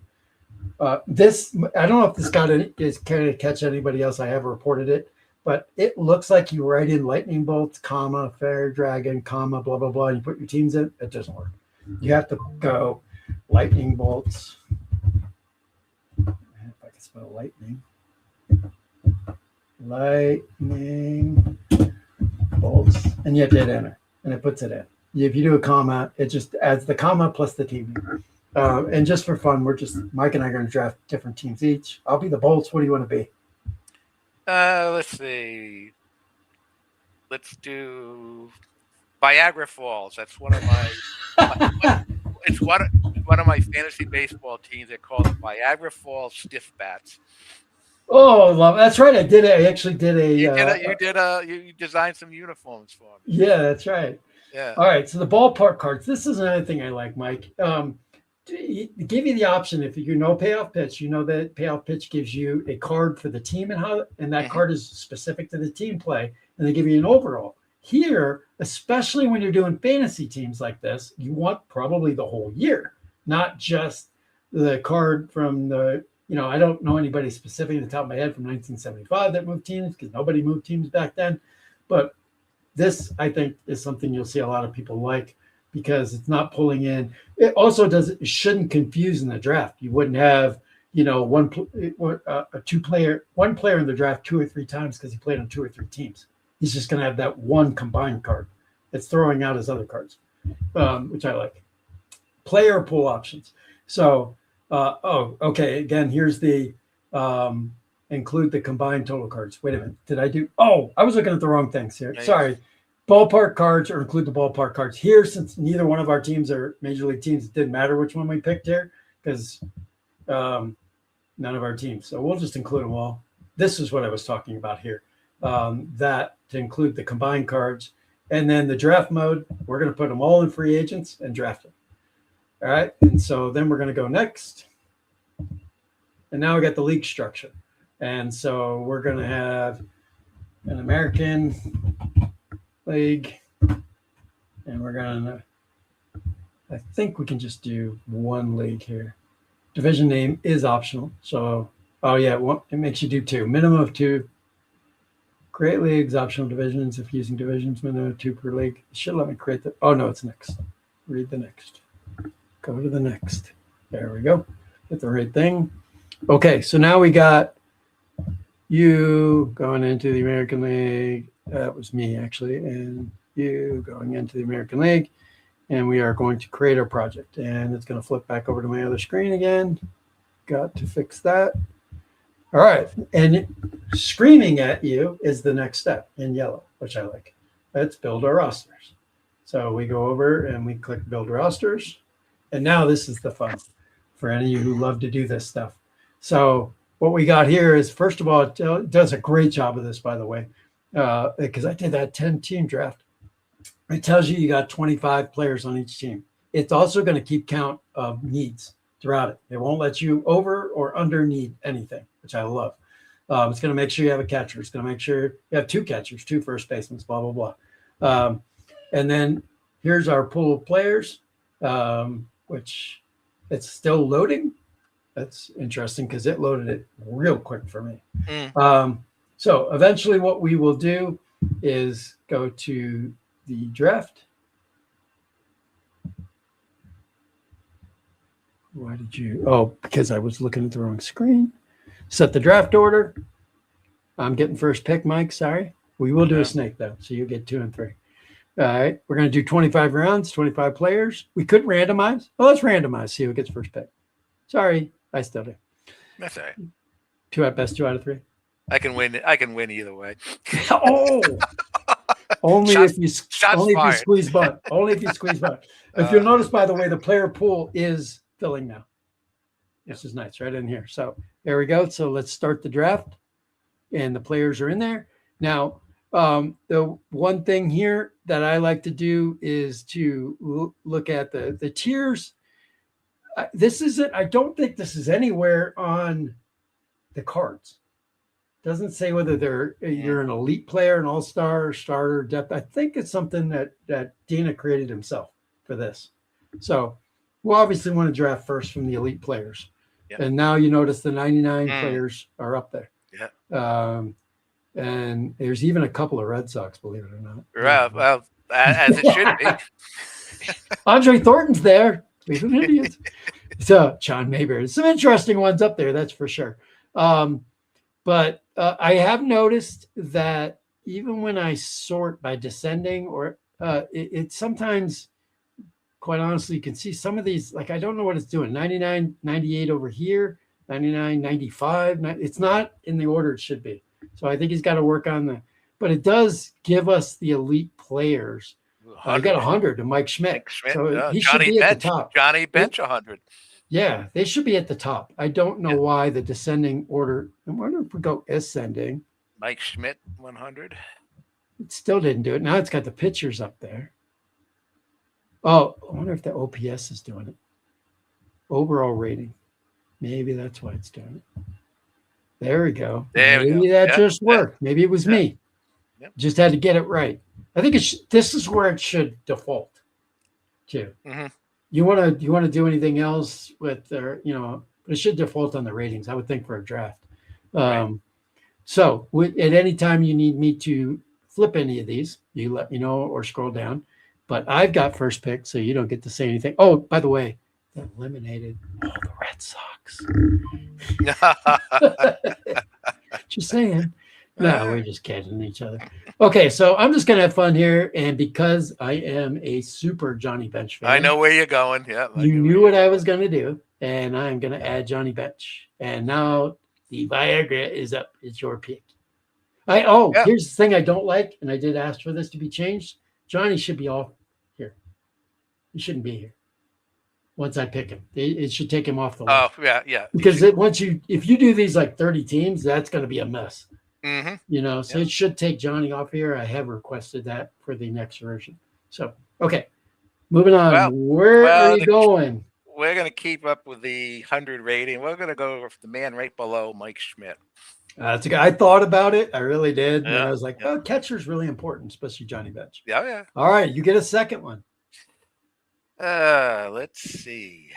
this. I don't know if this is going to catch anybody else. I have reported it, but it looks like you write in lightning bolts, comma, fair dragon, comma, blah, blah, blah, and you put your teams in. It doesn't work. You have to go lightning bolts. If I can spell lightning. Lightning bolts, and you have to hit enter, and it puts it in. If you do a comma, it just adds the comma plus the team. And just for fun, Mike and I are going to draft different teams each. I'll be the bolts. What do you want to be? Let's see. Let's do Viagra Falls. That's one of my. It's one of my fantasy baseball teams. They're called the Viagra Falls Stiff Bats. Oh, love. That's right. I did it. I actually did a. You designed some uniforms for me. Yeah, that's right. Yeah. All right. So the ballpark cards. This is another thing I like, Mike. Give you the option if you know Payoff Pitch. You know that Payoff Pitch gives you a card for the team and that card is specific to the team play, and they give you an overall. Here, especially when you're doing fantasy teams like this, you want probably the whole year, not just the card from the. I don't know anybody specific at the top of my head from 1975 that moved teams because nobody moved teams back then. But this, I think, is something you'll see a lot of people like because it's not pulling in. It also it shouldn't confuse in the draft. You wouldn't have, one player in the draft 2 or 3 times because he played on 2 or 3 teams. He's just going to have that one combined card. It's throwing out his other cards, which I like. Player pool options. So, okay. Again, here's the include the combined total cards. Wait a minute. Did I do? Oh, I was looking at the wrong things here. Nice. Sorry. Ballpark cards or include the ballpark cards here. Since neither one of our teams are major league teams, it didn't matter which one we picked here because none of our teams. So we'll just include them all. This is what I was talking about here. That to include the combined cards. And then the draft mode, we're going to put them all in free agents and draft them. All right. And so then we're going to go next. And now we got the league structure. And so we're going to have an American League. And we're going to, I think we can just do one league here. Division name is optional. So, it makes you do 2. Minimum of 2. Create leagues, optional divisions. If using divisions, minimum of 2 per league. It should let me create the. Oh, no, it's next. Read the next. Go to the next. There we go. Hit the right thing. Okay, so now we got you going into the American League. That was me, actually. And you going into the American League. And we are going to create our project. And it's going to flip back over to my other screen again. Got to fix that. All right. And screaming at you is the next step in yellow, which I like. Let's build our rosters. So we go over and we click build rosters. And now this is the fun for any of you who love to do this stuff. So what we got here is, first of all, it does a great job of this, by the way, because I did that 10-team draft. It tells you got 25 players on each team. It's also going to keep count of needs throughout it. It won't let you over or under need anything, which I love. It's going to make sure you have a catcher. It's going to make sure you have 2 catchers, 2 first basemen, blah, blah, blah. And then here's our pool of players, which it's still loading. That's interesting because it loaded it real quick for me. So eventually what we will do is go to the draft. Why did you? Oh, because I was looking at the wrong screen. Set the draft order. I'm getting first pick, Mike. Sorry. We will do a snake, though. So you'll get 2 and 3. All right. We're going to do 25 rounds, 25 players. We could randomize. Well, let's randomize. See who gets first pick. Sorry. I still do. That's all right. 2 at best, 2 out of 3. I can win either way. Oh. Only if you squeeze butt. Only if you squeeze butt. If you'll notice, by the way, the player pool is filling now. This is nice, right in here. So there we go. So let's start the draft, and the players are in there now. The one thing here that I like to do is to look at the tiers. This isn't. I don't think this is anywhere on the cards. Doesn't say whether you're an elite player, an all-star, starter, depth. I think it's something that Dina created himself for this. So Well, obviously want to draft first from the elite players. Yep. And now you notice the 99 players are up there. Yeah. And there's even a couple of Red Sox, believe it or not. Right. Well, as it should be. Andre Thornton's there. Cleveland Indians. So John Mayberry. Some interesting ones up there, that's for sure. But I have noticed that even when I sort by descending, or it sometimes, quite honestly, you can see some of these, like I don't know what it's doing. 99, 98 over here, 99, 95. It's not in the order it should be. So I think he's got to work on that. But it does give us the elite players. I got 100 to Mike Schmidt. So he should be at the top. Johnny Bench 100. Yeah, they should be at the top. I don't know why the descending order. I wonder if we go ascending. Mike Schmidt 100. It still didn't do it. Now it's got the pictures up there. Oh, I wonder if the OPS is doing it. Overall rating. Maybe that's why it's doing it. There we go. Maybe that just worked. Maybe it was me. Yep. Just had to get it right. I think this is where it should default to. Mm-hmm. You want to do anything else with their, but it should default on the ratings, I would think, for a draft. Right. So at any time you need me to flip any of these, you let me know or scroll down. But I've got first pick, so you don't get to say anything. Oh, by the way, that eliminated all the Red Sox. Just saying. No, we're just kidding each other. Okay, so I'm just going to have fun here. And because I am a super Johnny Bench fan. I know where you're going. Yeah. You knew what I was going to do. And I'm going to add Johnny Bench. And now the Viagra is up. It's your pick. Here's the thing I don't like. And I did ask for this to be changed. Johnny should be off here. He shouldn't be here. Once I pick him, it should take him off the list. Oh, yeah. Because if you do these like 30 teams, that's going to be a mess. Mm-hmm. So it should take Johnny off here. I have requested that for the next version. So, okay. Moving on. Where are you going? We're going to keep up with the 100 rating. We're going to go with the man right below Mike Schmidt. That's a guy. I thought about it. I really did. Yeah. And I was like, oh, catcher's really important, especially Johnny Bench. Yeah. All right. You get a second one. Let's see.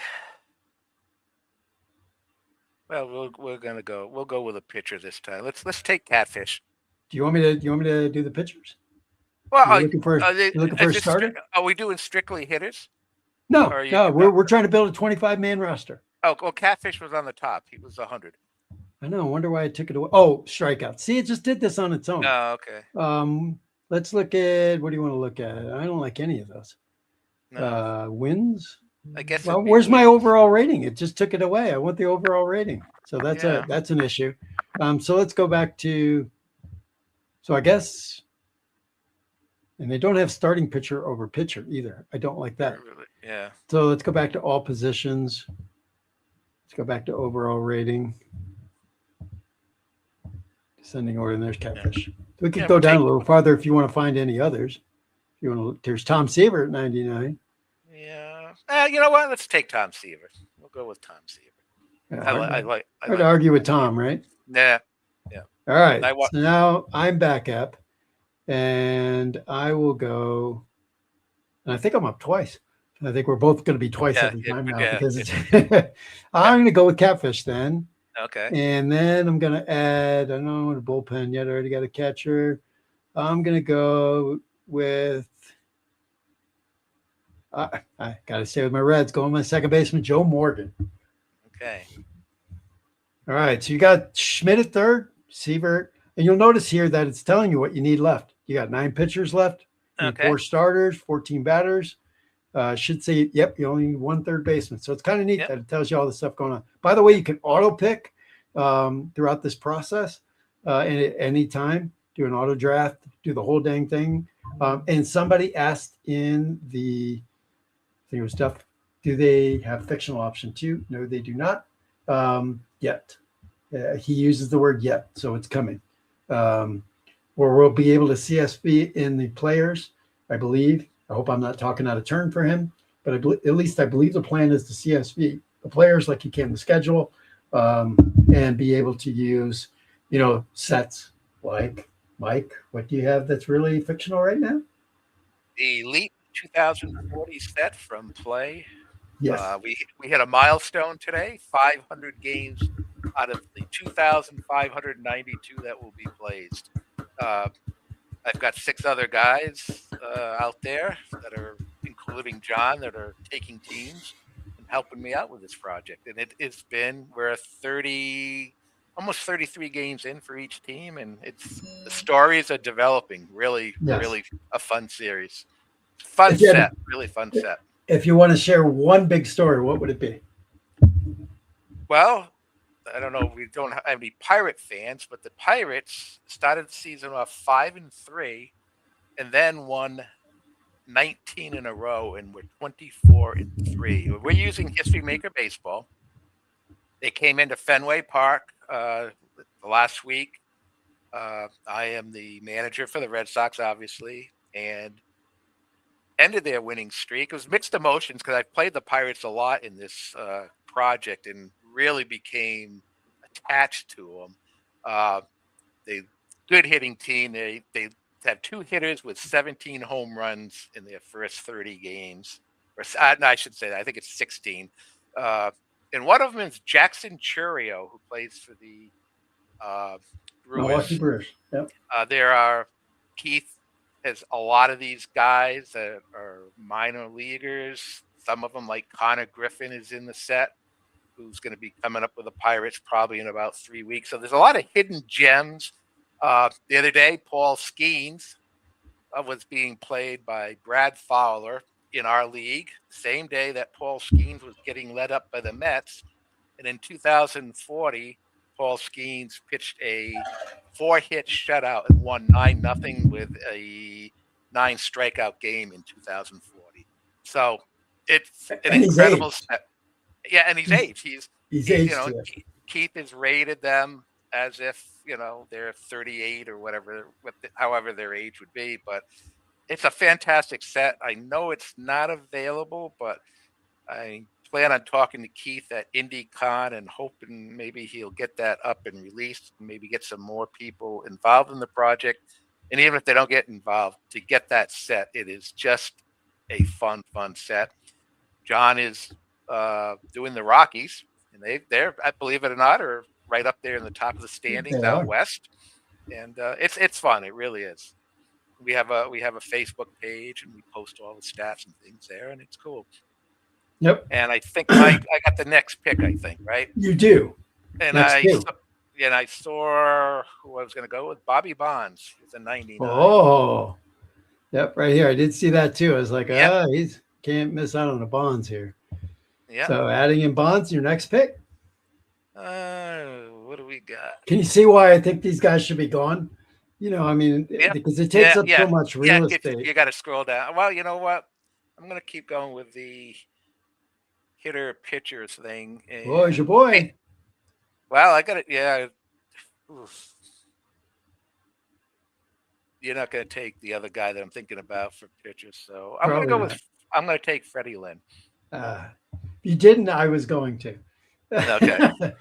Well, we'll go with a pitcher this time. Let's take Catfish. Do you want me to do the pitchers? Well, you're looking for a starter? Are we doing strictly hitters? No, we're trying to build a 25-man roster. Oh, well, Catfish was on the top. He was 100. I know. I wonder why I took it away. Oh, strikeout. See, it just did this on its own. Oh, okay. Let's look at, what do you want to look at? I don't like any of those. No. Wins. I guess. Well, where's my overall rating? It just took it away. I want the overall rating. So that's an issue. So let's go back to. So I guess. And they don't have starting pitcher over pitcher either. I don't like that. Really, yeah. So let's go back to all positions. Let's go back to overall rating. Descending order, and there's Catfish. We could go down a little farther if you want to find any others. If you want to look, there's Tom Seaver at 99. Yeah. You know what? Let's take Tom Seaver. We'll go with Tom Seaver. Yeah, I'd argue with Tom, right? Yeah. All right. So now I'm back up, and I will go. And I think I'm up twice. I think we're both going to be twice every time now because it's. I'm going to go with Catfish then. Okay. And then I'm going to add. I don't know the bullpen yet. I already got a catcher. I'm going to go with. I got to stay with my Reds. Going with my second baseman, Joe Morgan. Okay. All right. So you got Schmidt at third, Seaver. And you'll notice here that it's telling you what you need left. You got 9 pitchers left, okay. 4 starters, 14 batters. Should say, yep, you only need 1 third baseman. So it's kind of neat that it tells you all the stuff going on. By the way, you can auto pick throughout this process and at any time. Do an auto draft, do the whole dang thing. And somebody asked in the, I think it was Duff, do they have fictional option 2? No, they do not yet. He uses the word yet, so it's coming. Where we'll be able to CSV in the players, I believe. I hope I'm not talking out of turn for him, but at least I believe the plan is to CSV the players like you can the schedule and be able to use, sets like Mike. What do you have that's really fictional right now? The Elite 2040 set from Play. Yes. We hit a milestone today, 500 games out of the 2,592 that will be blazed. I've got 6 other guys out there that are, including John, that are taking teams and helping me out with this project. And we're 30, almost 33 games in for each team, and the stories are developing. Really, Yes. really a fun series, fun If you had, set, really fun set. if you want to share one big story, what would it be? Well, I don't know. We don't have any Pirate fans, but the Pirates started the season off 5-3, and then won 19 in a row, and we're 24-3. We're using History Maker Baseball. They came into Fenway Park last week. I am the manager for the Red Sox, obviously, and ended their winning streak. It was mixed emotions because I've played the Pirates a lot in this project and really became attached to them. They good hitting team. They have 2 hitters with 17 home runs in their first 30 games. Or no, I should say that. I think it's 16. And one of them is Jackson Churio, who plays for the Milwaukee Brewers. Brewers. Yep. There are Keith has a lot of these guys that are minor leaguers. Some of them, like Connor Griffin, is in the set, who's going to be coming up with the Pirates probably in about 3 weeks. So there's a lot of hidden gems. The other day, Paul Skeens was being played by Brad Fowler in our league, same day that Paul Skeens was getting led up by the Mets. And in 2040, Paul Skeens pitched a 4-hit shutout and won 9-0 with a 9 strikeout game in 2040. So it's an incredible set. Yeah, and he's aged. He's aged. Keith has rated them as if they're 38 or whatever, however their age would be. But it's a fantastic set. I know it's not available, but I plan on talking to Keith at IndyCon and hoping maybe he'll get that up and released, and maybe get some more people involved in the project. And even if they don't get involved, to get that set, it is just a fun set. John is doing the Rockies, and they're, I believe it or not, are right up there in the top of the standings out west. And it's fun. It really is. We have a Facebook page, and we post all the stats and things there, and it's cool. Yep. And I think I got the next pick, I think, right? You do. And I saw who I was going to go with. Bobby Bonds. He's a 99. Oh, yep, right here. I did see that too. I was like, he's can't miss out on the Bonds here. Yeah. So adding in Bonds, your next pick. What do we got? Can you see why I think these guys should be gone? Because it takes up so much real estate. You got to scroll down. Well, you know what? I'm going to keep going with the hitter pitchers thing. Oh, it's your boy. Well, I got it. Yeah. Oof. You're not going to take the other guy that I'm thinking about for pitchers, so I'm going to take Freddie Lynn. If you didn't, I was going to. Okay.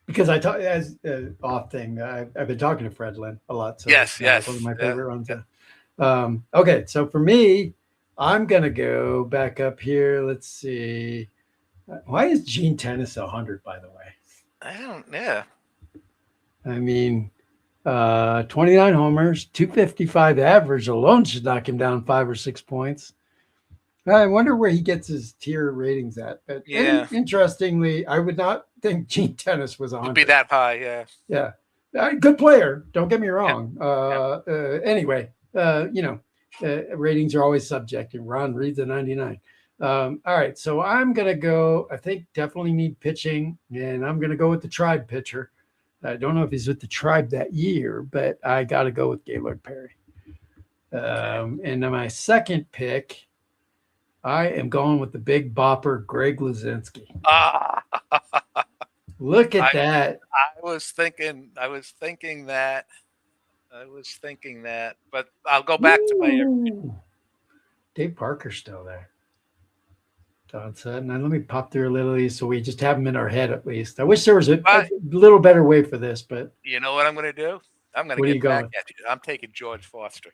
Because I talk as off thing. I've been talking to Fred Lynn a lot. So yes. One of my favorite ones. Yeah. Okay, so for me, I'm gonna go back up here. Let's see. Why is Gene Tennis 100? By the way, I don't. Yeah. I mean, 29 homers, 255 average alone should knock him down 5 or 6 points. I wonder where he gets his tier ratings at. But interestingly, I would not think Gene Tennis was 100. Would be that high, yeah. Yeah. Good player. Don't get me wrong. Anyway, ratings are always subjective. Ron Reed's a 99. All right. So I'm going to go, I think definitely need pitching, and I'm going to go with the Tribe pitcher. I don't know if he's with the Tribe that year, but I got to go with Gaylord Perry. And then my second pick, I am going with the big bopper, Greg Luzinski. Look at that. I was thinking that, but I'll go back to my. Dave Parker's still there. Don said, now let me pop through a little so we just have them in our head at least. I wish there was a little better way for this, but you know what I'm going to do? I'm going to get back at you. I'm taking George Foster.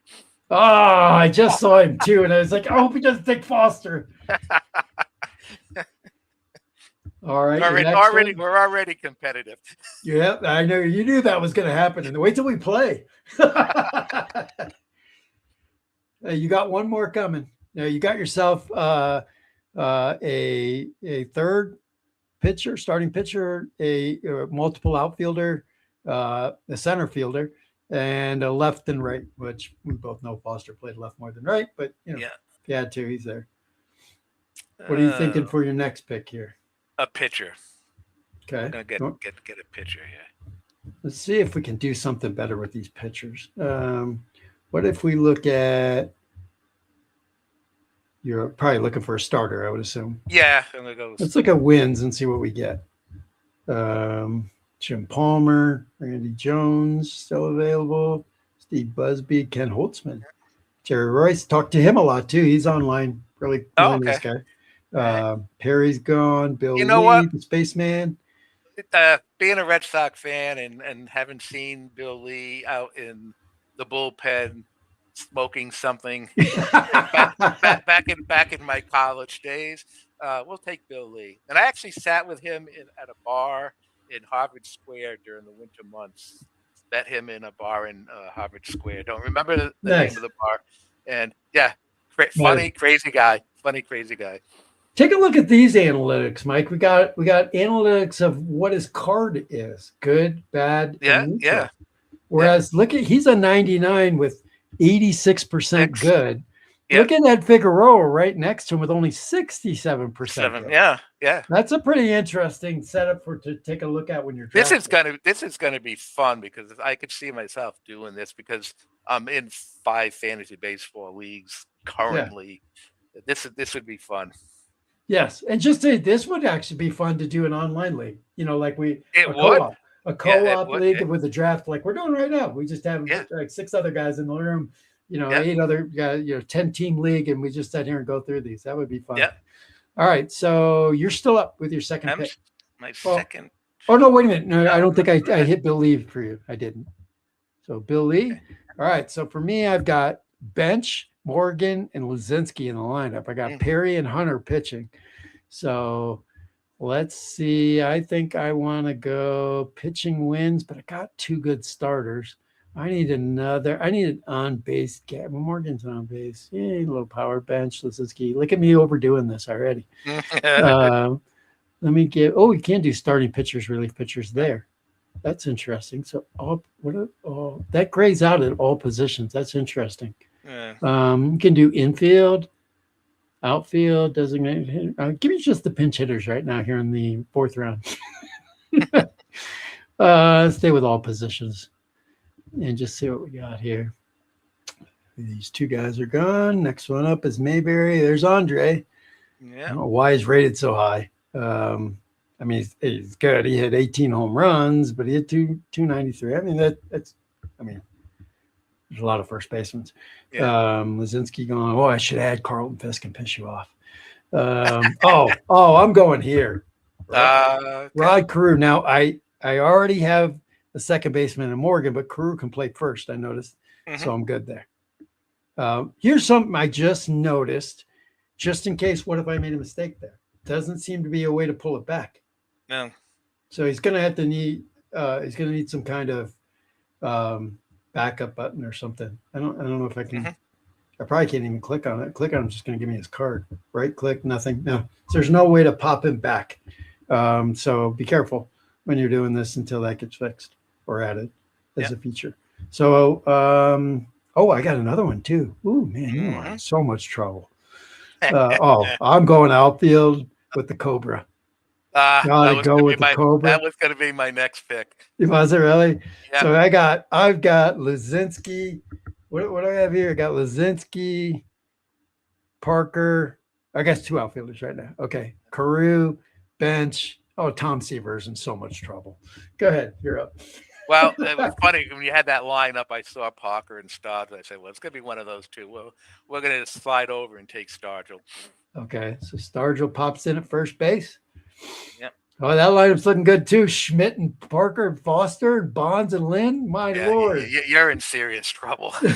Oh, I just saw him too, and I was like, I hope he doesn't take Foster. All right, your next one. We're already competitive. Yeah, I know you knew that was going to happen. And wait till we play. You got one more coming. Now you got yourself a third pitcher, starting pitcher, a multiple outfielder, a center fielder, and a left and right. Which we both know Foster played left more than right, but if you had to, he's there. What are you thinking for your next pick here? A pitcher. Okay. I'm gonna get a pitcher here. Let's see if we can do something better with these pitchers. What if we look at? You're probably looking for a starter, I would assume. Yeah, I'm gonna go. Let's look at wins and see what we get. Jim Palmer, Randy Jones, still available. Steve Busby, Ken Holtzman, Jerry Royce. Talked to him a lot too. He's online. Really nice guy. Perry's gone. Bill Lee, the spaceman. Being a Red Sox fan and having seen Bill Lee out in the bullpen smoking something back in my college days, we'll take Bill Lee. And I actually sat with him at a bar in Harvard Square during the winter months. Met him in a bar in Harvard Square. Don't remember the name of the bar. And funny, crazy guy. Funny, crazy guy. Take a look at these analytics, Mike. We got analytics of what his card is: good, bad, and neutral. Whereas he's a 99 with 86% good. Yeah. Look at that Figueroa right next to him with only 67%. Yeah. That's a pretty interesting setup to take a look at when you're drafting. This is gonna be fun because I could see myself doing this because I'm in 5 fantasy baseball leagues currently. Yeah. This would be fun. Yes, and this would actually be fun to do an online league. Like a co-op league with a draft like we're doing right now. We just have like 6 other guys in the room, 8 other guys, 10-team league, and we just sit here and go through these. That would be fun. Yeah. All right, so you're still up with your second pick. My second. Oh no, wait a minute. No, I don't think I hit Bill Lee for you. I didn't. So Bill Lee. Okay. All right. So for me, I've got Bench, Morgan, and Lazinski in the lineup. I got Perry and Hunter pitching. So let's see. I think I want to go pitching wins, but I got 2 good starters. I need an on base guy. Well, Morgan's on base. Yeah, a little power bench. Lazinski. Look at me overdoing this already. Let me you can't do starting pitchers, relief pitchers there. That's interesting. So that grays out at all positions. That's interesting. You can do infield, outfield, designated hitter. Give me just the pinch hitters right now here in the 4th round. Stay with all positions and just see what we got here. These 2 guys are gone. Next one up is Mayberry. There's Andre. Yeah. I don't know why he's rated so high. I mean, he's good. He hit 18 home runs, but he hit 293. I mean, that's there's a lot of first basemen. Yeah. Lazinski going, I should add Carlton Fisk and piss you off. I'm going here. Rod Carew. Now, I already have a second baseman in Morgan, but Carew can play first, I noticed. So I'm good there. Here's something I just noticed, just in case, what if I made a mistake there? Doesn't seem to be a way to pull it back. No. So he's going to need some kind of backup button or something. I don't know if I can. I probably can't even click on it. Click on him, just going to give me his card. Right click, nothing. No. So there's no way to pop him back. So be careful when you're doing this until that gets fixed or added as a feature. So I got another one too. Ooh, man, you are in so much trouble. I'm going outfield with the Cobra. Gotta go with the Cobra. That was going to be my next pick. Was it really? Yeah. So I've got Lazinski. What do I have here? I got Lazinski, Parker. I guess 2 outfielders right now. Okay, Carew, Bench. Tom Seaver's in so much trouble. Go ahead, you're up. Well, it was funny when you had that lineup. I saw Parker and Stargell. I said, "Well, it's going to be one of those 2. Well, we're going to slide over and take Stargell." Okay, so Stargell pops in at first base. Yep. Oh, that lineup's looking good too. Schmidt and Parker and Foster and Bonds and Lynn. My Lord, you're in serious trouble. You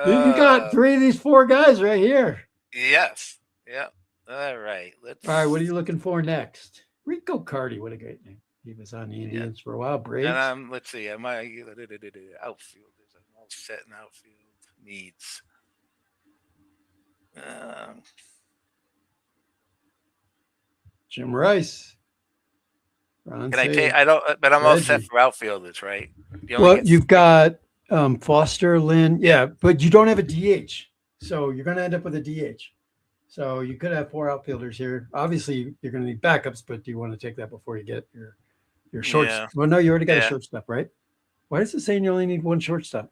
got 3 of these 4 guys right here. Yes. Yeah. All right. All right, what are you looking for next? Rico Cardi, what a great name. He was on the Yeah. Indians for a while. And Braves. let's see. Am I outfielders? I'm all set in outfield needs. Um, Jim Rice. Ron can I take? Say. I don't. But I'm all set Reggie. for outfielders, right? You only Well, get you've 3. got Foster, Lynn. Yeah, but you don't have a DH. So you're going to end up with a DH. So you could have 4 outfielders here. Obviously, you're going to need backups, but do you want to take that before you get your shorts? Yeah. Well, no, you already got a Yeah. shortstop, right? Why is it saying you only need 1 shortstop?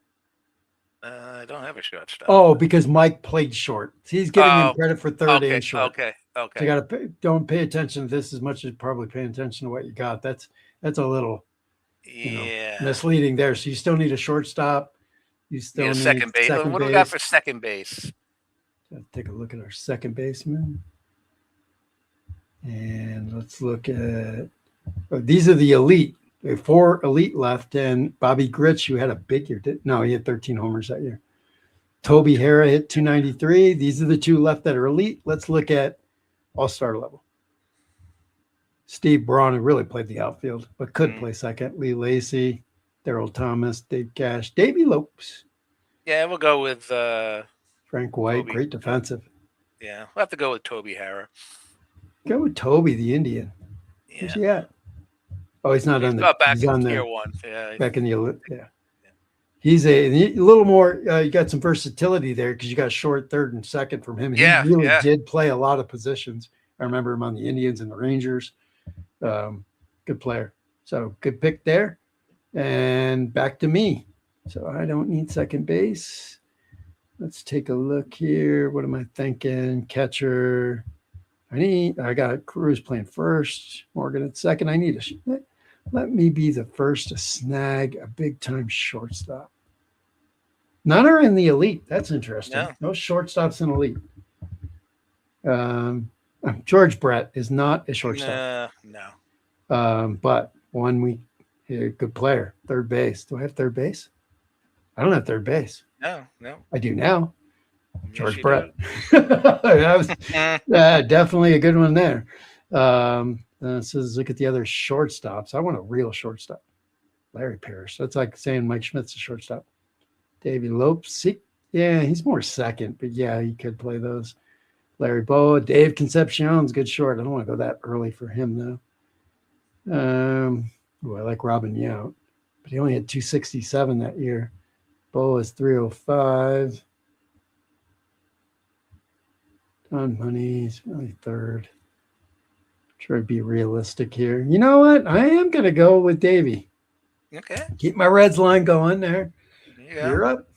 I don't have a shortstop. Oh, because Mike played short. He's giving him Oh, credit for third okay. and short. Okay. So Okay. you got to don't pay attention to this as much as probably paying attention to what you got. That's a little Yeah. misleading there. So you still need a shortstop. You still Yeah. need Second base. second What do we got base. for second base? Let's take a look at our second baseman. And let's look at these are the elite. We have 4 elite left, and Bobby Grich, who had a big year. No, he had 13 homers that year. Toby Hara hit 293. These are the 2 left that are elite. Let's look at all-star level. Steve Braun, who really played the outfield, but could play second. Lee Lacy, Darryl Thomas, Dave Cash, Davey Lopes. Yeah, we'll go with Frank White, Toby. great defensive. Yeah, we'll have to go with Toby Hara. Go with Toby, the Indian. Yeah. Where's he at? Oh, he's not on the. Back He's in on tier there. 1. Yeah. Back in the yeah. He's a little more. You got some versatility there because you got short, third, and second from him. He really did play a lot of positions. I remember him on the Indians and the Rangers. Good player. So good pick there. And back to me. So I don't need second base. Let's take a look here. What am I thinking? Catcher. I got Cruz playing first. Morgan at second. I need let me be the first to snag a big time shortstop. None are in the elite. That's interesting. No shortstops in elite. George Brett is not a shortstop. No. But a good player. Third base. Do I have third base? I don't have third base. No. I do now. Yes, George Brett. That was definitely a good one there. So let's look at the other shortstops. I want a real shortstop. Larry Parrish. That's like saying Mike Schmidt's a shortstop. Davey Lopes. Yeah, he's more second, but yeah, he could play those. Larry Boa. Dave Concepcion's good short. I don't want to go that early for him, though. I like Robin Yount, but he only had 267 that year. Boa's 305. Don Money's really third. Try to be realistic here. You know what? I am going to go with Davey. Okay. Keep my Reds line going there. Yeah. You're up.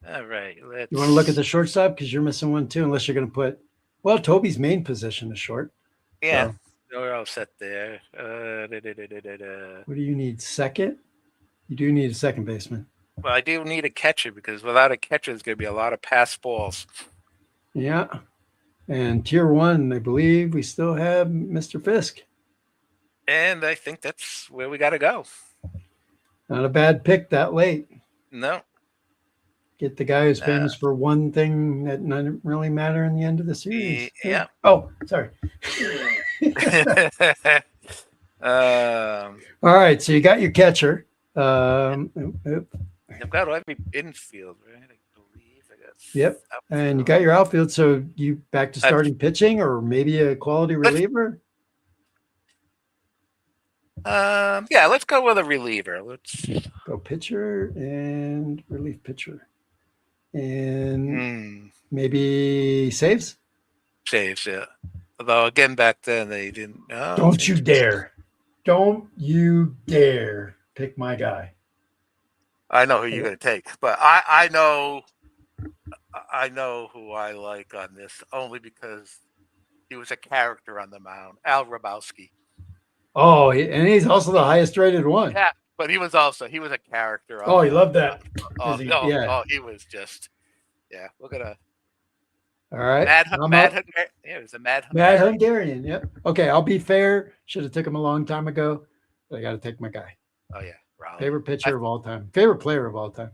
All right. You want to look at the shortstop because you're missing one too, unless you're going to put. Well, Toby's main position is short. Yeah. So we're all set there. What do you need? Second? You do need a second baseman. Well, I do need a catcher because without a catcher, there's going to be a lot of pass balls. Yeah. And tier 1, I believe we still have Mr. Fisk. And I think that's where we got to go. Not a bad pick that late. No. Get the guy who's famous for one thing that doesn't really matter in the end of the series. Yeah. Oh, sorry. All right. So you got your catcher. I've got every infield, right? I believe. Yep. And you got your outfield. So you back to starting pitching or maybe a quality reliever? Yeah, let's go with a reliever. Let's go pitcher and relief pitcher. And maybe saves? Saves, yeah. Although again back then they didn't. Oh, don't you dare. Don't you dare pick my guy. I know who you're going to take, but I know who I like on this only because he was a character on the mound. Al Rabowski. Oh, and he's also the highest rated one. Yeah, but he was a character. Oh, you love that. He was just. Yeah, we're gonna. All right. It was a Mad Hungarian. Yep. Okay, I'll be fair. Should have took him a long time ago, but I got to take my guy. Oh yeah, Raleigh. Favorite pitcher of all time. Favorite player of all time.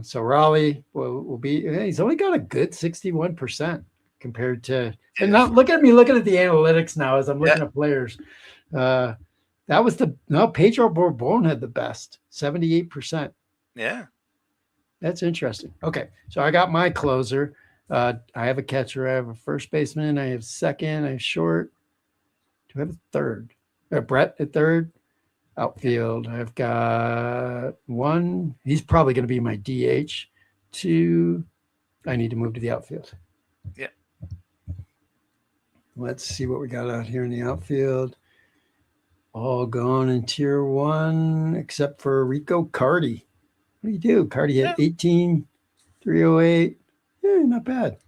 So Raleigh will be. He's only got a good 61%. compared to, and now look at me looking at the analytics now as I'm looking at players. That was Pedro Borbon had the best, 78%. Yeah. That's interesting. Okay. So I got my closer. I have a catcher. I have a first baseman. I have second. I have short. Do I have a third? Brett at third. Outfield. I've got one. He's probably going to be my DH. Two. I need to move to the outfield. Yeah. Let's see what we got out here in the outfield. All gone in tier 1, except for Rico Cardi. What do you do? Cardi had 18, 308. Yeah, not bad.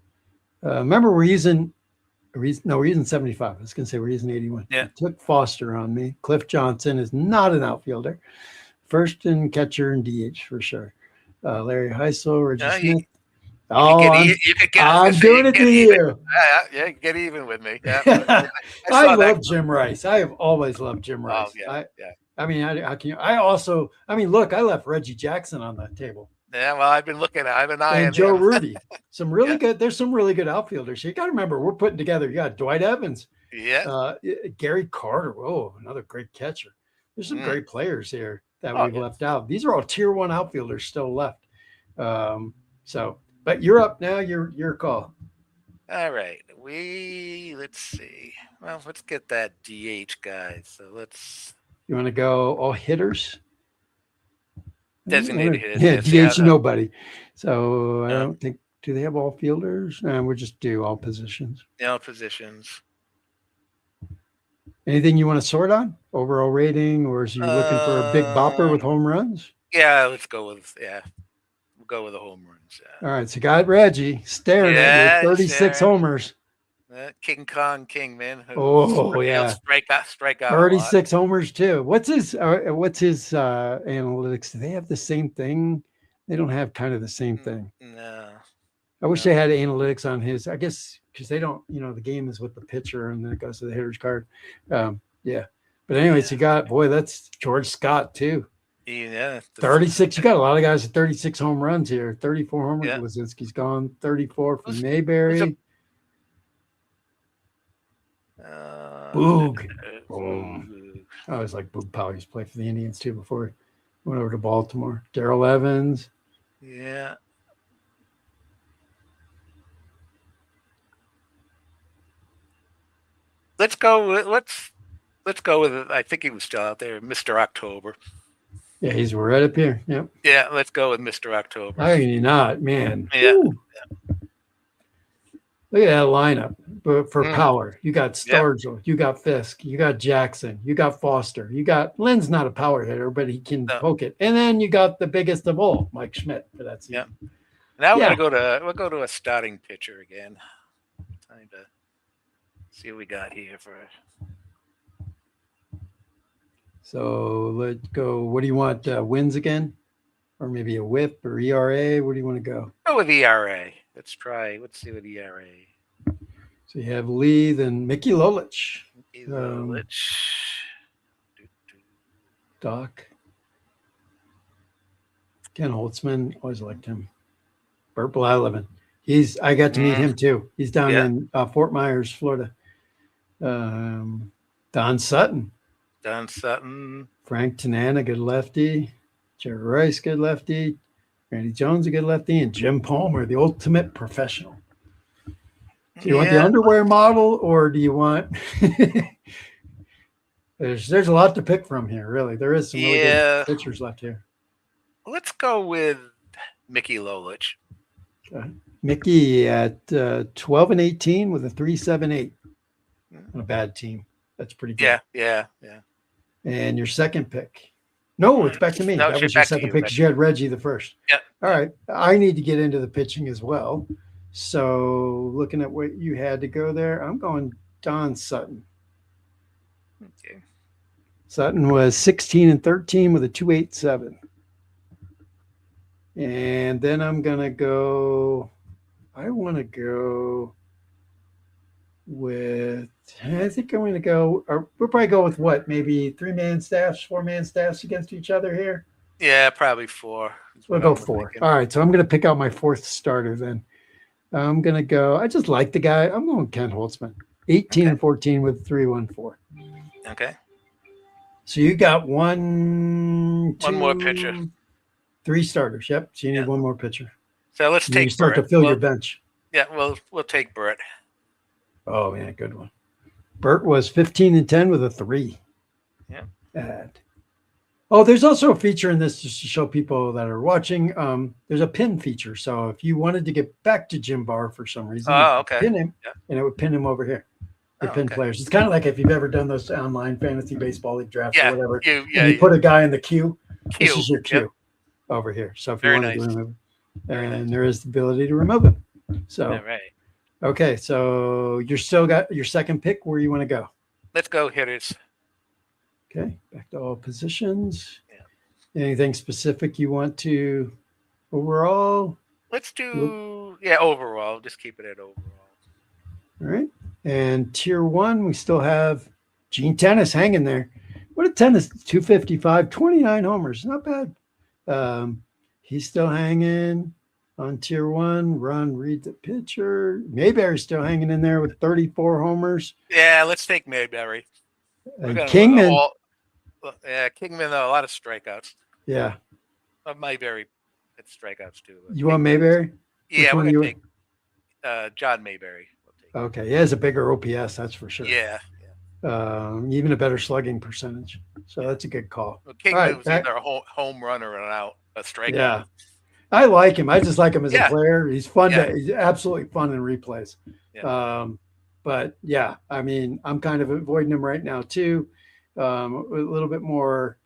Remember, we're using 75. I was going to say we're using 81. Yeah. I took Foster on me. Cliff Johnson is not an outfielder. First and catcher and DH for sure. Larry Heisel, Reggie Smith. I'm doing it to you. Yeah, get even with me. Yeah. I love Jim Rice. I have always loved Jim Rice. Oh, yeah. I mean, look, I left Reggie Jackson on that table. Yeah, well, I've been looking at. I have an eye on Joe him. Rudy. Some really good. There's some really good outfielders. You got to remember, we're putting together. You got Dwight Evans. Yeah. Gary Carter. Oh, another great catcher. There's some great players here that we've left out. These are all tier 1 outfielders still left. But you're up now. Your call. All right. Let's see. Well, let's get that DH guy. So You want to go all hitters? Designated hitters. Yeah, DH nobody. So I don't think. Do they have all fielders? No, we'll just do all positions. All positions. Anything you want to sort on? Overall rating, or is you looking for a big bopper with home runs? Yeah, let's go with We'll go with the home runs. All right, so got Reggie staring at you, 36 homers. King Kong King, man. Strike out. 36 homers too. What's his analytics? Do they have the same thing? They don't have kind of the same thing. No. I wish they had analytics on his. I guess because they don't. The game is with the pitcher, and then it goes to the hitter's card. Yeah. But anyways, you got that's George Scott too. Yeah. 36. You got a lot of guys with 36 home runs here. 34 home runs. Wazinski's gone. 34 from Mayberry. Boog. I always like Boog Powell. Used to play for the Indians too before he went over to Baltimore. Darrell Evans. Yeah. Let's go with I think he was still out there, Mr. October. Yeah, he's right up here. Yep. Yeah, let's go with Mr. October. How can you not, man? Yeah. Look at that lineup. But for power, you got Stargell, you got Fisk, you got Jackson, you got Foster, you got Lynn's not a power hitter, but he can poke it. And then you got the biggest of all, Mike Schmidt for that season. Yeah. Now we'll go to a starting pitcher again. Time to see what we got here for So let's go. What do you want? Wins again? Or maybe a whip or ERA? Where do you want to go? Go with ERA. Let's see with ERA. So you have Lee, then Mickey Lolich. Doc. Ken Holtzman. Always liked him. Burt Blyleven. I got to meet him too. He's down in Fort Myers, Florida. Don Sutton. Frank Tanana, good lefty. Jerry Rice, good lefty. Randy Jones, a good lefty. And Jim Palmer, the ultimate professional. Do you want the underwear model, or do you want there's a lot to pick from here, really. There is some really good pictures left here. Let's go with Mickey Lolich. Mickey at 12 and 18 with a 3.78 on a bad team. That's pretty good. Yeah. And your second pick. No, it's back to me. No, that was your second pick because you had Reggie the first. Yeah. All right. I need to get into the pitching as well. So looking at what you had to go there, I'm going Don Sutton. Okay. Sutton was 16 and 13 with a 2.87. And then I want to go with, I think I'm going to go, we'll probably go with what? Maybe 3-man staffs, 4-man staffs against each other here? Yeah, probably 4. We'll go 4. All right. So I'm going to pick out my 4th starter then. I'm gonna go. I just like the guy. I'm going Ken Holtzman. 18 Okay. and 14 with 314. Okay. So you got one, One more pitcher. 3 starters. Yep. So you need Yeah. one more pitcher. So let's And then you take start Bert. to fill your Well, bench. yeah, we'll take Bert. Oh man, good one. Bert was 15 and 10 with a 3. Yeah. And oh, there's also a feature in this just to show people that are watching. There's a pin feature. So if you wanted to get back to Jim Barr for some reason, you Oh, could okay. pin him, Yeah. and it would pin him over here. Your Oh, pin okay. players. It's kind of like if you've ever done those online fantasy baseball league drafts Yeah. or whatever. Yeah. And you put a guy in the queue. This Q. is your queue Yep. over here. So if you Very wanted nice. to remove it, Very and nice. there is the ability to remove it. So All right. okay, so you're still got your second pick. Where you want to go? Let's go hitters. Okay, back to all positions. Yeah. Anything specific you want to overall? Let's do overall. Just keep it at overall. All right. And tier 1, we still have Gene Tennis hanging there. What a tennis, 255, 29 homers. Not bad. He's still hanging on tier 1. Ron Reed, the pitcher. Mayberry's still hanging in there with 34 homers. Yeah, let's take Mayberry. And Kingman. Kingman, a lot of strikeouts. Yeah. Mayberry, it's strikeouts too. You want Mayberry? Yeah, we're Which going one to take John Mayberry. We'll take Okay. He has a bigger OPS, that's for sure. Yeah. Even a better slugging percentage. So that's a good call. Well, Kingman All right, was either a home run or a strikeout. Yeah. I like him. I just like him as a Yeah. player. He's fun. Yeah. He's absolutely fun in replays. Yeah. But yeah, I mean, I'm kind of avoiding him right now too. A little bit more.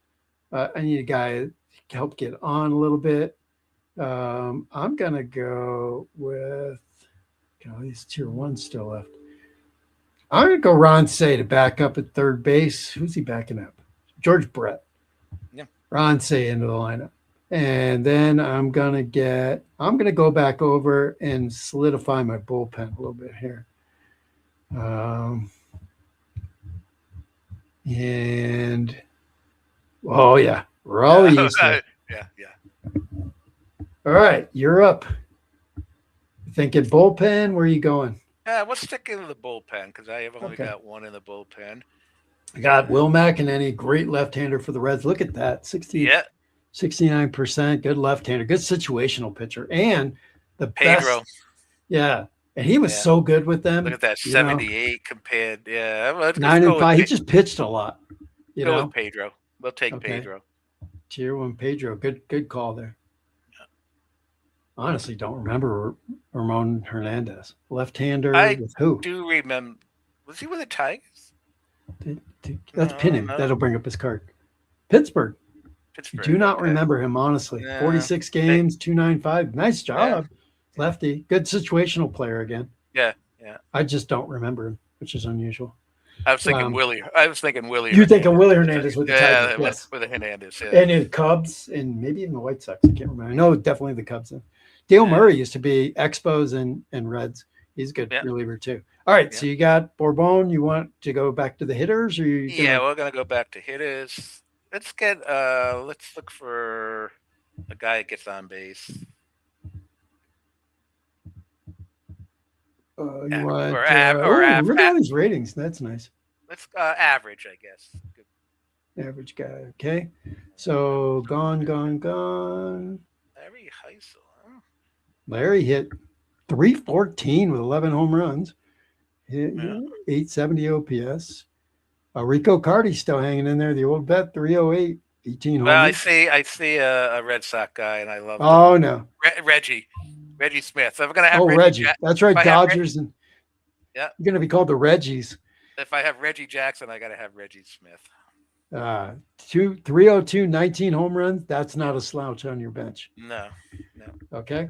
I need a guy to help get on a little bit. I'm gonna go with. These tier 1 still left. I'm gonna go Ron Say to back up at third base. Who's he backing up? George Brett. Yeah. Ron Say into the lineup. And then I'm gonna go back over and solidify my bullpen a little bit here. And oh yeah, Raleigh. Yeah. All right, you're up. Thinking bullpen, where are you going? We'll stick in the bullpen because I have only Okay. got one in the bullpen. I got Will McEnany, great left-hander for the Reds. Look at that, 69%, good left-hander, good situational pitcher, and the Pedro. best. Yeah, and he was so good with them. Look at that, 78 compared. Yeah, let's 9 go and 5. with He just pitched a lot. Go with Pedro. We'll take Okay. Pedro. Tier 1 Pedro, good call there. Honestly, don't remember Ramon Hernandez, left-hander with who? Do remember? Was he with the Tigers? Let's pin him. That'll bring up his card. Pittsburgh. Do not remember him, honestly. 46 games, 295. Nice job, lefty. Good situational player again. Yeah. I just don't remember him, which is unusual. I was thinking Willie. You think of Willie Hernandez with the Tigers? Yes, with the Hernandez. Yeah. And in Cubs, and maybe in the White Sox. I can't remember. I know definitely the Cubs. Dale Murray used to be Expos and Reds. He's a good reliever too. All right, so you got Bourbon. You want to go back to the hitters, or you? We're gonna go back to hitters. Let's look for a guy that gets on base. Look at all these ratings. That's nice. Let's average, I guess. Good. Average guy. Okay. So gone. Larry Heisel. Huh? Larry hit 314 with 11 home runs. 870 OPS. Rico Cardi's still hanging in there. The old vet, 308, 18 homers. Well, I see a Red Sox guy, and I love. Oh no, Reggie Smith. So I'm gonna have. Reggie. That's right, Dodgers and. Yeah. You're gonna be called the Reggies. If I have Reggie Jackson, I gotta have Reggie Smith. 302, 19 home runs. That's not a slouch on your bench. No. Okay.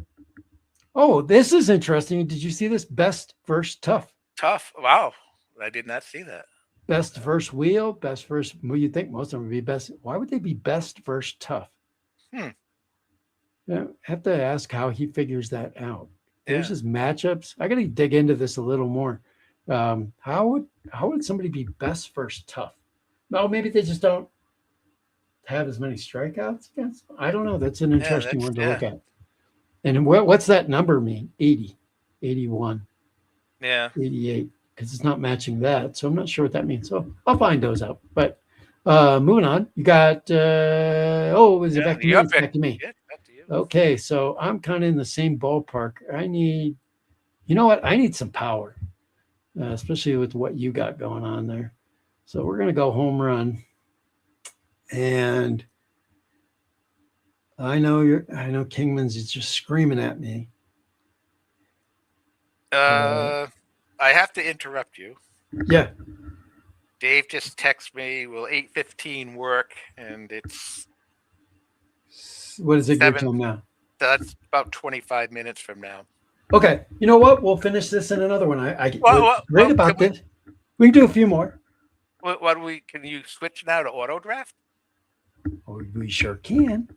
Oh, this is interesting. Did you see this? Best versus tough. Tough. Wow. I did not see that. Best versus wheel, best versus. Well, you think most of them would be best. Why would they be best versus tough? Yeah, I have to ask how he figures that out. There's his matchups. I got to dig into this a little more. How would somebody be best versus tough? No, maybe they just don't have as many strikeouts. I don't know. That's an interesting one to look at. And what's that number mean? 80. 81, Yeah. 88, because it's not matching that. So I'm not sure what that means. So I'll find those out. But moving on, you got, is it back to me? It's back to me. Yeah, back to you. Okay, so I'm kind of in the same ballpark. I need, you know what? I need some power, especially with what you got going on there. So we're going to go home run. And I know Kingman's is just screaming at me. I have to interrupt you. Yeah. Dave just texted me, will 8:15 work? And it's What is it your time now? That's about 25 minutes from now. Okay. You know what? We'll finish this in another one. Well, great about this. We can do a few more. Can you switch now to auto draft? Oh, we sure can.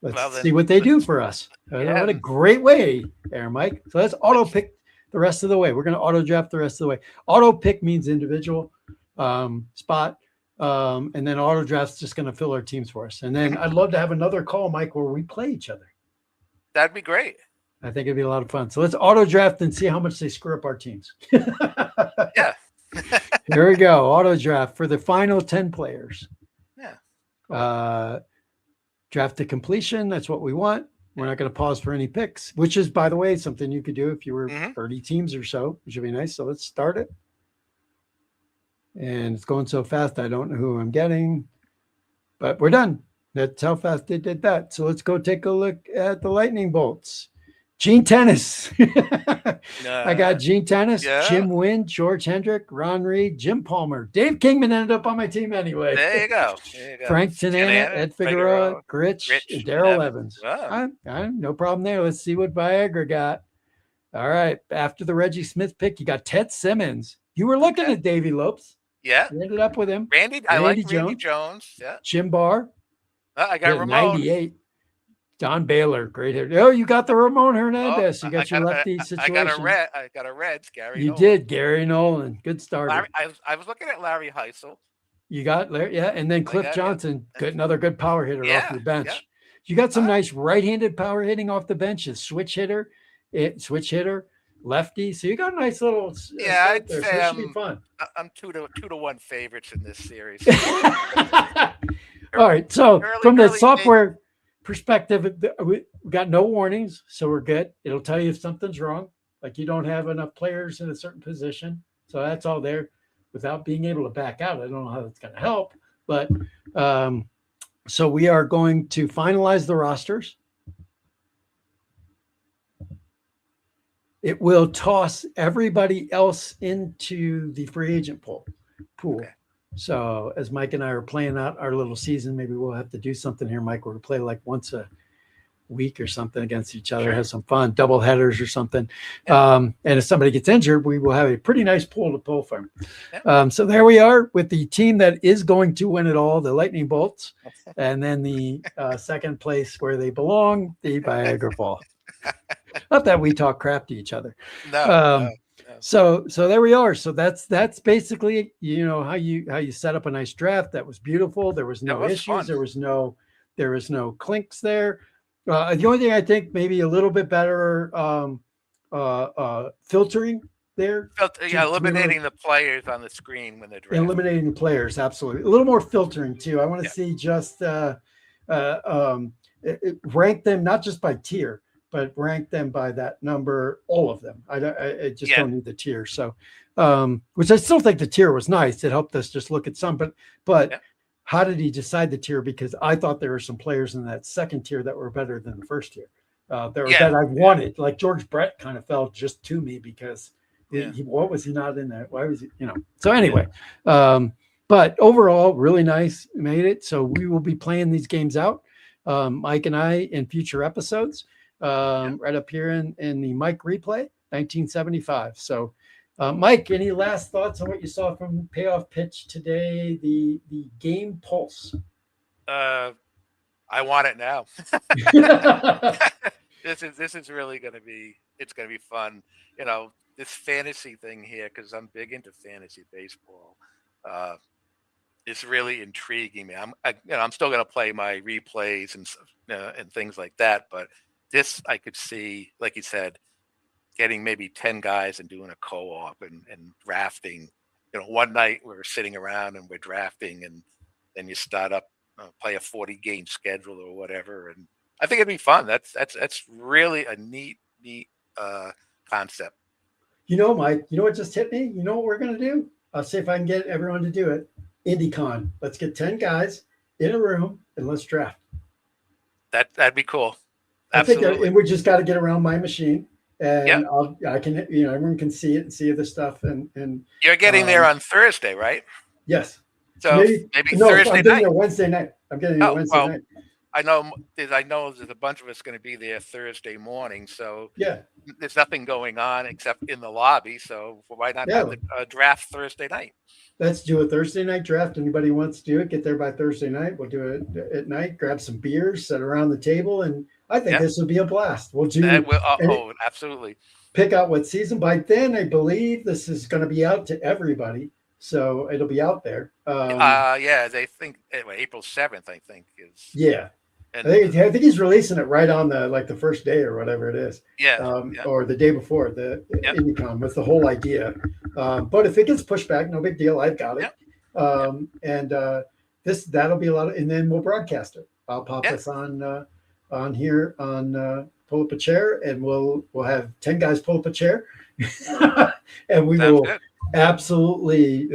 Let's see what they do for us. Yeah. What a great way there, Mike. So let's auto pick the rest of the way. We're going to auto draft the rest of the way. Auto pick means individual spot. And then auto draft's just going to fill our teams for us. And then I'd love to have another call, Mike, where we play each other. That'd be great. I think it'd be a lot of fun. So let's auto draft and see how much they screw up our teams. Yeah. There we go. Auto draft for the final 10 players. Yeah. Draft to completion. That's what we want. We're not going to pause for any picks, which is, by the way, something you could do if you were 30 teams or so, which would be nice. So let's start it. And it's going so fast, I don't know who I'm getting, but we're done. That's how fast they did that. So let's go take a look at the lightning bolts. Gene Tennis. I got Gene Tennis, Jim Wynn, George Hendrick, Ron Reed, Jim Palmer. Dave Kingman ended up on my team anyway. There you go. Frank Tanana, Ed Figueroa, Gritch, and Daryl Evans. Wow. No problem there. Let's see what Viagra got. All right. After the Reggie Smith pick, you got Ted Simmons. You were looking at Davey Lopes. Yeah. You ended up with him. I like Randy Jones. Yeah. Jim Barr. I got Ramon. 98. Don Baylor, great hit. Oh, you got the Ramon Hernandez. You got your lefty situation. I got a Reds, Gary You Nolan. did, Gary Nolan. Good starter. I was looking at Larry Heisel. You got Larry, yeah, and then Cliff Johnson, another good power hitter off your bench. Yeah. You got some nice right-handed power hitting off the bench. A switch hitter, lefty. So you got a nice little. I'd there. say So it should be fun. I'm 2-1 favorites in this series. All right. So from the software perspective, we got no warnings, so we're good. It'll tell you if something's wrong, like you don't have enough players in a certain position. So that's all there without being able to back out. I don't know how that's going to help, but so we are going to finalize the rosters. It will toss everybody else into the free agent pool. Okay. So as Mike and I are playing out our little season, maybe we'll have to do something here, Mike. We'll play like once a week or something against each other, have some fun, double headers or something. Yeah. And if somebody gets injured, we will have a pretty nice pool to pull from. Yeah. So there we are with the team that is going to win it all, the Lightning Bolts, and then the second place where they belong, the Viagra Ball. Not that we talk crap to each other. No. So there we are. So that's basically, how you set up a nice draft. That was beautiful. There was no issues. Fun. There was no clinks there. The only thing I think maybe a little bit better filtering there. Eliminating the players on the screen when they're drafting. Eliminating the players, absolutely. A little more filtering too. I want to see just rank them not just by tier, but rank them by that number, all of them. I just don't need the tier. So, which I still think the tier was nice. It helped us just look at some, but how did he decide the tier? Because I thought there were some players in that second tier that were better than the first tier. That I wanted. Like George Brett kind of fell just to me because what was he not in that? Why was he, So anyway, but overall, really nice. Made it. So we will be playing these games out, Mike and I, in future episodes. Right up here in the Mike replay, 1975. So, Mike, any last thoughts on what you saw from Payoff pitch today? The game pulse. I want it now. This is really going to be. It's going to be fun. This fantasy thing here, because I'm big into fantasy baseball. It's really intriguing me. I'm still going to play my replays and things like that, but. This I could see, like you said, getting maybe 10 guys and doing a co-op and drafting. One night we're sitting around and we're drafting, and then you start up, play a 40 game schedule or whatever. And I think it'd be fun. That's really a neat concept. Mike, you know what just hit me? You know what we're going to do? I'll see if I can get everyone to do it. IndyCon. Let's get 10 guys in a room and let's draft. That'd be cool. Absolutely. Absolutely. And we just got to get around my machine, and I can, everyone can see it and see the stuff. And you're getting there on Thursday, right? Yes. So maybe Thursday I'm getting night. there Wednesday night. I'm getting there Wednesday night. I know there's a bunch of us going to be there Thursday morning. So yeah, there's nothing going on except in the lobby. So why not have the draft Thursday night? Let's do a Thursday night draft. Anybody wants to do it, get there by Thursday night. We'll do it at night, grab some beers, sit around the table. And I think this will be a blast. We'll do absolutely. Pick out what season. By then, I believe this is going to be out to everybody. So it'll be out there. They think April 7th, I think is. Yeah. And I think he's releasing it right on the first day or whatever it is. Or the day before the IndyCon with the whole idea. But if it gets pushed back, no big deal. I've got it. And that'll be a lot of, and then we'll broadcast it. I'll pop us on here on pull up a chair, and we'll have 10 guys pull up a chair, and we will absolutely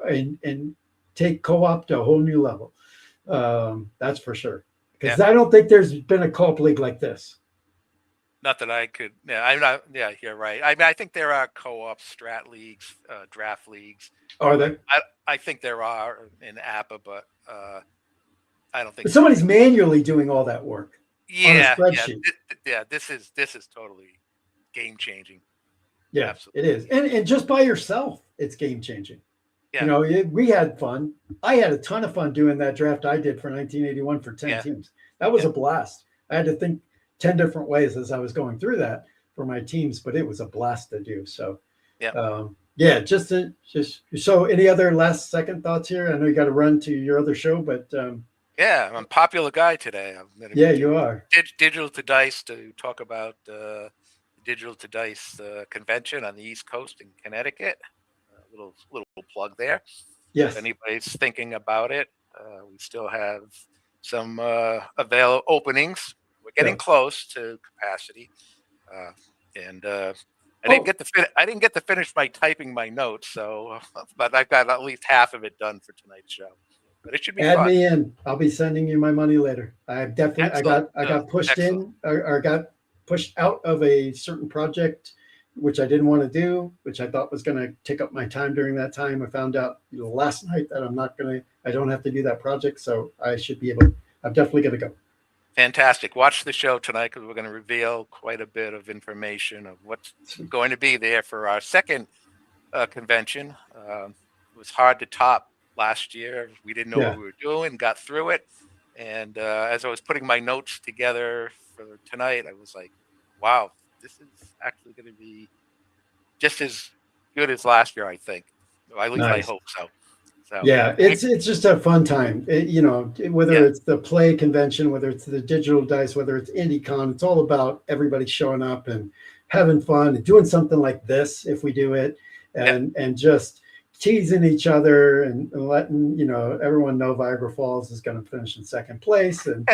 and take co-op to a whole new level. That's for sure. Because I don't think there's been a co-op league like this. Not that I could. Yeah, I'm not. Yeah, you're right. I mean, I think there are co-op strat leagues, draft leagues. Are there? I think there are in APA, but I don't think. But somebody's manually doing all that work. Yeah, on a spreadsheet. This is totally game changing. Yeah, absolutely. It is, and just by yourself, it's game changing. Yeah. We had fun. I had a ton of fun doing that draft I did for 1981 for 10 teams. That was a blast. I had to think 10 different ways as I was going through that for my teams, but it was a blast to do. So, just so any other last second thoughts here? I know you got to run to your other show, but I'm a popular guy today. You are. Digital to Dice to talk about the Digital to Dice convention on the East Coast in Connecticut. Little plug there. Yes. If anybody's thinking about it, we still have some available openings. We're getting close to capacity, and I didn't get to finish my typing my notes. So, but I've got at least half of it done for tonight's show. But it should be fun. Add me in. I'll be sending you my money later. I got pushed in or got pushed out of a certain project, which I didn't want to do, which I thought was going to take up my time during that time. I found out last night that I don't have to do that project. So I'm definitely going to go. Fantastic. Watch the show tonight because we're going to reveal quite a bit of information of what's going to be there for our second convention. It was hard to top last year. We didn't know what we were doing, got through it. And as I was putting my notes together for tonight, I was like, wow, this is actually going to be just as good as last year, I think. At least I hope so. So it's just a fun time. Whether it's the play convention, whether it's the digital dice, whether it's IndyCon, it's all about everybody showing up and having fun and doing something like this if we do it, and just teasing each other and letting everyone know Viagra Falls is going to finish in second place, and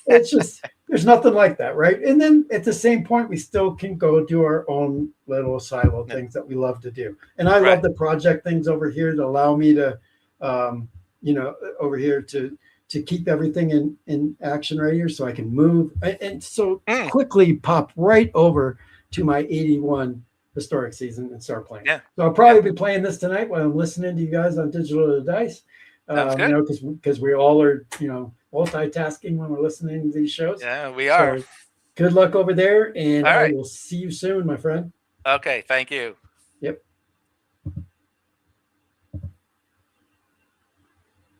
it's just there's nothing like that, right? And then at the same point, we still can go do our own little silo things that we love to do. And I love the project things over here that allow me to, over here to keep everything in action right here, so I can move and so quickly pop right over to my 81 historic season and start playing. So I'll probably be playing this tonight while I'm listening to you guys on Digital Dice. Because we all are, multitasking when we're listening to these shows. Yeah, we are. So good luck over there, and I will see you soon, my friend. Okay, thank you.